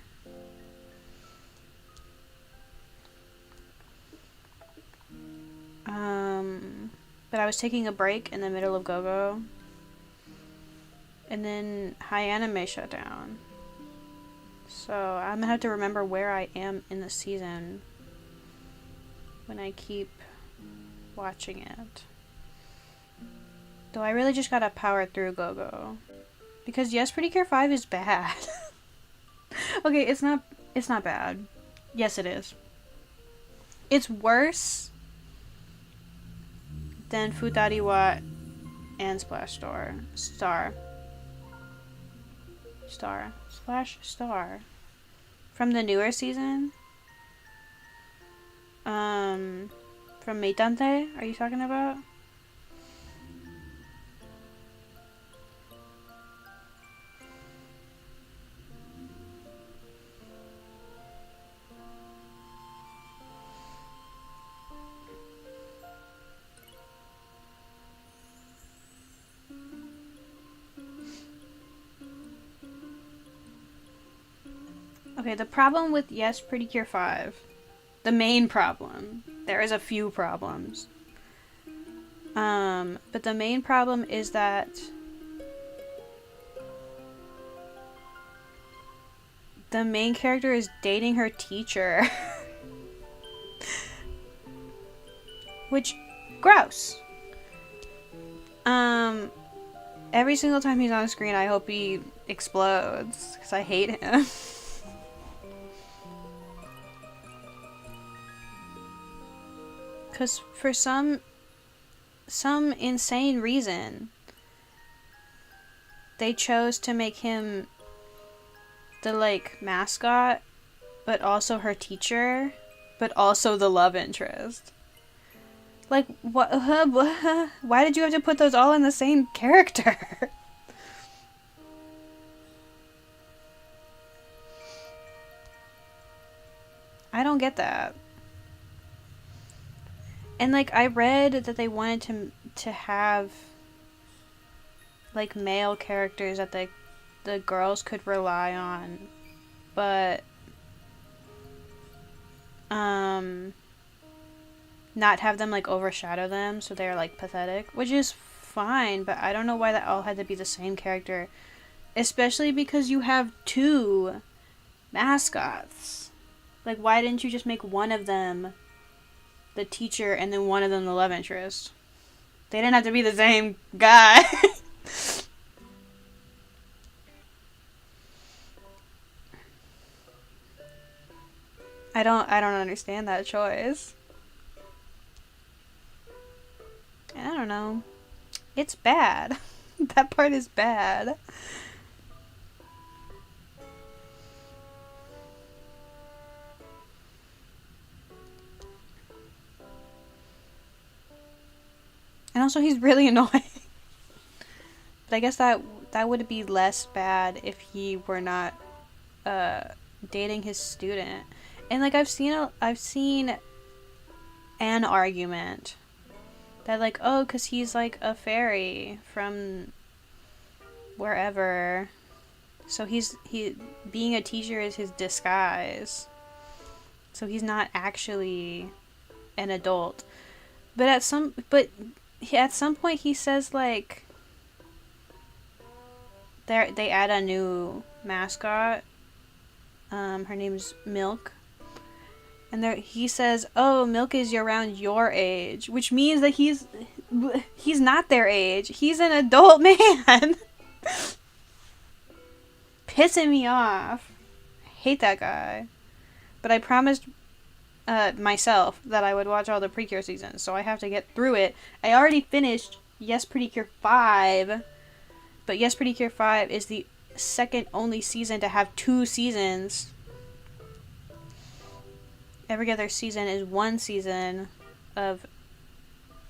But I was taking a break in the middle of Go Go. And then High Anime shut down. So I'm gonna have to remember where I am in the season when I keep watching it. Though I really just gotta power through Go-Go. Because Yes Pretty Cure 5 is bad. Okay, it's not bad. Yes, it is. It's worse than Futariwa and Splash Star. Splash Star. From the newer season. From Meitante, are you talking about? Okay, the problem with Yes Pretty Cure 5, the main problem, there is a few problems. But the main problem is that the main character is dating her teacher. Which, gross. Every single time he's on screen, I hope he explodes, because I hate him. Because for some insane reason, they chose to make him the, like, mascot, but also her teacher, but also the love interest. Like, what? Why did you have to put those all in the same character? I don't get that. And, like, I read that they wanted to have, like, male characters that the girls could rely on, but not have them, like, overshadow them, so they're, like, pathetic, which is fine, but I don't know why that all had to be the same character, especially because you have 2 mascots. Like, why didn't you just make one of them the teacher and then one of them the love interest? They didn't have to be the same guy. I don't understand that choice. I don't know. It's bad. That part is bad. And also he's really annoying. But I guess that would be less bad if he were not dating his student. And, like, I've seen an argument that, like, oh, because he's, like, a fairy from wherever, so he being a teacher is his disguise, so he's not actually an adult. But at some point he says, like, they add a new mascot. Her name's Milk. And he says, oh, Milk is around your age. Which means that he's not their age. He's an adult man. Pissing me off. I hate that guy. But I promised myself that I would watch all the Precure seasons. So I have to get through it. I already finished Yes Pretty Cure 5. But Yes Pretty Cure 5 is the second only season to have 2 seasons. Every other season is 1 season of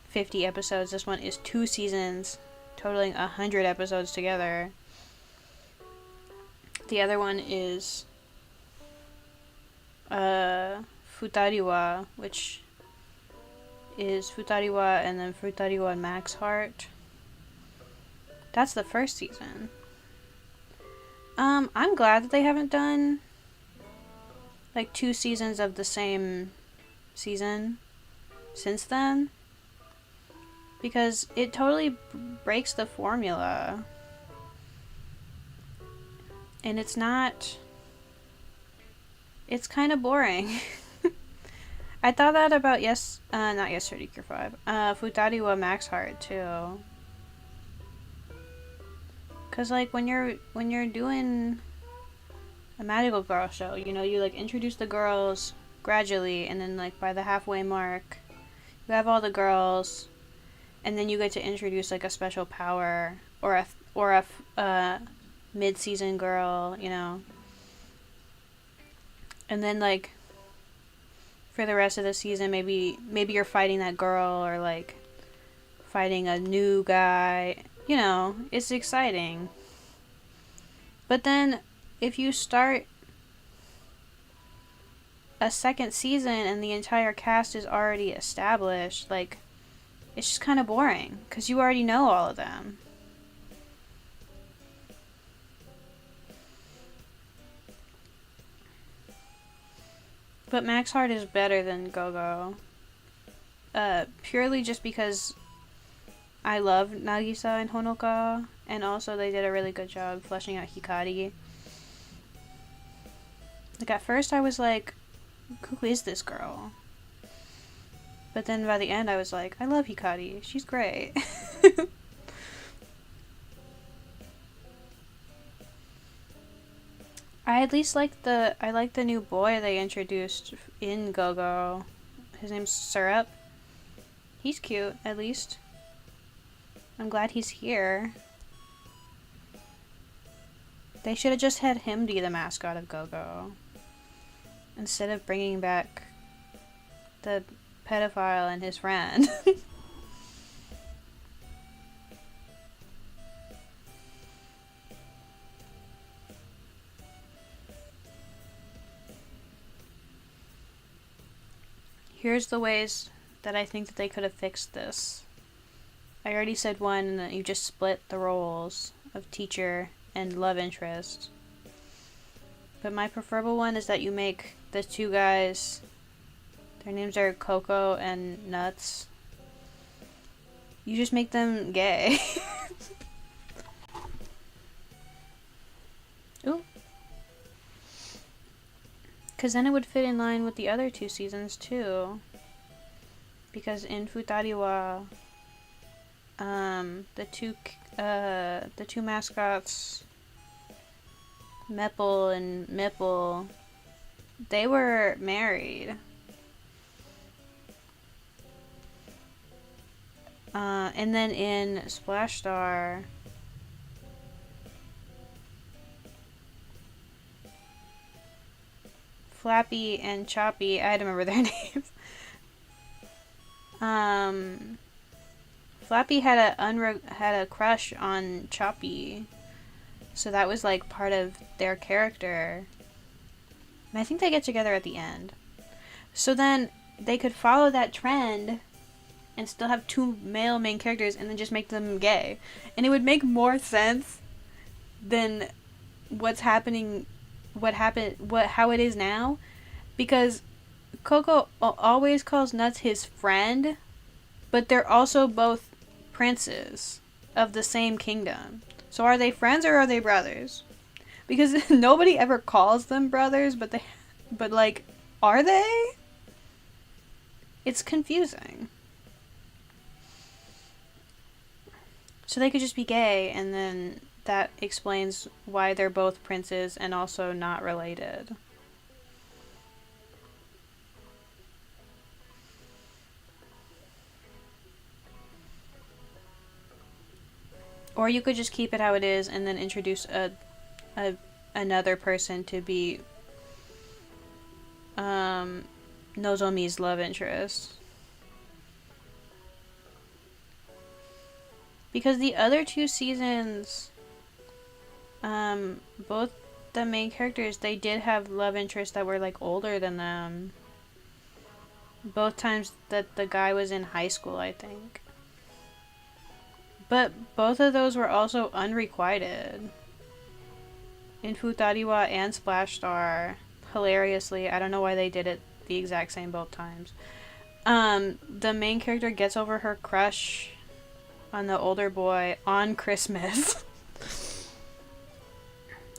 50 episodes. This one is 2 seasons, totaling 100 episodes together. The other one is Futariwa, which is Futariwa and then Futariwa and Max Heart. That's the first season. I'm glad that they haven't done, like, 2 seasons of the same season since then, because it totally breaks the formula, and it's kind of boring. I thought that about not Yes Pretty Cure 5, Futariwa Max Heart too. Cause like when you're doing a magical girl show, you know, you like introduce the girls gradually, and then like by the halfway mark, you have all the girls, and then you get to introduce like a special power or a mid-season girl, you know, and then like for the rest of the season, maybe you're fighting that girl or like fighting a new guy. You know, it's exciting. But then if you start a second season and the entire cast is already established, like it's just kind of boring because you already know all of them. But Max Heart is better than Go-Go. Purely just because I love Nagisa and Honoka, and also they did a really good job fleshing out Hikari. Like at first I was like, who is this girl? But then by the end I was like, I love Hikari. She's great. I at least like the new boy they introduced in Go-Go. His name's Syrup. He's cute, at least. I'm glad he's here. They should have just had him be the mascot of Go-Go, instead of bringing back the pedophile and his friend. Here's the ways that I think that they could have fixed this. I already said one, that you just split the roles of teacher and love interest. But my preferable one is that you make the two guys, their names are Coco and Nuts. You just make them gay. Ooh. Because then it would fit in line with the other two seasons too. Because in Futariwa, the two mascots, Meppel and Mipple, they were married. And then in Splash Star, Flappy and Choppy, I had to remember their names. Flappy had a crush on Choppy, so that was like part of their character. And I think they get together at the end. So then they could follow that trend and still have two male main characters and then just make them gay. And it would make more sense than how it is now, because Coco always calls Nuts his friend, but they're also both princes of the same kingdom. So are they friends or are they brothers? Because nobody ever calls them brothers, but like, are they? It's confusing. So they could just be gay, and then that explains why they're both princes and also not related. Or you could just keep it how it is and then introduce another person to be Nozomi's love interest. Because the other two seasons, both the main characters, they did have love interests that were like older than them. Both times that the guy was in high school, I think. But both of those were also unrequited. In Futariwa and Splash Star, hilariously, I don't know why they did it the exact same both times. The main character gets over her crush on the older boy on Christmas.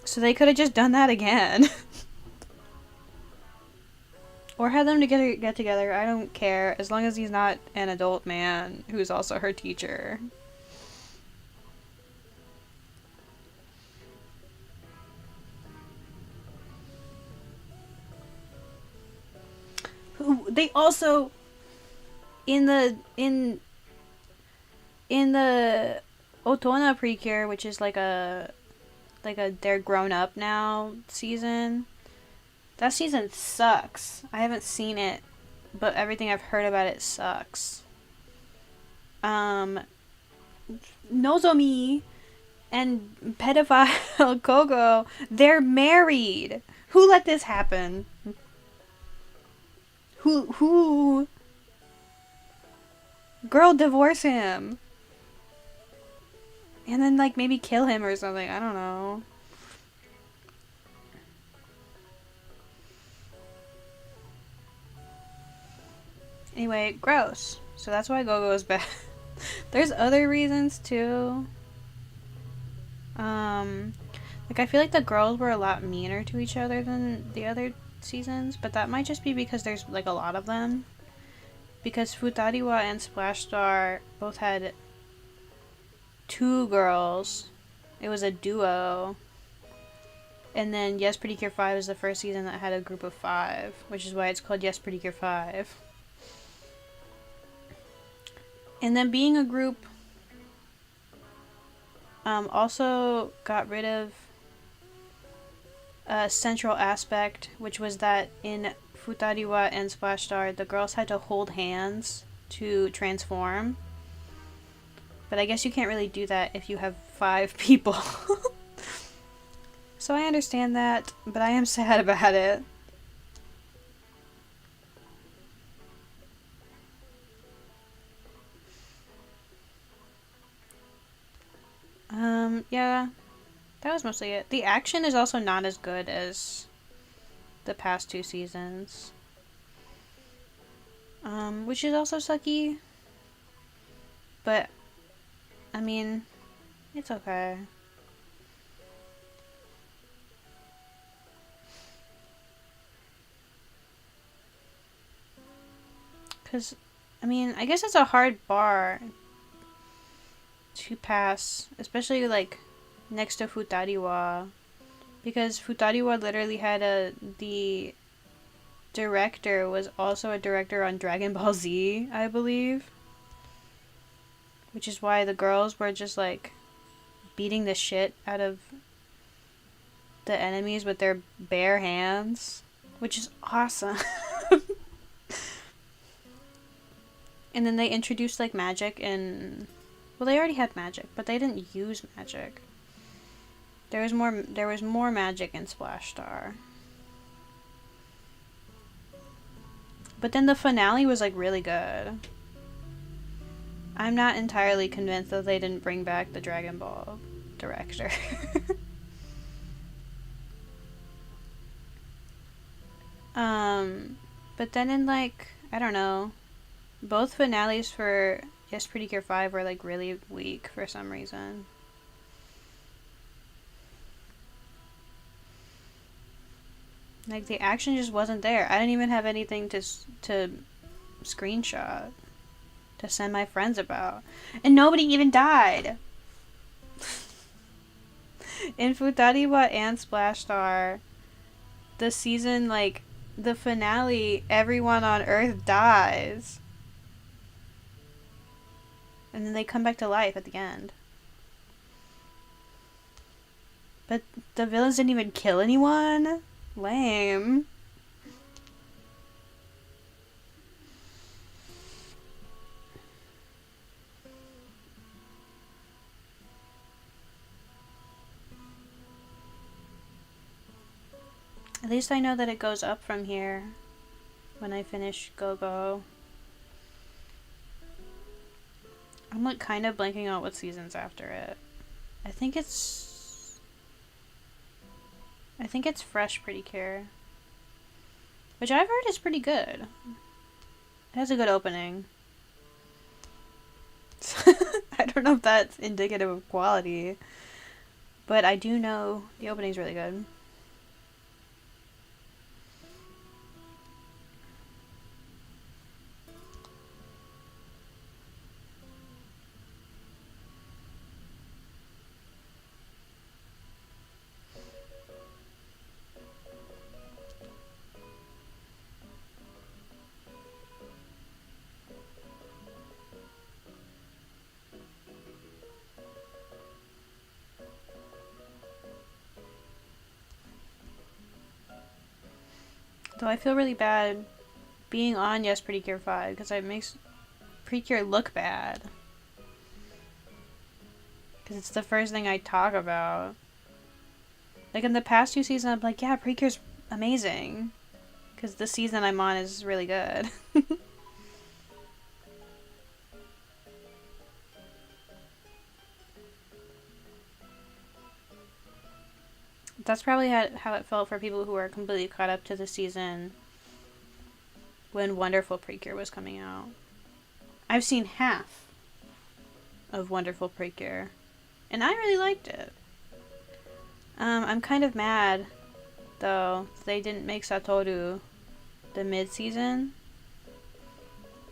So they could have just done that again. Or had them get together. I don't care, as long as he's not an adult man who's also her teacher. they also in the Otona Precure, which is like a they're grown up now season. That season sucks. I haven't seen it, but everything I've heard about it sucks. Nozomi and pedophile Kogo, they're married. Who let this happen? Who? Girl, divorce him. And then, like, maybe kill him or something. I don't know. Anyway, gross. So that's why Gogo is bad. There's other reasons, too. Like, I feel like the girls were a lot meaner to each other than the other seasons. But that might just be because there's, like, a lot of them. Because Futariwa and Splash Star both had 2 girls. It was a duo. And then Yes Pretty Cure 5 is the first season that had a group of 5, which is why it's called Yes Pretty Cure 5. And then being a group also got rid of a central aspect, which was that in Futariwa and Splash Star, the girls had to hold hands to transform. But I guess you can't really do that if you have 5 people. So I understand that, but I am sad about it. Yeah, that was mostly it. The action is also not as good as the past 2 seasons. Which is also sucky. But, I mean, it's okay. Because, I mean, I guess it's a hard bar to pass, especially, like, next to Futariwa. Because Futariwa literally had the director was also a director on Dragon Ball Z, I believe. Which is why the girls were just, like, beating the shit out of the enemies with their bare hands. Which is awesome. And then they introduced, like, magic and... Well, they already had magic, but they didn't use magic. There was more magic in Splash Star. But then the finale was, like, really good. I'm not entirely convinced that they didn't bring back the Dragon Ball director. But then in, like, I don't know, both finales for Yes Pretty Cure 5 were, like, really weak for some reason. Like, the action just wasn't there. I didn't even have anything to screenshot to send my friends about. And nobody even died. In Futariwa and Splash Star, the season, like, the finale, everyone on Earth dies. And then they come back to life at the end. But the villains didn't even kill anyone? Lame. At least I know that it goes up from here when I finish Go-Go. I'm, like, kind of blanking out what season's after it. I think it's Fresh Pretty Cure. Which I've heard is pretty good. It has a good opening. I don't know if that's indicative of quality. But I do know the opening's really good. Though I feel really bad being on Yes Pretty 5 because it makes Precure look bad. Because it's the first thing I talk about. Like in the past 2 seasons, I'm like, yeah, Precure's amazing. Because the season I'm on is really good. That's probably how it felt for people who were completely caught up to the season when Wonderful Precure was coming out. I've seen half of Wonderful Precure, and I really liked it. I'm kind of mad, though, they didn't make Satoru the mid-season.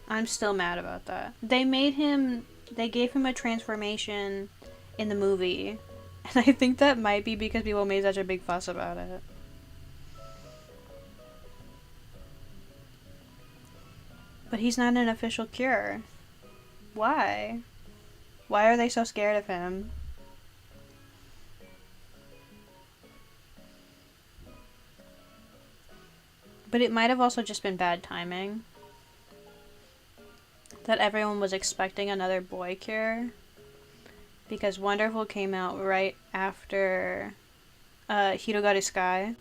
I'm still mad about that. They gave him a transformation in the movie, and I think that might be because people made such a big fuss about it. But he's not an official cure. Why? Why are they so scared of him? But it might have also just been bad timing. That everyone was expecting another boy cure. Because Wonderful came out right after Hirogare Sky,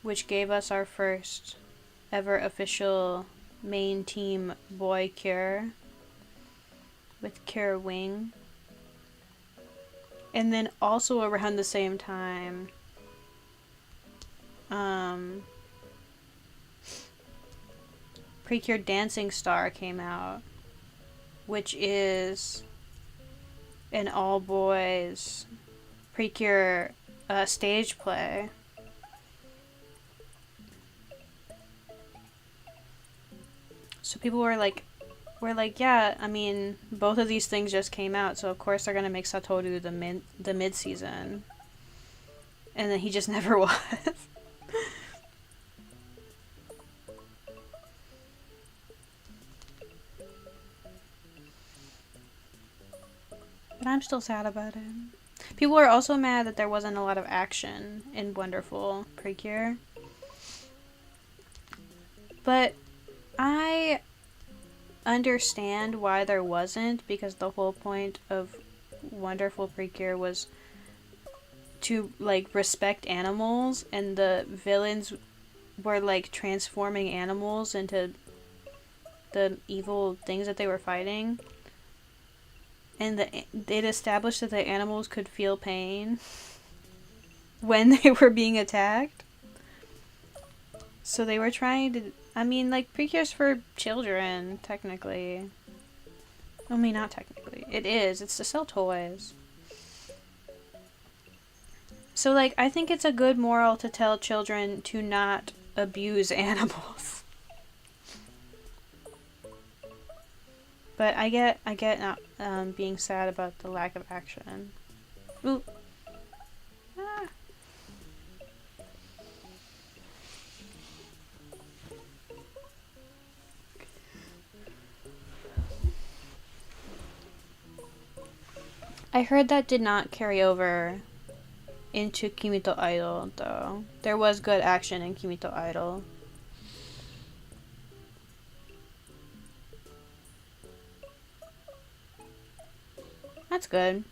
which gave us our first ever official main team boy cure with Cure Wing. And then also around the same time, Precure Dancing Star came out, which is an all boys Precure stage play. So people were like, yeah, I mean, both of these things just came out, so of course they're gonna make Satoru the mid season, and then he just never was. But I'm still sad about it. People are also mad that there wasn't a lot of action in Wonderful Precure. But I understand why there wasn't, because the whole point of Wonderful Precure was to like respect animals, and the villains were like transforming animals into the evil things that they were fighting. And it established that the animals could feel pain when they were being attacked. So they were trying to... I mean, like, Precure's for children, technically. I mean, not technically. It is. It's to sell toys. So, like, I think it's a good moral to tell children to not abuse animals. But I get not being sad about the lack of action. Ooh. Ah. I heard that did not carry over into Kimito Idol, though. There was good action in Kimito Idol. That's good.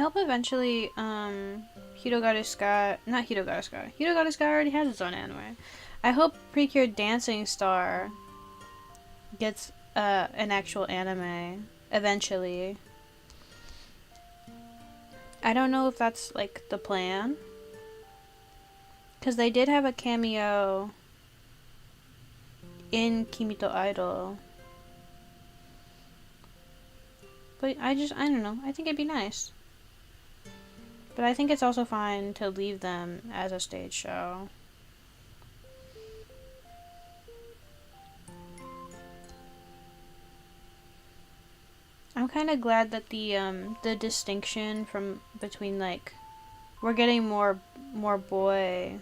hope eventually, Hirogaru Sky, not Hirogaru Sky. Hirogaru Sky already has its own anime. I hope Precure Dancing Star gets an actual anime eventually. I don't know if that's like the plan, because they did have a cameo in Kimito Idol. But I don't know. I think it'd be nice. But I think it's also fine to leave them as a stage show. I'm kind of glad that the distinction between like we're getting more boy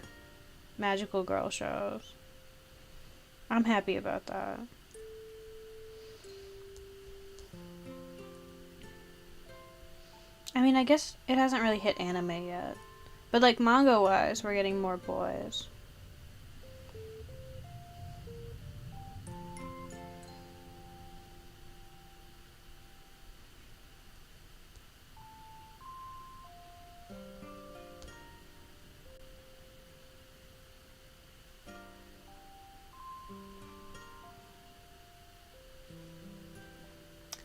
magical girl shows. I'm happy about that. I mean, I guess it hasn't really hit anime yet. But like manga wise, we're getting more boys.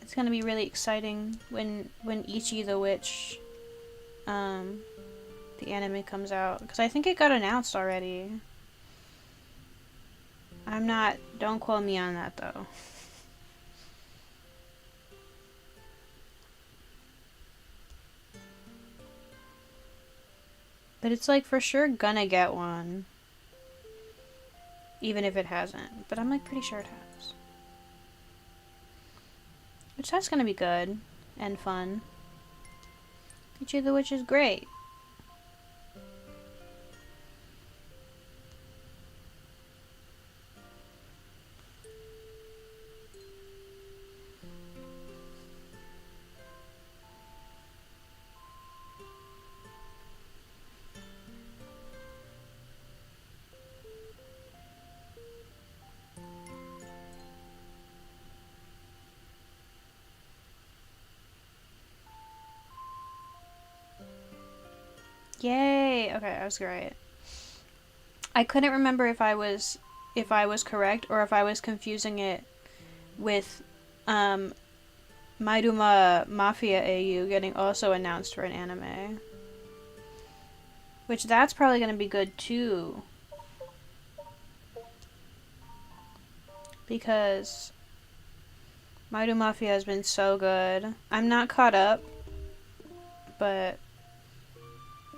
It's gonna be really exciting when Ichi the Witch, the anime comes out, because I think it got announced already. Don't quote me on that though. But it's like for sure gonna get one. Even if it hasn't. But I'm like pretty sure it has. Which that's gonna be good and fun. Ichi the Witch is great. Yay! Okay, I was right. I couldn't remember if I was correct or if I was confusing it with Maiduma Mafia AU getting also announced for an anime. Which that's probably gonna be good too. Because Maiduma Mafia has been so good. I'm not caught up, but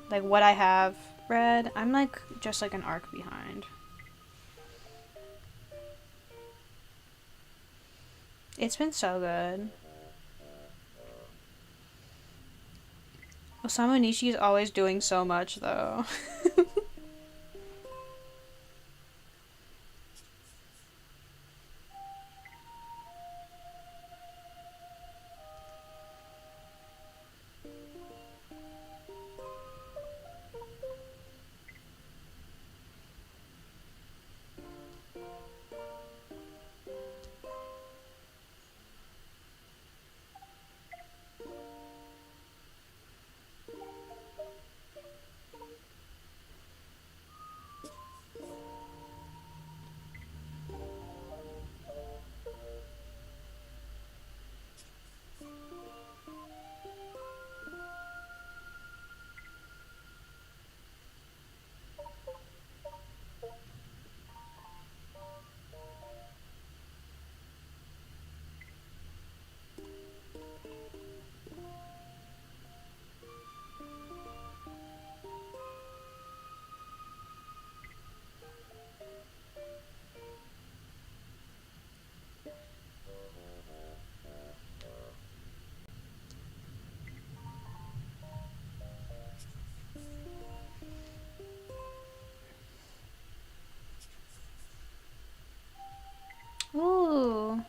like what I have read, I'm like just like an arc behind. It's been so good. Osamu Nishi is always doing so much though. Ooh.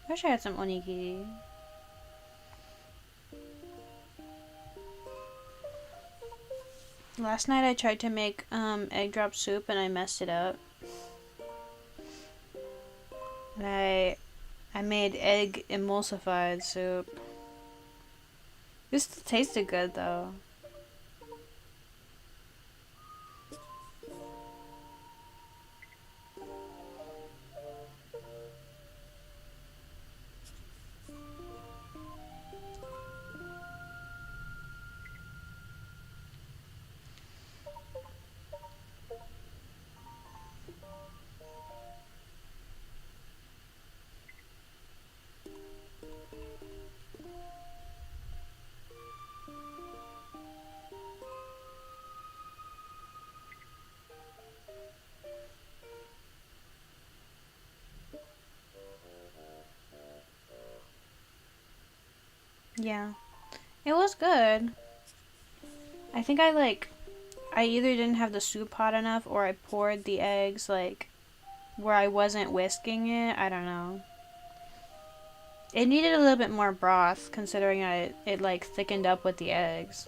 I wish I had some onigiri. Last night I tried to make egg drop soup and I messed it up. And I made egg emulsified soup. This tasted good though. Yeah. It was good. I think I either didn't have the soup hot enough or I poured the eggs where I wasn't whisking it. I don't know. It needed a little bit more broth considering it thickened up with the eggs.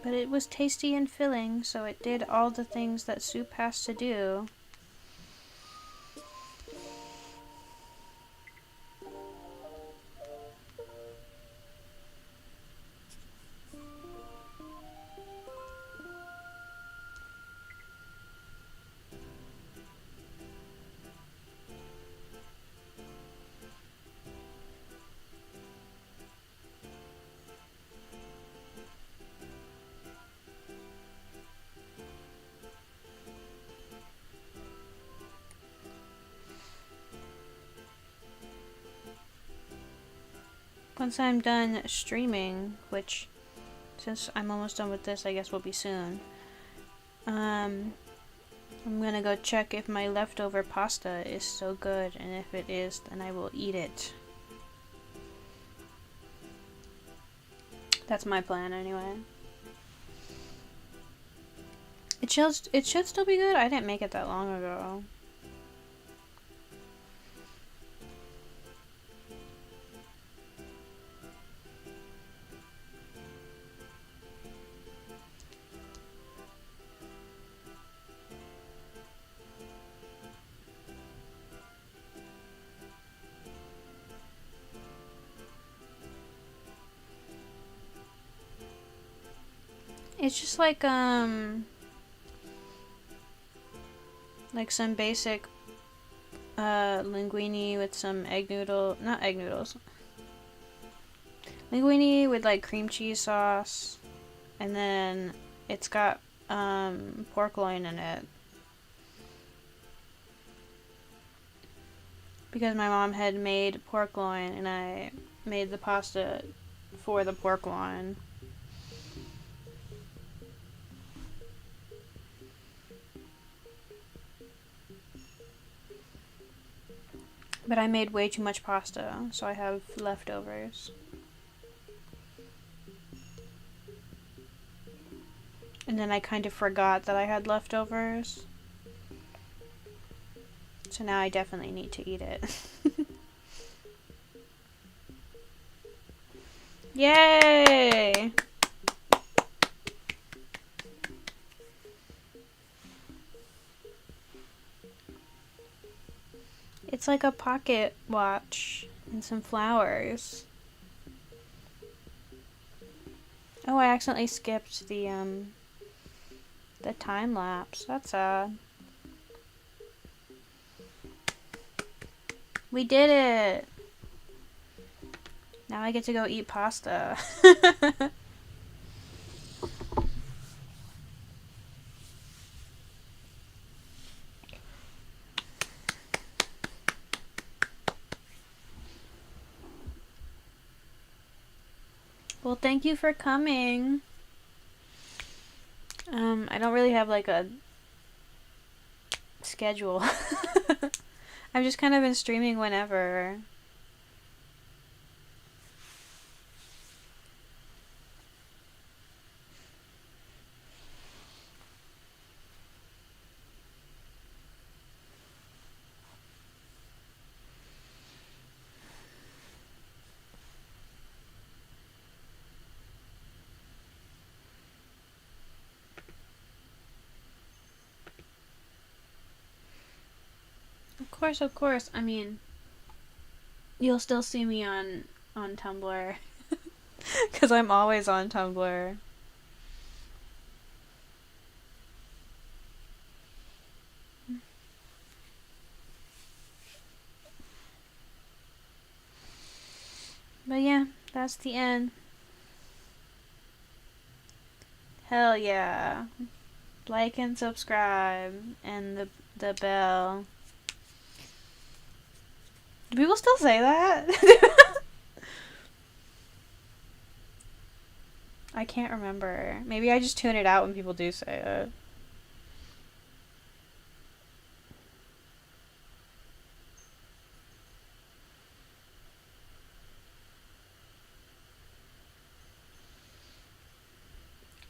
But it was tasty and filling, so it did all the things that soup has to do. Once I'm done streaming, which since I'm almost done with this, I guess will be soon. I'm gonna go check if my leftover pasta is still good, and if it is, then I will eat it. That's my plan anyway. It should still be good. I didn't make it that long ago. It's just like some basic linguine with some not egg noodles. Linguine with like cream cheese sauce, and then it's got pork loin in it. Because my mom had made pork loin and I made the pasta for the pork loin. But I made way too much pasta, so I have leftovers. And then I kind of forgot that I had leftovers. So now I definitely need to eat it. Yay! It's like a pocket watch and some flowers. Oh, I accidentally skipped the time lapse. That's sad. We did it! Now I get to go eat pasta. Well, thank you for coming. I don't really have like a schedule. I've just kind of been streaming whenever. course, of course. I mean, you'll still see me on Tumblr. Because I'm always on Tumblr. But yeah, that's the end. Hell yeah. Like and subscribe and the bell. Do people still say that? I can't remember. Maybe I just tune it out when people do say it.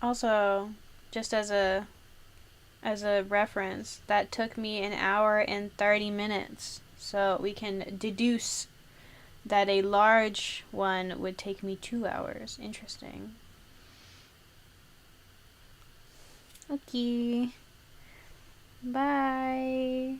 Also, just as a reference, that took me an hour and 30 minutes. So we can deduce that a large one would take me 2 hours. Interesting. Okay. Bye.